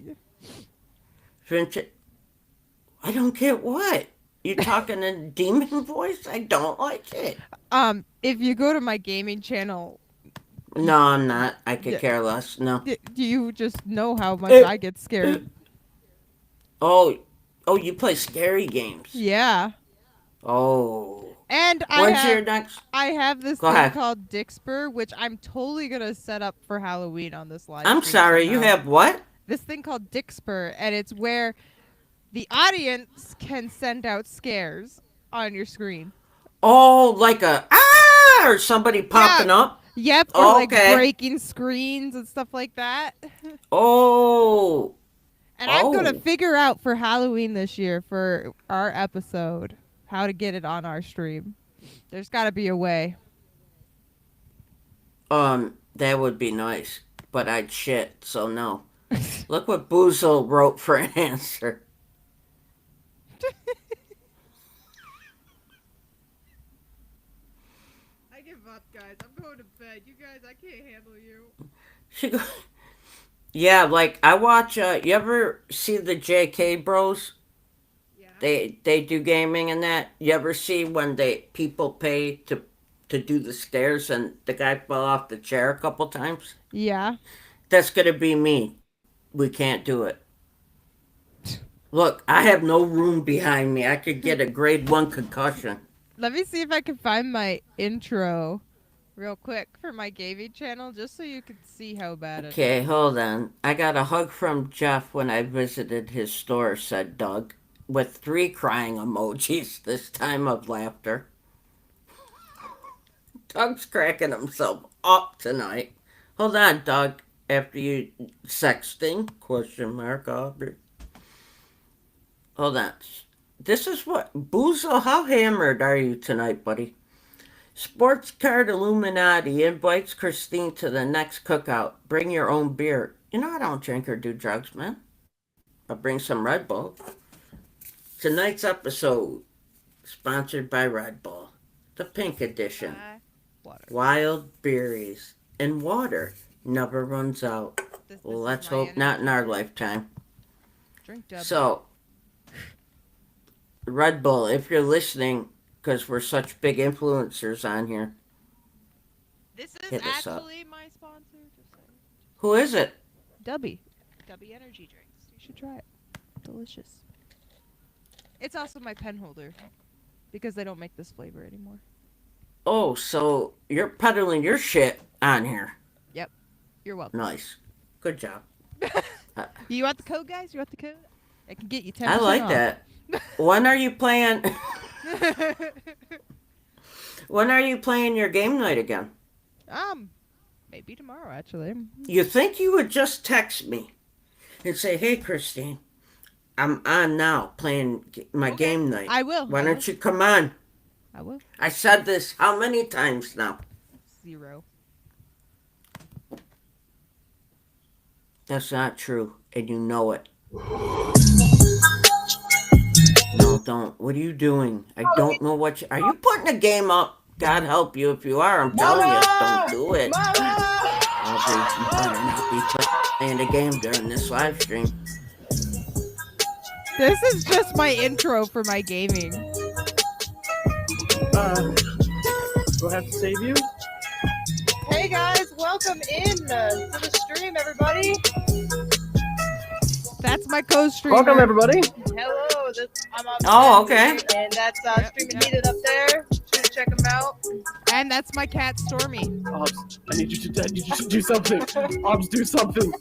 Vintage. I don't get what. You talking in demon voice? I don't like it. If you go to my gaming channel, No, I'm not. I could Yeah. care less. No. do you just know how much Eh, I get scared? Oh, oh, you play scary games. Yeah. Oh. And When's your next? I have this Go thing ahead. called Dixper, which I'm totally gonna set up for Halloween on this live I'm stream sorry, you somehow. have what? This thing called Dixper, and it's where the audience can send out scares on your screen. Oh, like a or somebody popping up. Yep, or like Okay. breaking screens and stuff like that. Oh. And I'm gonna Oh. figure out for Halloween this year for our episode how to get it on our stream. There's got to be a way. That would be nice, but I'd shit, so no. Look what Boozle wrote for an answer. I give up, guys. I'm going to bed. You guys, I can't handle you. She go, yeah, like I watch. You ever see the JK Bros? Yeah. They do gaming and that. You ever see when people pay to do the stairs and the guy fell off the chair a couple times? Yeah. That's gonna be me. We can't do it. Look, I have no room behind me. I could get a grade 1 concussion. Let me see if I can find my intro real quick for my gaming channel just so you can see how bad it is. Okay, hold on. I got a hug from Jeff when I visited his store, said Doug, with 3 crying emojis, this time of laughter. Doug's cracking himself up tonight. Hold on, Doug. After you sexting? Question mark, Aubrey. Hold on. This is what Boozle. How hammered are you tonight, buddy? Sports Card Illuminati invites Christine to the next cookout. Bring your own beer. You know I don't drink or do drugs, man. I'll bring some Red Bull. Tonight's episode sponsored by Red Bull, the pink edition. Water. Wild berries and water never runs out. This is Let's my hope not in our energy. lifetime. Drink double. So, Red Bull, if you're listening, because we're such big influencers on here, This is hit us up. actually my sponsor. Just saying. Who is it? Dubby. Dubby energy drinks. You should try it. Delicious. It's also my pen holder because they don't make this flavor anymore. Oh, so you're peddling your shit on here. You're welcome. Nice. Good job. You want the code, guys? You want the code? I can get you 10% I like off. that. When are you playing? When are you playing your game night again? Maybe tomorrow, actually. You think you would just text me and say, "Hey, Christine, I'm on now playing my Okay. game night. I will. Why don't you come on?" I will. I said this how many times now? 0. That's not true, and you know it. No, don't. What are you doing? I don't know what you... Are you putting a game up? God help you if you are. I'm telling you, don't do it. Aubrey, you better not be playing a game during this live stream. This is just my intro for my gaming. Do I have to save you? Hey guys, welcome in to the stream, everybody. That's my co-streamer. Welcome, everybody. Hello, I'm on. Oh, okay. And that's Yep, streaming yep. heated up there. Sure to check them out. And that's my cat, Stormy. Obs, I need you to do something. Obs, do something.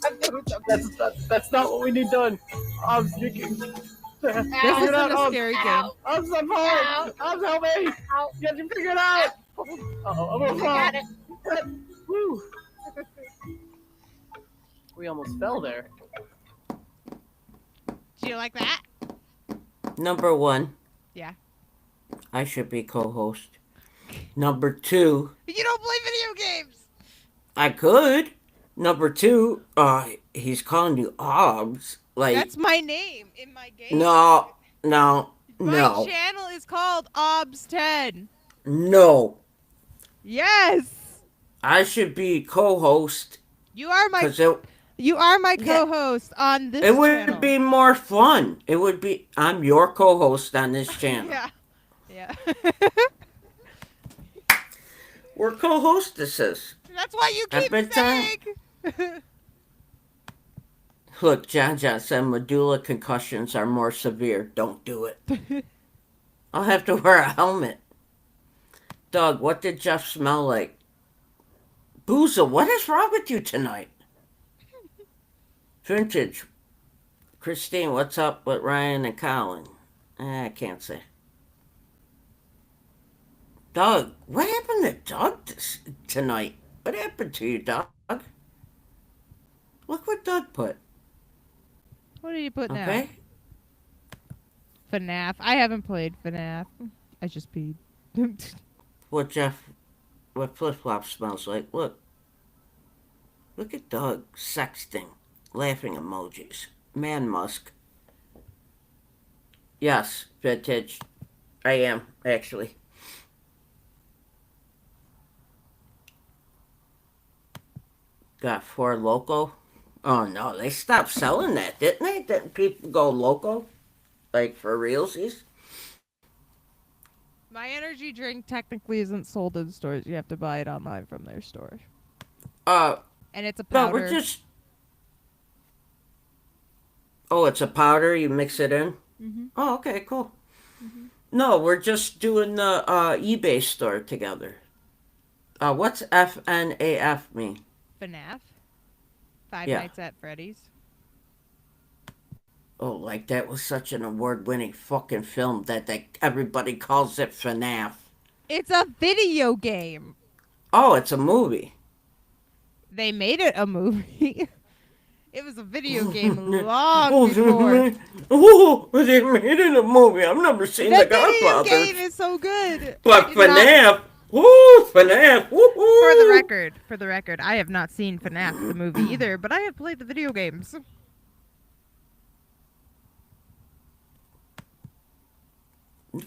That's not what we need done. Obs, you can... This Figure isn't it out, a Obs. scary game. Obs, I'm hard. Obs, help me. Ow. Get you figured out. Uh-oh, I'm gonna I fall. got it. Woo. We almost fell there. Do you like that? Number 1. Yeah. I should be co-host. Number 2. You don't play video games. I could. Number 2. He's calling you Obs. Like, That's my name in my game. no. My channel is called Obs10. No. Yes. I should be co-host You are my because You are my Yeah. co-host on this It would channel. be more fun. It would be. I'm your co-host on this channel. Yeah. Yeah. We're co-hostesses. That's what you I've keep been saying. Look, John said medulla concussions are more severe. Don't do it. I'll have to wear a helmet. Doug, what did Jeff smell like? Booza, what is wrong with you tonight? Vintage. Christine, what's up with Ryan and Colin? I can't say. Doug, what happened to Doug tonight? What happened to you, Doug? Look what Doug put. What did you put now? Okay? FNAF. I haven't played FNAF. I just peed. What flip flop smells like. Look. Look at Doug sexting. Laughing emojis. Man Musk. Yes, vintage. I am, actually. Got 4 Loco. Oh no, they stopped selling that, didn't they? Didn't people go Loco? Like for realsies? My energy drink technically isn't sold in stores. You have to buy it online from their store. And it's a no, powder. we're just. Oh, it's a powder. You mix it in. Mm-hmm. Oh, okay, cool. Mm-hmm. No, we're just doing the eBay store together. What's FNAF mean? FNAF. Five Yeah. Nights at Freddy's. Oh, like that was such an award-winning fucking film that everybody calls it FNAF. It's a video game. Oh, it's a movie. They made it a movie. It was a video game long before. They made it a movie. I've never seen The That video Godfather. game is so good. But I did not- FNAF, woo, FNAF, woo. For the record, I have not seen FNAF the movie either, but I have played the video games.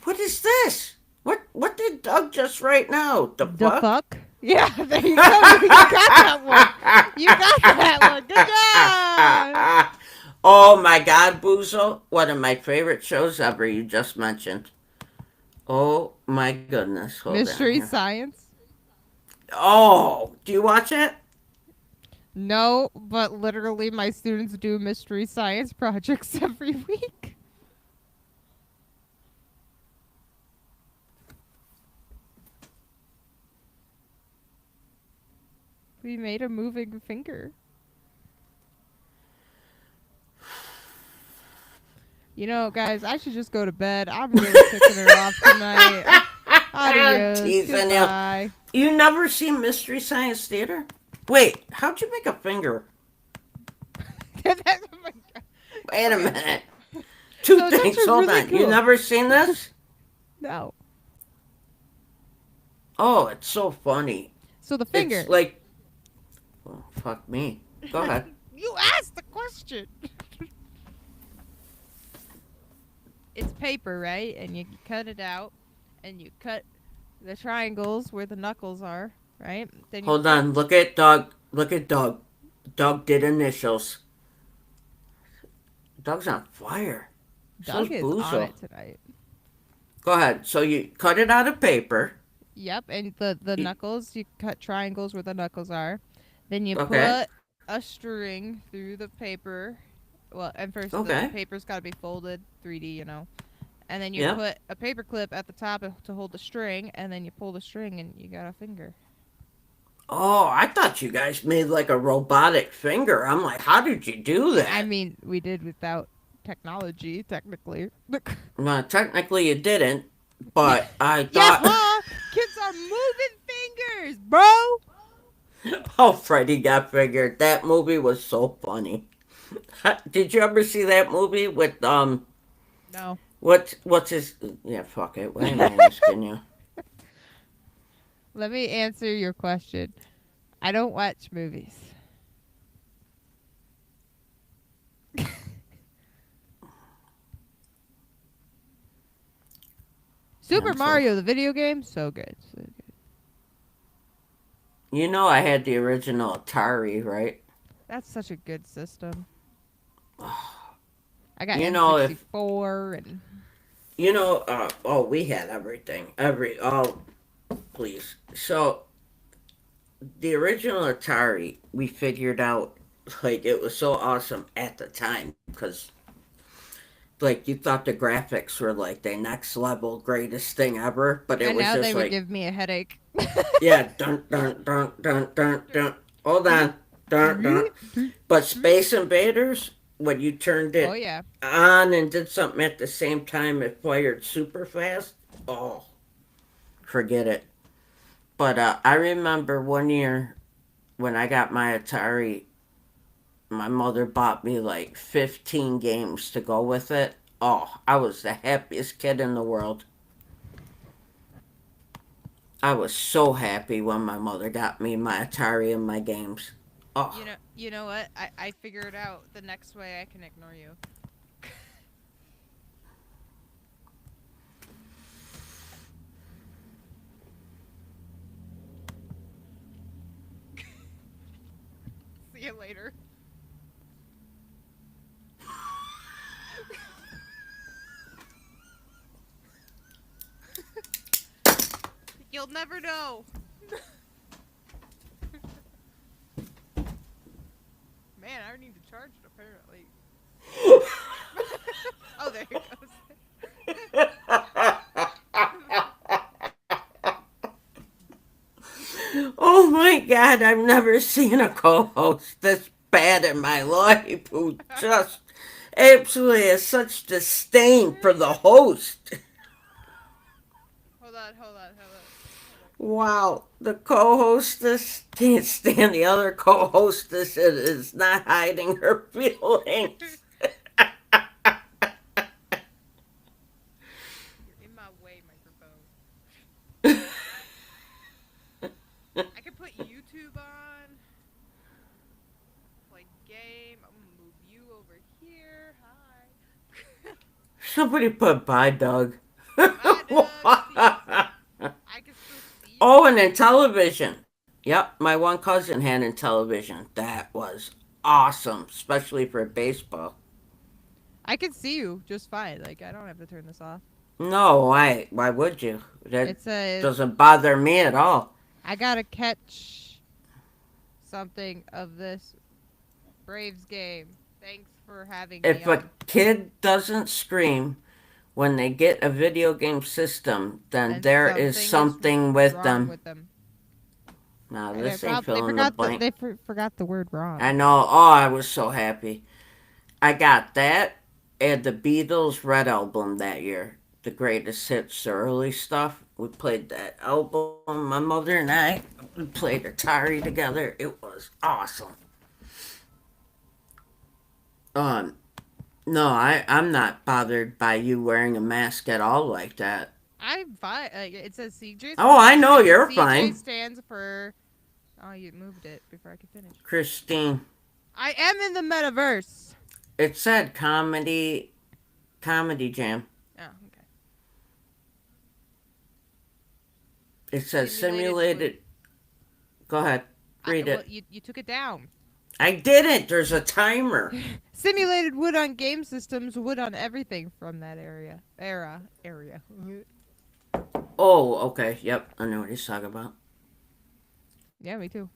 What is this? What did Doug just write now? The fuck? fuck? Yeah, there you go. You got that one. You got that one. Good job. Oh my God, Boozle! One of my favorite shows ever. You just mentioned. Oh my goodness! Hold on Mystery here. Science? Oh, do you watch it? No, but literally my students do Mystery Science projects every week. We made a moving finger. You know, guys, I should just go to bed. I'm really picking her off tonight. Adios. Teasing you. Goodbye. You never seen Mystery Science Theater? Wait, how'd you make a finger? Oh my God. Wait a minute. Two So that's things. just Hold really on. You cool. never seen this? No. Oh, it's so funny. So the finger. It's like, well, fuck me. Go ahead. You asked the question. It's paper, right? And you cut it out, and you cut the triangles where the knuckles are, right? Then you Hold on. Look at Doug. Look at Doug. Doug did initials. Doug's on fire. Doug So's is Boozle. on it tonight. Go ahead. So you cut it out of paper. Yep, and the knuckles, you cut triangles where the knuckles are. Then you Okay. put a string through the paper. Well, and first Okay. the paper's got to be folded, 3D, you know. And then you Yeah. put a paper clip at the top to hold the string, and then you pull the string, and you got a finger. Oh, I thought you guys made like a robotic finger. I'm like, how did you do that? I mean, we did without technology, technically. Well, technically you didn't, but I Yeah, thought. huh? Kids are moving fingers, bro. Oh, Freddy got fingered. That movie was so funny. Did you ever see that movie with No. what's his? Yeah, fuck it. Why am I asking you? Let me answer your question. I don't watch movies. Super Pencil. Mario, the video game, so good. So good. You know I had the original Atari, right? That's such a good system. I got You know, if N64 and we had everything. Please. So the original Atari, we figured out like it was so awesome at the time because like you thought the graphics were like the next level greatest thing ever, but it and was now they just would like give me a headache. yeah, dun dun dun dun dun dun. Hold on, dun dun. But Space Invaders, when you turned Oh it yeah. on and did something at the same time, it fired super fast. Oh, forget it. But I remember one year when I got my Atari, my mother bought me like 15 games to go with it. Oh, I was the happiest kid in the world. I was so happy when my mother got me my Atari and my games. Oh, You know what? I figured out the next way I can ignore you. See you later. You'll never know. Man, I need to charge it apparently. Oh, there it goes. oh my God, I've never seen a co host this bad in my life who just absolutely has such disdain for the host. Hold on. Wow, the co-hostess can't stand the other co-hostess and is not hiding her feelings. You're in my way, microphone. I can put YouTube on. Play game. I'm gonna move you over here. Hi. Somebody put bye, Doug. Bye, Doug. I can still see you. oh, and then television. Yep, my one cousin had in television. That was awesome, especially for baseball. I can see you just fine. Like I don't have to turn this off. No, why would you? That It says doesn't bother me at all. I gotta catch something of this Braves game. Thanks for having If me a on. kid doesn't scream when they get a video game system, then And there is something with wrong them. with them. No, And this they ain't prob- they filling the forgot the blank. they forgot the word wrong. I know. Oh, I was so happy. I got that and the Beatles Red album that year. The greatest hits, the early stuff. We played that album. My mother and I, we played Atari together. It was awesome. Um, no, I'm not bothered by you wearing a mask at all like that. I'm fine. It says CJ. Oh, I know you're CJ fine. stands for. Oh, you moved it before I could finish. Christine, I am in the metaverse. it said comedy jam. Oh, okay. It says simulated. Go ahead, read Well, it. you took it down. I didn't. There's a timer. Simulated wood on game systems, wood on everything from that era. Oh, okay. Yep, I know what he's talking about. Yeah, me too.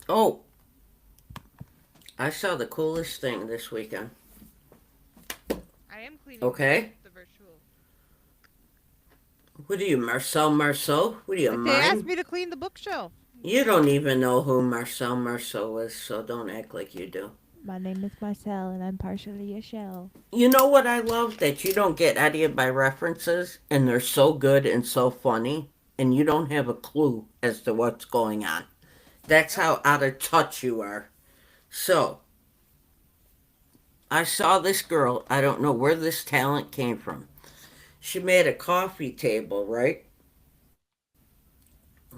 Oh, I saw the coolest thing this weekend. I am cleaning Okay. the virtual. What are you, Marcel Marceau? What are you, They asked mine? me to clean the bookshelf. You don't even know who Marcel Marceau is, so don't act like you do. My name is Marcel, and I'm partially a shell. You know what I love? That you don't get any of my references, and they're so good and so funny, and you don't have a clue as to what's going on. That's how out of touch you are. So, I saw this girl. I don't know where this talent came from. She made a coffee table, right?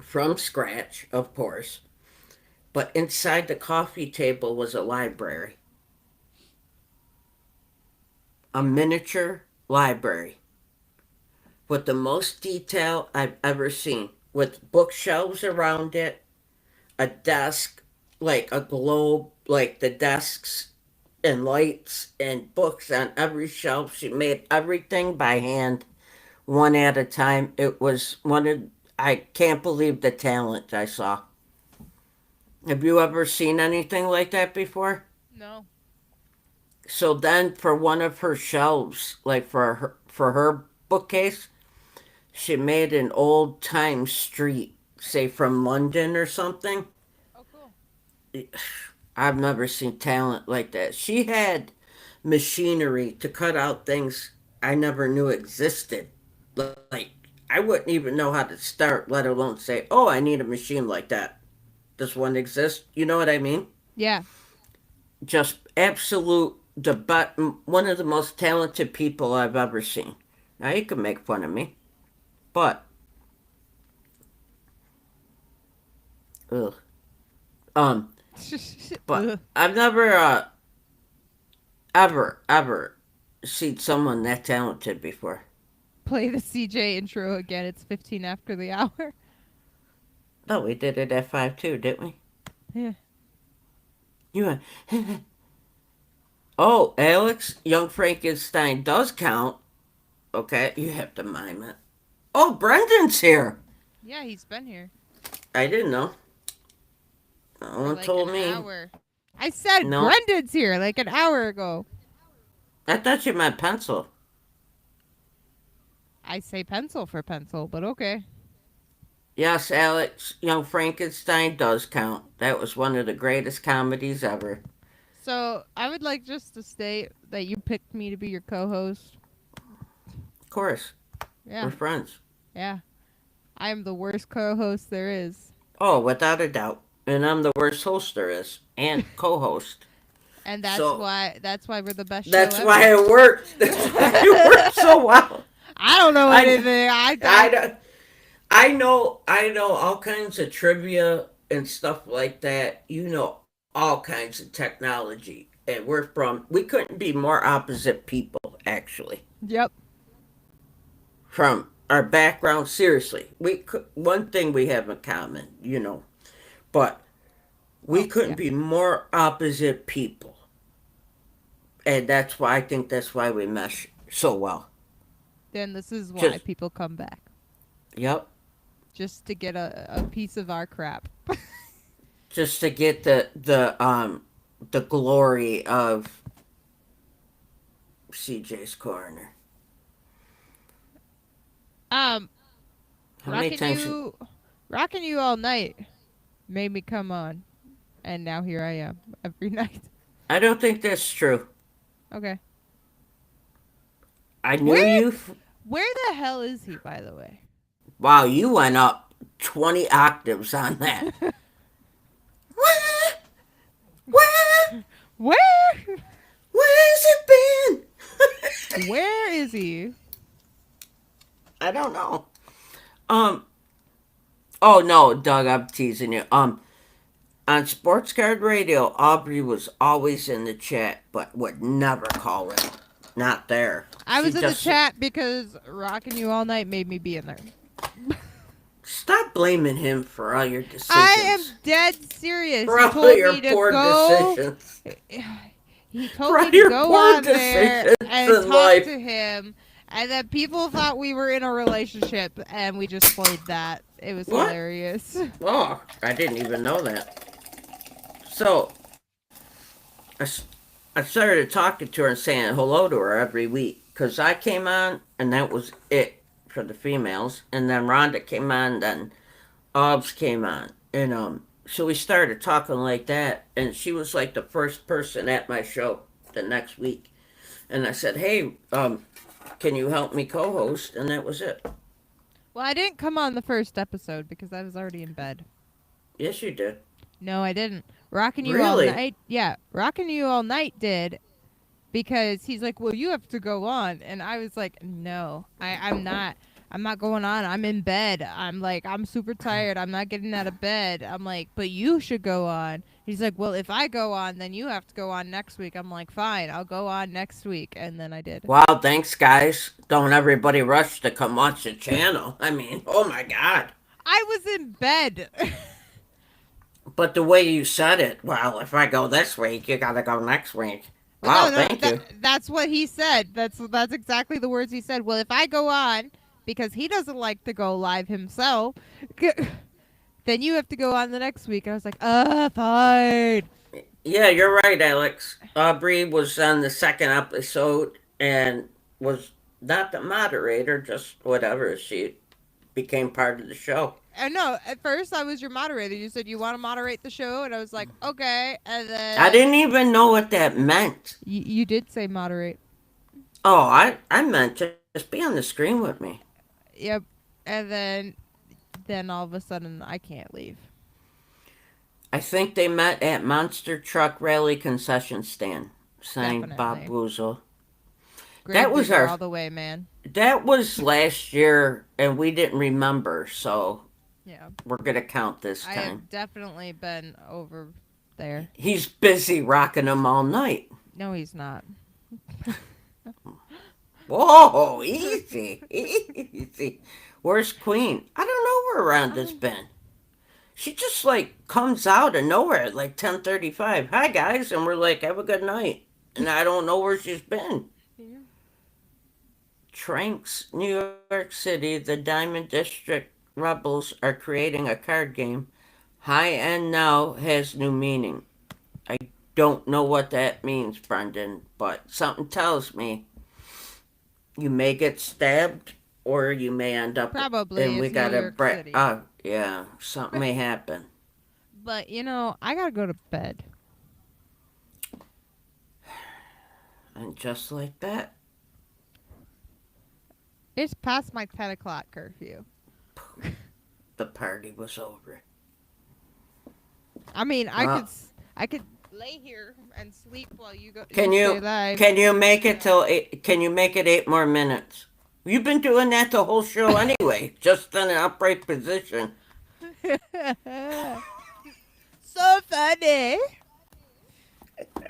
From scratch, of course. But inside the coffee table was a library. A miniature library. with the most detail I've ever seen, with bookshelves around it, a desk, like a globe, like the desks and lights and books on every shelf. She made everything by hand, one at a time. It was one of, I can't believe the talent I saw. Have you ever seen anything like that before? No. So then for one of her shelves, like for her bookcase, she made an old time street, say from London or something. Oh, cool. I've never seen talent like that. She had machinery to cut out things I never knew existed. Like, I wouldn't even know how to start, let alone say, oh, I need a machine like that. Does one exist? You know what I mean? Yeah. Just absolute, one of the most talented people I've ever seen. Now, you can make fun of me, but, ugh. But Ugh. I've never, ever seen someone that talented before. Play the CJ intro again. It's 15 after the hour. Oh, we did it at 5 too, didn't we? Yeah. You went, oh, Alex, Young Frankenstein does count. Okay, you have to mime it. Oh, Brendan's here. Yeah, he's been here. I didn't know. No for one like told an me. hour. I said No. Brendan's here like an hour ago. I thought you meant pencil. I say pencil for pencil, but okay. Yes, Alex, Young Frankenstein does count. That was one of the greatest comedies ever. So I would like just to state that you picked me to be your co-host. Of course, Yeah, we're friends. yeah. I am the worst co-host there is, Oh, without a doubt. And I'm the worst host there is, and co-host. and that's So- why we're the best That's show why ever. it worked. That's why it worked so well. I don't know I- anything. I know all kinds of trivia and stuff like that. You know all kinds of technology, and we couldn't be more opposite people actually. Yep. From our background, seriously, one thing we have in common, but we couldn't yeah. be more opposite people, and I think that's why we mesh so well. Then this is why Just- people come back, Yep. just to get a piece of our crap. Just to get the glory of CJ's Corner. How many times? Rocking you all night made me come on, and now here I am every night. I don't think that's true. Okay. I knew Where- you. Where the hell is he, by the way? Wow, you went up 20 octaves on that. Where? Where? Where's it been? Where is he? I don't know. Oh no, Doug, I'm teasing you. On Sports Card Radio, Aubrey was always in the chat, but would never call in. Not there. I was She in the just- chat because Rocking You All Night made me be in there. Stop blaming him for all your decisions. I am dead serious. For He all told your me to poor go. decisions. He told For me to your go poor on there decisions and in talk life. to him, and then people thought we were in a relationship, and we just played that. It was What? hilarious. Oh, I didn't even know that. So, I started talking to her and saying hello to her every week. Because I came on, and that was it for the females. And then Rhonda came on, then Obs came on. And so we started talking like that. And she was like the first person at my show the next week. And I said, hey, can you help me co-host? And that was it. Well, I didn't come on the first episode because I was already in bed. Yes, you did. No, I didn't. Rocking You Really? All Night. Yeah, Rocking You All Night did because he's like, well, you have to go on. And I was like, no, I'm not. I'm not going on. I'm in bed. I'm like, I'm super tired. I'm not getting out of bed. I'm like, but you should go on. He's like, well, if I go on, then you have to go on next week. I'm like, fine, I'll go on next week. And then I did. Wow, thanks, guys. Don't everybody rush to come watch the channel. I mean, oh my God. I was in bed. But the way you said it, well, if I go this week, you gotta go next week. Well, Wow, no, thank you. that's what he said. That's exactly the words he said. Well, if I go on, because he doesn't like to go live himself, then you have to go on the next week. And I was like, fine. Yeah, you're right, Alex. Aubrey was on the second episode and was not the moderator, just whatever. She became part of the show. I know. At first, I was your moderator. You said you want to moderate the show, and I was like, okay. And then I didn't even know what that meant. you did say moderate. Oh, I meant to just be on the screen with me. Yep. And then all of a sudden, I can't leave. I think they met at Monster Truck Rally concession stand. Signed Bob Definitely. Boozle. Grave That was digger our- all the way, man. That was last year, and we didn't remember, so Yeah. we're gonna count this I time. have definitely been over there. He's busy rocking them all night. No, he's not. Whoa, easy, easy. Where's Queen? I don't know where Rhonda's been. She just like comes out of nowhere at like 10:35. Hi guys, and we're like, have a good night. And I don't know where she's been. Tranks, New York City, the Diamond District Rebels are creating a card game. High End Now has new meaning. I don't know what that means, Brendan, but something tells me you may get stabbed or you may end up Probably. and we it's got New a York break. City. Yeah, something may happen. But I gotta go to bed. And just like that, It's past my 10 o'clock curfew. the party was over. I mean, Wow. I could lay here and sleep while you go. Can stay you live. can you make it till 8? Can you make it 8 more minutes? You've been doing that the whole show anyway, just in an upright position. So funny.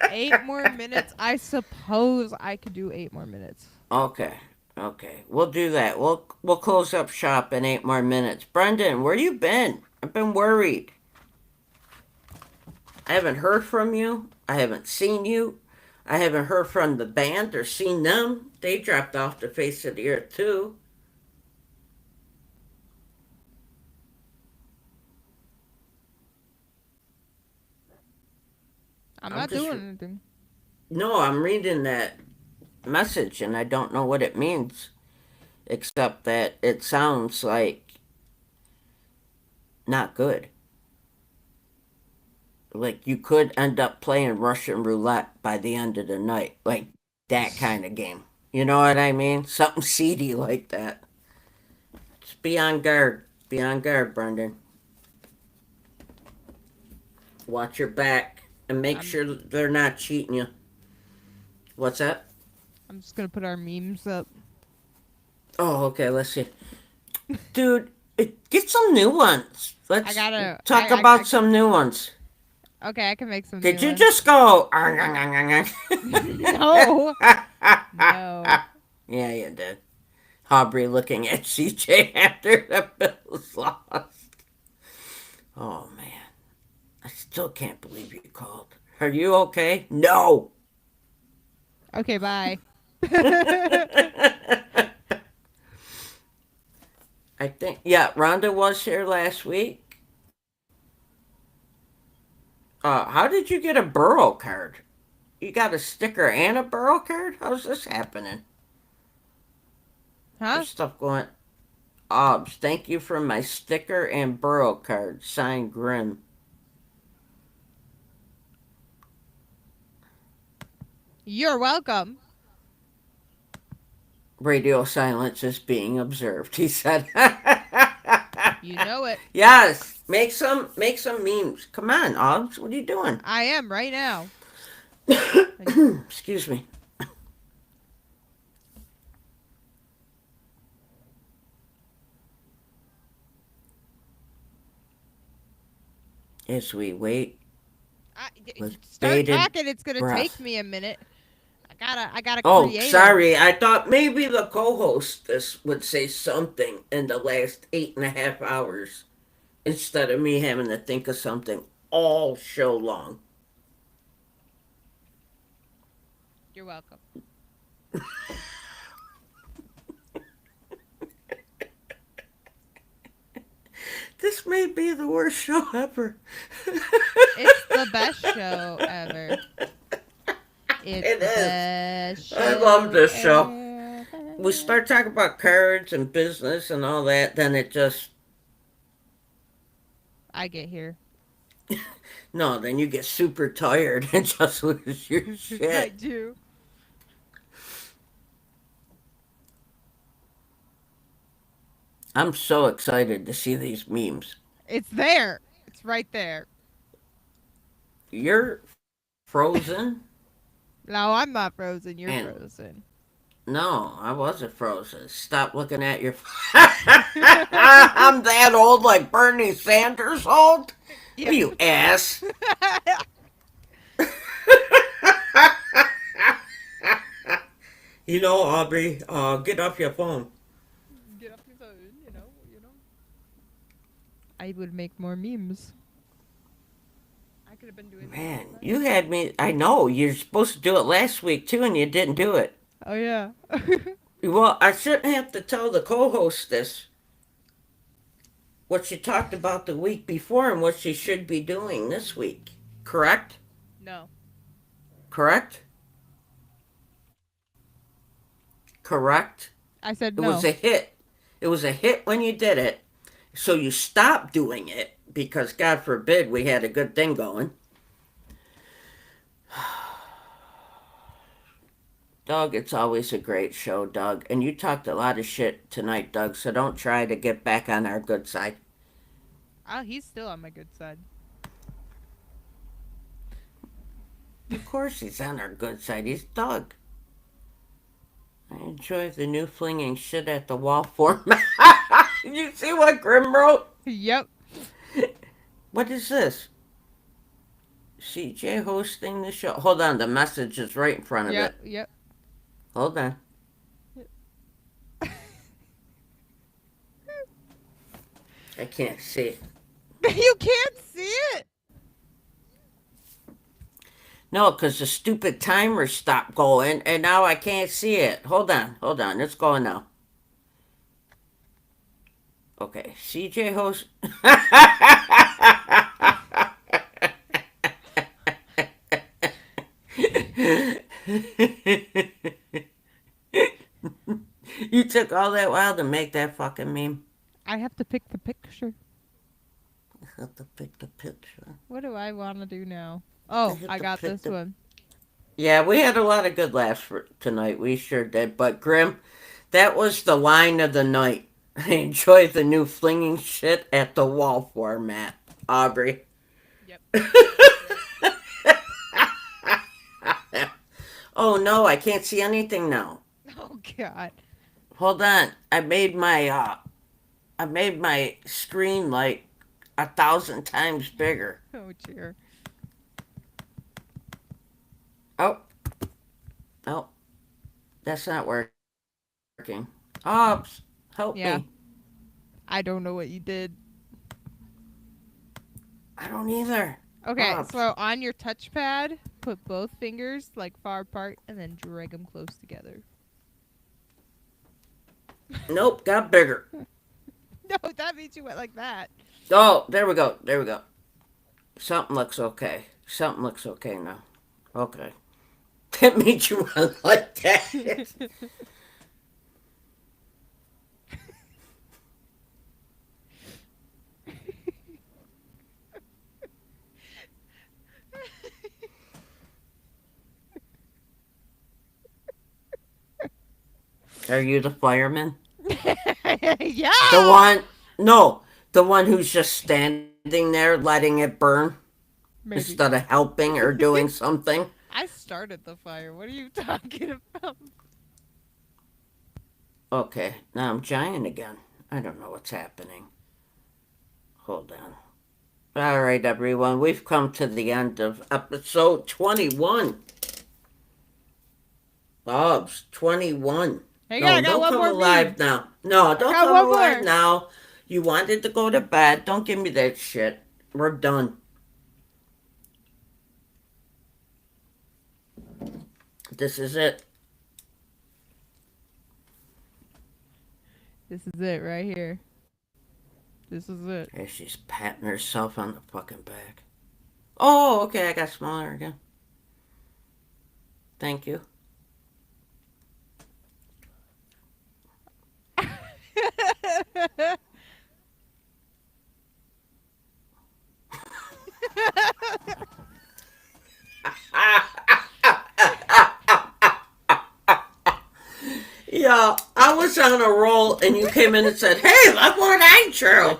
8 more minutes. I suppose I could do 8 more minutes. Okay, we'll do that. We'll close up shop in 8 more minutes. Brendan, where you been? I've been worried. I haven't heard from you. I haven't seen you. I haven't heard from the band or seen them. They dropped off the face of the earth too. I'm I'm not just- doing anything. No, I'm reading that message and I don't know what it means, except that it sounds like not good. Like you could end up playing Russian roulette by the end of the night, like that kind of game. You know what I mean? Something seedy like that. Just be on guard. Be on guard, Brendan. Watch your back and make sure they're not cheating you. What's that? I'm just gonna put our memes up. Oh, okay. Let's see, dude. Get some new ones. Let's I gotta- talk I- about some new ones. Okay, I can make some. Did new you ones. just go? No. No. Yeah, you did. Aubrey looking at CJ after the Bills lost. Oh man, I still can't believe you called. Are you okay? No. Okay, bye. I think, yeah, Rhonda was here last week. How did you get a Burrow card? You got a sticker and a Burrow card? How's this happening? Huh? There's stuff going. Obs, thank you for my sticker and Burrow card. Signed Grim. You're welcome. Radio silence is being observed, he said. You know it. Yes, make some memes. Come on, Obs, what are you doing? I am right now. Excuse me. as we wait with Start bated talking. It's gonna take breath. me a minute. I gotta Oh, create 'em. sorry. I thought maybe the co-hostess would say something in the last 8.5 hours instead of me having to think of something all show long. You're welcome. This may be the worst show ever. It's the best show ever. It's It the is. best show I love this show. ever. We start talking about cards and business and all that, then it just I get here. no, then you get super tired and just lose your I shit. do. I'm so excited to see these memes. It's there. It's right there. You're frozen? No, I'm not frozen. You're And frozen. no, I wasn't frozen. Stop looking at your. I'm that old, like Bernie Sanders old? Yeah. You ass. You know, Aubrey, get off your phone. Get off your phone, you know. I would make more memes. I could have been doing Man, that. you had me. I know, you're supposed to do it last week too, and you didn't do it. Oh yeah. Well, I shouldn't have to tell the co hostess what she talked about the week before and what she should be doing this week. Correct? No. Correct? Correct? I said It no. was a hit. It was a hit when you did it. So you stopped doing it because, God forbid, we had a good thing going. Doug, it's always a great show, Doug. And you talked a lot of shit tonight, Doug, so don't try to get back on our good side. Oh, he's still on my good side. Of course he's on our good side. He's Doug. I enjoy the new flinging shit at the wall format. You see what Grim wrote? Yep. What is this? CJ hosting the show. Hold on, the message is right in front of Yep. it. Yep. Hold on. I can't see. You can't see it. No, because the stupid timer stopped going, and now I can't see it. Hold on. It's going now. Okay, CJ host. You took all that while to make that fucking meme. I have to pick the picture. I have to pick the picture. What do I want to do now? Oh, have I to got pick this the- one. Yeah, we had a lot of good laughs for tonight. We sure did. But Grim, that was the line of the night. I enjoy the new flinging shit at the wall format. Aubrey. Yep. Oh no, I can't see anything now. Oh God. Hold on. I made my screen like 1,000 times bigger. Oh dear. Oh. Oh. That's not working. Ops, help Yeah. me. I don't know what you did. I don't either. Okay, Ops. so on your touchpad, put both fingers like far apart and then drag them close together. Nope, got bigger. No, that means you went like that. Oh, there we go. Something looks okay. Now. Okay. That means you went like that. Are you the fireman? Yeah. The one who's just standing there letting it burn Maybe. instead of helping or doing something. I started the fire. What are you talking about? Okay, now I'm giant again. I don't know what's happening. Hold on. All right, everyone. We've come to the end of episode 21. Bob's 21. Hang No, on, I got don't one come more alive meme. now. No, don't got come one alive more. now. You wanted to go to bed. Don't give me that shit. We're done. This is it. This is it right here. This is it. Hey, she's patting herself on the fucking back. Oh, okay. I got smaller again. Thank you. Yo, I was on a roll and you came in and said, "Hey, look what I drew."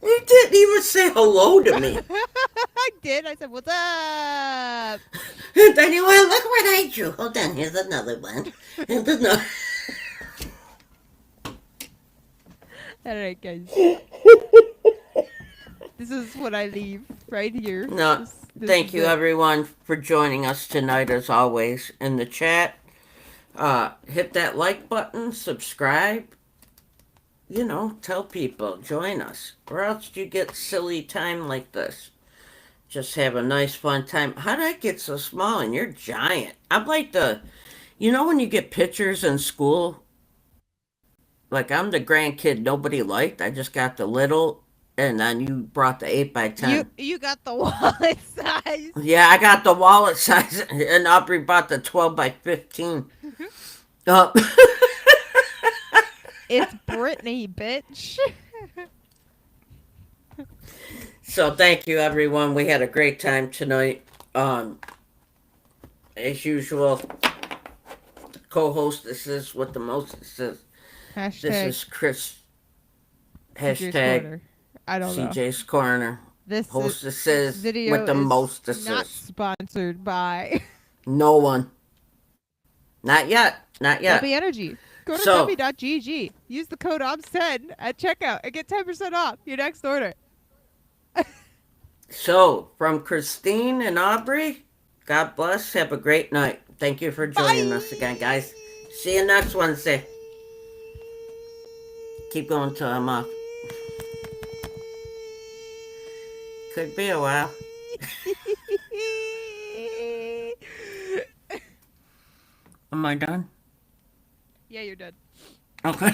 You didn't even say hello to me. I did. I said, "What's up?" And then you went, "Look what I drew." Hold on, here's another one. And another. All right, guys. This is what I leave right here. No, thank is you it. everyone for joining us tonight as always in the chat. Hit that like button, subscribe. You know, tell people, join us. Or else you get silly time like this. Just have a nice fun time. How did I get so small and you're giant? I'm like you know when you get pictures in school? Like I'm the grandkid nobody liked. I just got the little and then you brought the 8x10. You got the wallet size. Yeah, I got the wallet size, and Aubrey bought the 12x15. It's Brittany, bitch. So thank you, everyone. We had a great time tonight. As usual, co-hostesses with the mostesses. Hashtag This is Chris. CJ's Hashtag Corner. I don't know. CJ's Corner. This Hostesses video with the is mostesses. not sponsored by No one. Not yet. Not yet. W Energy. Go to So- w.gg. Use the code OBS10 at checkout and get 10% off your next order. So, from Christine and Aubrey, God bless. Have a great night. Thank you for joining us again, guys. See you next Wednesday. Keep going till I'm off. Could be a while. Am I done? Yeah, you're done. Okay.